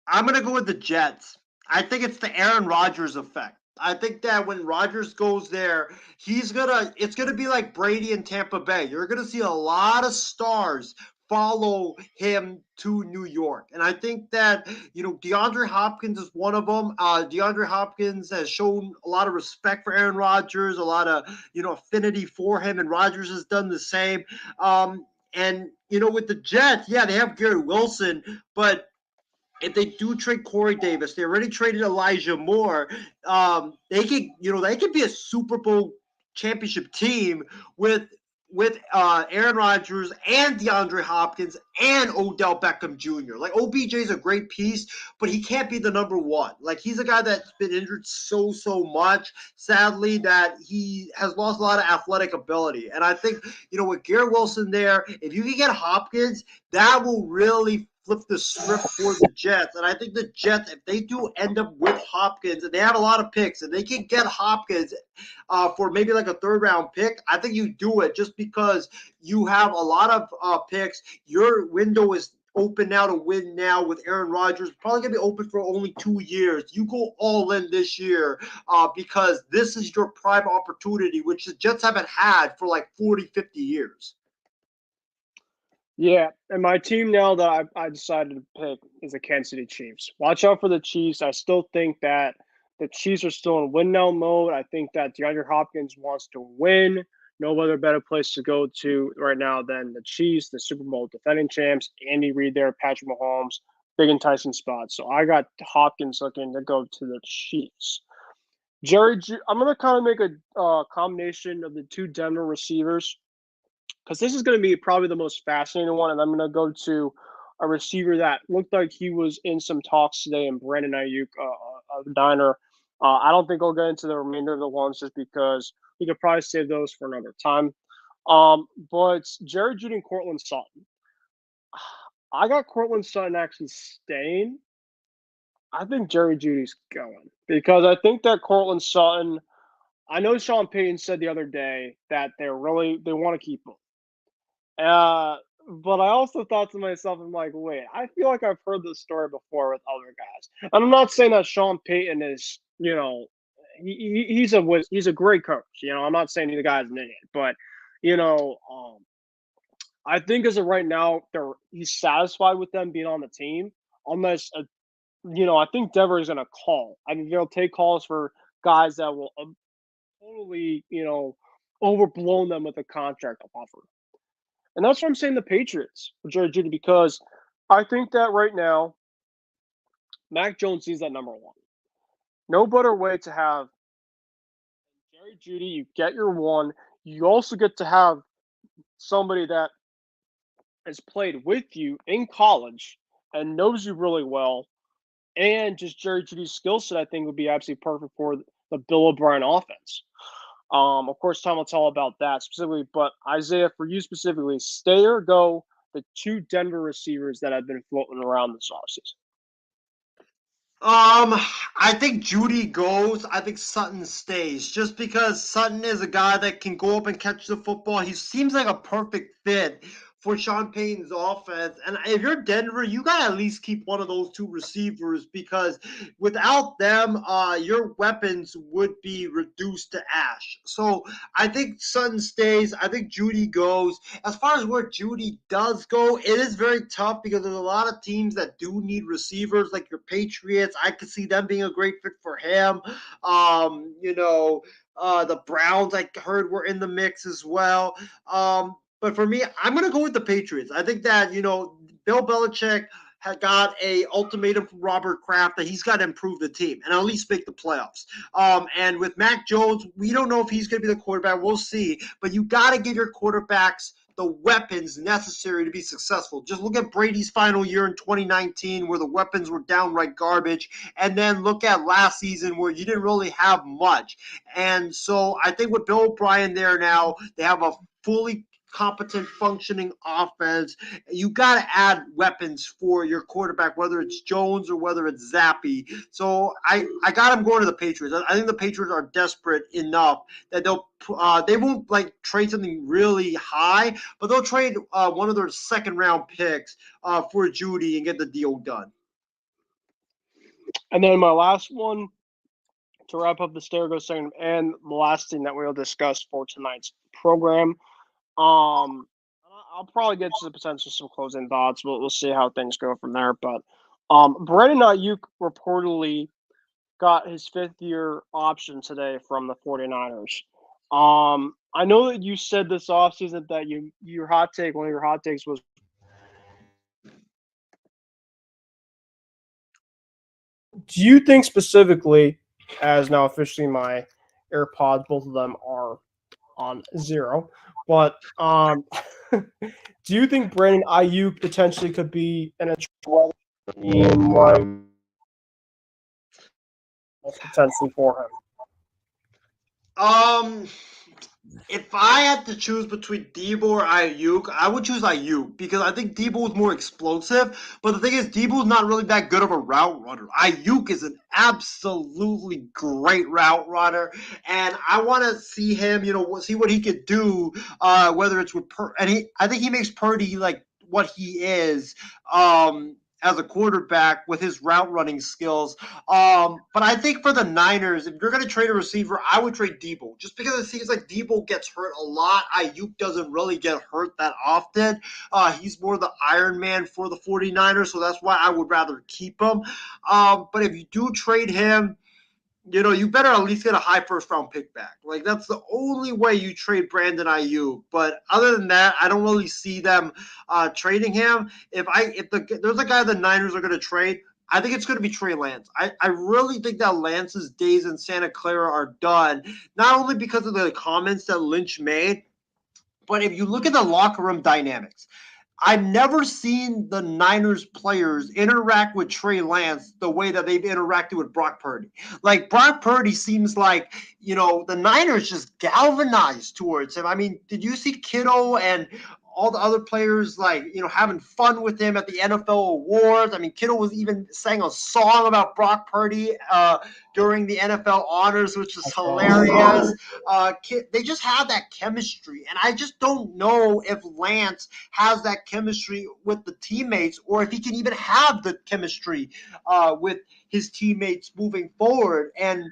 I'm going to go with the Jets. I think it's the Aaron Rodgers effect. I think that when Rodgers goes there, it's gonna be like Brady in Tampa Bay. You're gonna see a lot of stars follow him to New York. And I think that, DeAndre Hopkins is one of them. DeAndre Hopkins has shown a lot of respect for Aaron Rodgers, a lot of, affinity for him, and Rodgers has done the same. And, with the Jets, yeah, they have Garrett Wilson, but if they do trade Corey Davis, they already traded Elijah Moore. They could be a Super Bowl championship team with Aaron Rodgers and DeAndre Hopkins and Odell Beckham Jr. Like OBJ is a great piece, but he can't be the number one. Like he's a guy that's been injured so much, sadly, that he has lost a lot of athletic ability. And I think with Garrett Wilson there, if you can get Hopkins, that will really flip the script for the Jets. And I think the Jets, if they do end up with Hopkins, and they have a lot of picks, and they can get Hopkins for maybe like a third-round pick, I think you do it just because you have a lot of picks. Your window is open now to win now with Aaron Rodgers. Probably going to be open for only 2 years. You go all in this year because this is your prime opportunity, which the Jets haven't had for like 40, 50 years. Yeah, and my team now that I decided to pick is the Kansas City Chiefs. Watch out for the Chiefs. I still think that the Chiefs are still in win now mode. I think that DeAndre Hopkins wants to win. no other better place to go to right now than the Chiefs, the Super Bowl defending champs, Andy Reid there, Patrick Mahomes, big enticing spot. So I got Hopkins looking to go to the Chiefs. I'm going to kind of make a combination of the two Denver receivers because this is going to be probably the most fascinating one. And I'm going to go to a receiver that looked like he was in some talks today, and Brandon Ayuk, of Diner. I don't think I'll get into the remainder of the ones just because we could probably save those for another time. But Jerry Judy and Cortland Sutton. I got Cortland Sutton actually staying. I think Jerry Judy's going because I think that Cortland Sutton. I know Sean Payton said the other day that they want to keep him. But I also thought to myself, I'm like, wait, I feel like I've heard this story before with other guys. And I'm not saying that Sean Payton is, he's a great coach. I'm not saying the guy's an idiot, but you know, I think as of right now, he's satisfied with them being on the team, unless I think Denver is going to call. I mean, they'll take calls for guys that will totally, overblown them with a contract offer. And that's what I'm saying the Patriots for Jerry Judy, because I think that right now, Mac Jones is that number one. No better way to have Jerry Judy. You get your one. You also get to have somebody that has played with you in college and knows you really well. And just Jerry Judy's skill set, I think, would be absolutely perfect for the Bill O'Brien offense. Of course, time will tell about that specifically. But Isaiah, for you specifically, stay or go the two Denver receivers that have been floating around this offseason? I think Judy goes. I think Sutton stays, just because Sutton is a guy that can go up and catch the football. He seems like a perfect fit for Sean Payton's offense. And if you're Denver, you gotta at least keep one of those two receivers, because without them, your weapons would be reduced to ash. So I think Sutton stays. I think Judy goes. As far as where Judy does go, it is very tough because there's a lot of teams that do need receivers, like your Patriots. I could see them being a great fit for him. The Browns, I heard, were in the mix as well. But for me, I'm going to go with the Patriots. I think that, Bill Belichick had got a ultimatum from Robert Kraft that he's got to improve the team and at least make the playoffs. And with Mac Jones, we don't know if he's going to be the quarterback. We'll see. But you got to give your quarterbacks the weapons necessary to be successful. Just look at Brady's final year in 2019 where the weapons were downright garbage, and then look at last season where you didn't really have much. And so I think with Bill O'Brien there now, they have a fully competent, functioning offense. You got to add weapons for your quarterback, whether it's Jones or whether it's Zappy. So I got him going to the Patriots. I think the Patriots are desperate enough that they won't trade something really high, but they'll trade one of their second round picks for Judy and get the deal done. And then my last one to wrap up the Stergo segment and the last thing that we'll discuss for tonight's program. I'll probably get to the potential some closing thoughts. We'll see how things go from there. But Brandon Ayuk reportedly got his fifth-year option today from the 49ers. I know that you said this offseason that one of your hot takes was, do you think specifically, as now officially my AirPods, both of them are on zero, but do you think Brandon Ayuk potentially could be an team potentially for him? If I had to choose between Debo or Ayuk, I would choose Ayuk because I think Debo is more explosive. But the thing is, Debo is not really that good of a route runner. Ayuk is an absolutely great route runner, and I want to see him, see what he could do. Whether it's with I think he makes Purdy like what he is. As a quarterback with his route running skills. But I think for the Niners, if you're going to trade a receiver, I would trade Debo. Just because it seems like Debo gets hurt a lot. Ayuk doesn't really get hurt that often. He's more the Iron Man for the 49ers, so that's why I would rather keep him. But if you do trade him, you better at least get a high first round pick back. Like that's the only way you trade Brandon Ayuk. But other than that, I don't really see them trading him. There's a guy the Niners are going to trade, I think it's going to be Trey Lance. I really think that Lance's days in Santa Clara are done, not only because of the comments that Lynch made, but if you look at the locker room dynamics. I've never seen the Niners players interact with Trey Lance the way that they've interacted with Brock Purdy. Like Brock Purdy seems like, the Niners just galvanized towards him. I mean, did you see Kittle and all the other players having fun with him at the NFL awards? I mean, Kittle was even sang a song about Brock Purdy during the NFL honors, which is hilarious. They just have that chemistry, and I just don't know if Lance has that chemistry with the teammates, or if he can even have the chemistry with his teammates moving forward. And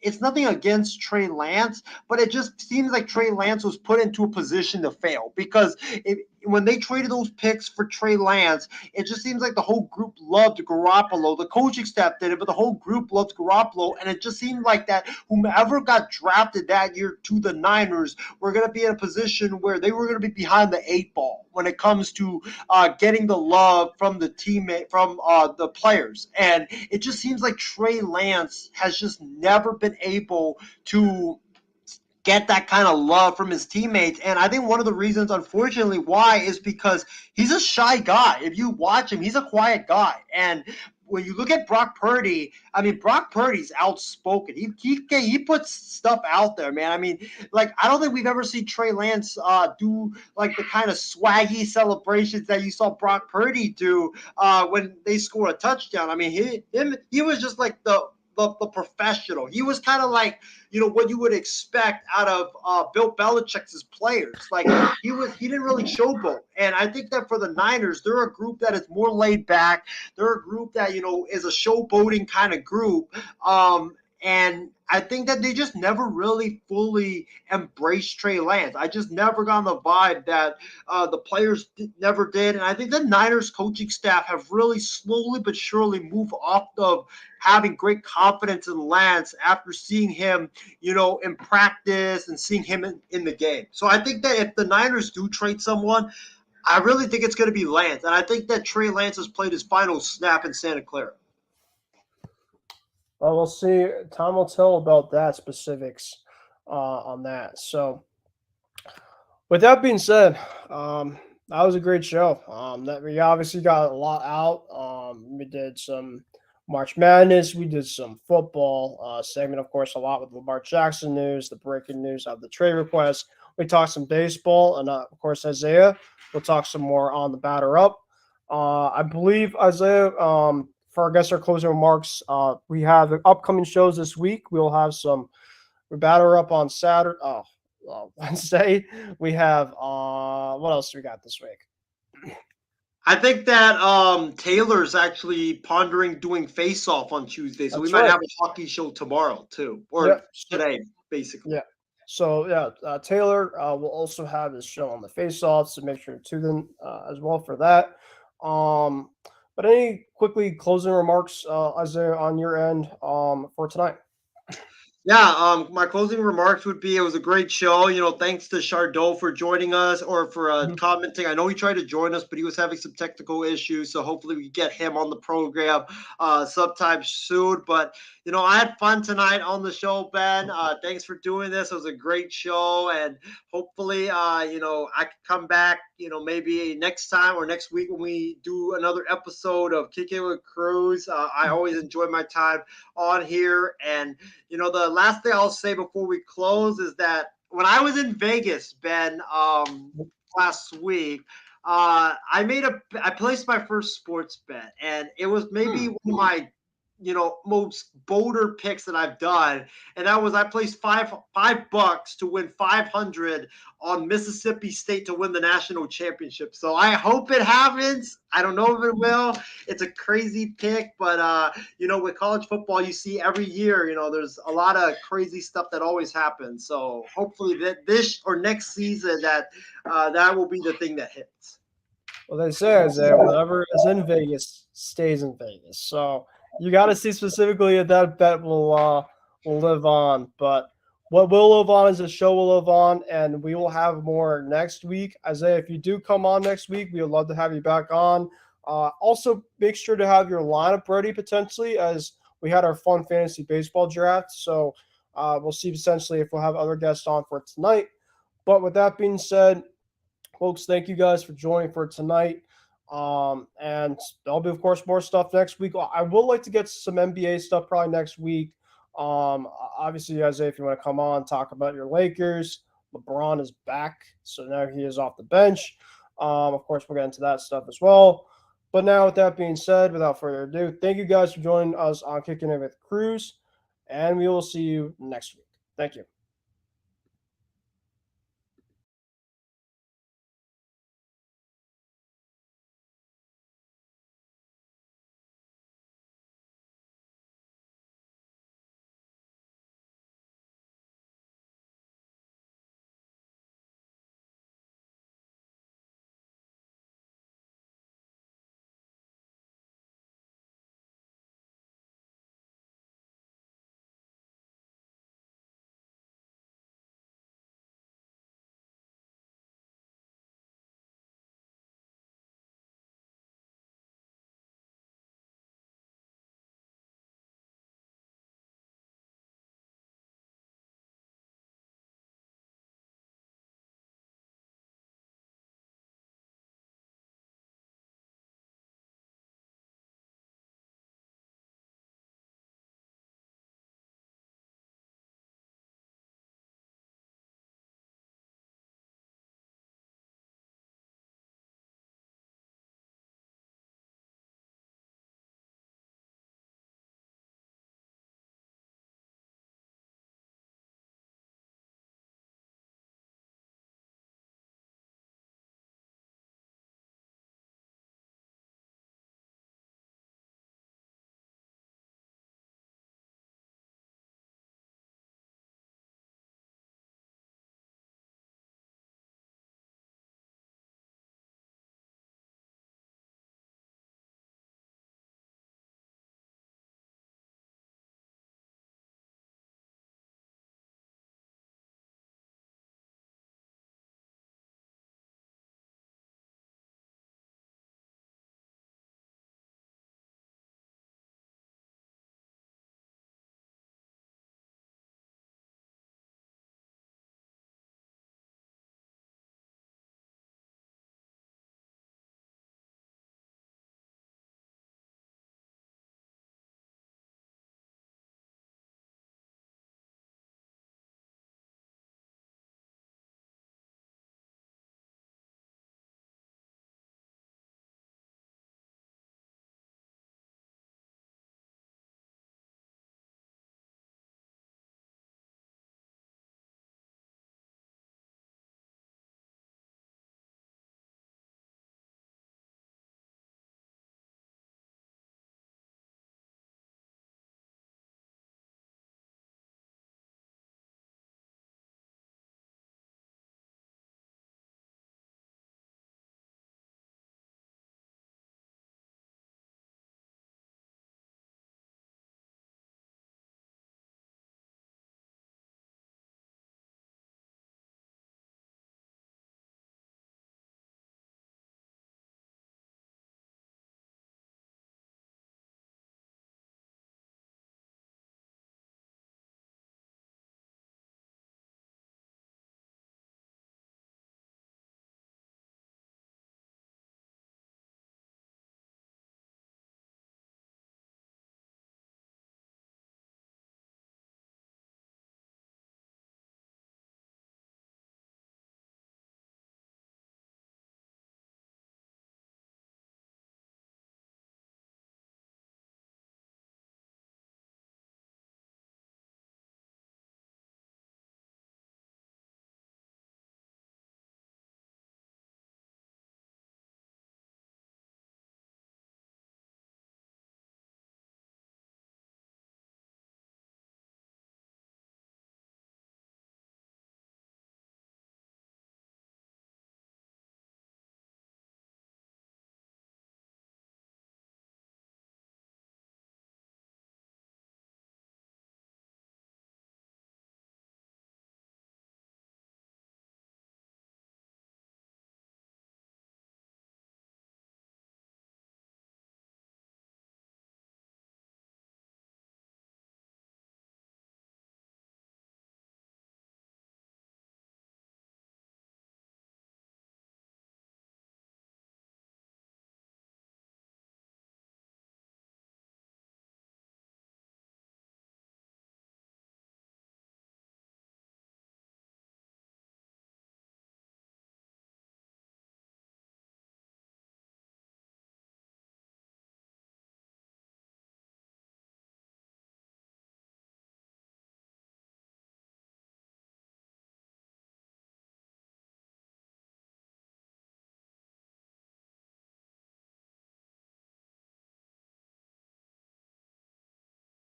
it's nothing against Trey Lance, but it just seems like Trey Lance was put into a position to fail because when they traded those picks for Trey Lance, it just seems like the whole group loved Garoppolo. The coaching staff did it, but the whole group loved Garoppolo, and it just seemed like that whomever got drafted that year to the Niners were going to be in a position where they were going to be behind the 8 ball when it comes to getting the love from the teammate, from the players. And it just seems like Trey Lance has just never been able to get that kind of love from his teammates. And I think one of the reasons, unfortunately, why is because he's a shy guy. If you watch him, he's a quiet guy. And when you look at Brock Purdy, I mean, Brock Purdy's outspoken. He puts stuff out there, man. I mean, I don't think we've ever seen Trey Lance do the kind of swaggy celebrations that you saw Brock Purdy do when they score a touchdown. I mean, he was just like the professional. He was kind of like, what you would expect out of Bill Belichick's players. Like he didn't really showboat. And I think that for the Niners, they're a group that is more laid back. They're a group that, is a showboating kind of group. And I think that they just never really fully embraced Trey Lance. I just never got the vibe that the players never did. And I think the Niners coaching staff have really slowly but surely moved off of having great confidence in Lance after seeing him, in practice and seeing him in the game. So I think that if the Niners do trade someone, I really think it's going to be Lance. And I think that Trey Lance has played his final snap in Santa Clara. Well, we'll see. Time will tell about that specifics on that. So, with that being said, that was a great show. That we obviously got a lot out. We did some March Madness. We did some football segment, of course, a lot with Lamar Jackson news, the breaking news of the trade request. We talked some baseball, and of course, Isaiah. We'll talk some more on the batter up. I believe Isaiah. For our closing remarks, we have the upcoming shows this week. We'll have some batter up on Saturday. Wednesday. We have what else do we got this week? I think that Taylor's actually pondering doing face off on Tuesday, so we might have a hockey show tomorrow too, or today, basically. Yeah. So Taylor will also have his show on the face off, so make sure to tune in as well for that. But any quickly closing remarks, Isaiah, on your end for tonight? Yeah, my closing remarks would be it was a great show. Thanks to Chardot for joining us or for commenting. I know he tried to join us, but he was having some technical issues. So hopefully we get him on the program sometime soon. But, I had fun tonight on the show, Ben. Thanks for doing this. It was a great show. And hopefully, I can come back, maybe next time or next week when we do another episode of Kick It with Kruse. I always enjoy my time on here. And, the last thing I'll say before we close is that when I was in Vegas, Ben, last week, I placed my first sports bet, and it was maybe one of my most bolder picks that I've done, and that was I placed $5 to win 500 on Mississippi State to win the national championship. So I hope it happens. I don't know if it will. It's a crazy pick, but with college football, you see every year, there's a lot of crazy stuff that always happens. So hopefully that this or next season that will be the thing that hits. Well, they say, Isaiah, whatever is in Vegas stays in Vegas. So You got to see specifically if that bet will live on. But what will live on is the show will live on, and we will have more next week. Isaiah, if you do come on next week, we would love to have you back on. Also, make sure to have your lineup ready potentially, as we had our fun fantasy baseball draft. So we'll see essentially if we'll have other guests on for tonight. But with that being said, folks, thank you guys for joining for tonight. And there'll be, of course, more stuff next week. I would like to get some NBA stuff probably next week. Obviously, Isaiah, if you want to come on, talk about your Lakers. LeBron is back, so now he is off the bench. Of course, we'll get into that stuff as well. But now, with that being said, without further ado, thank you guys for joining us on Kicking It with Kruse, and we will see you next week. Thank you.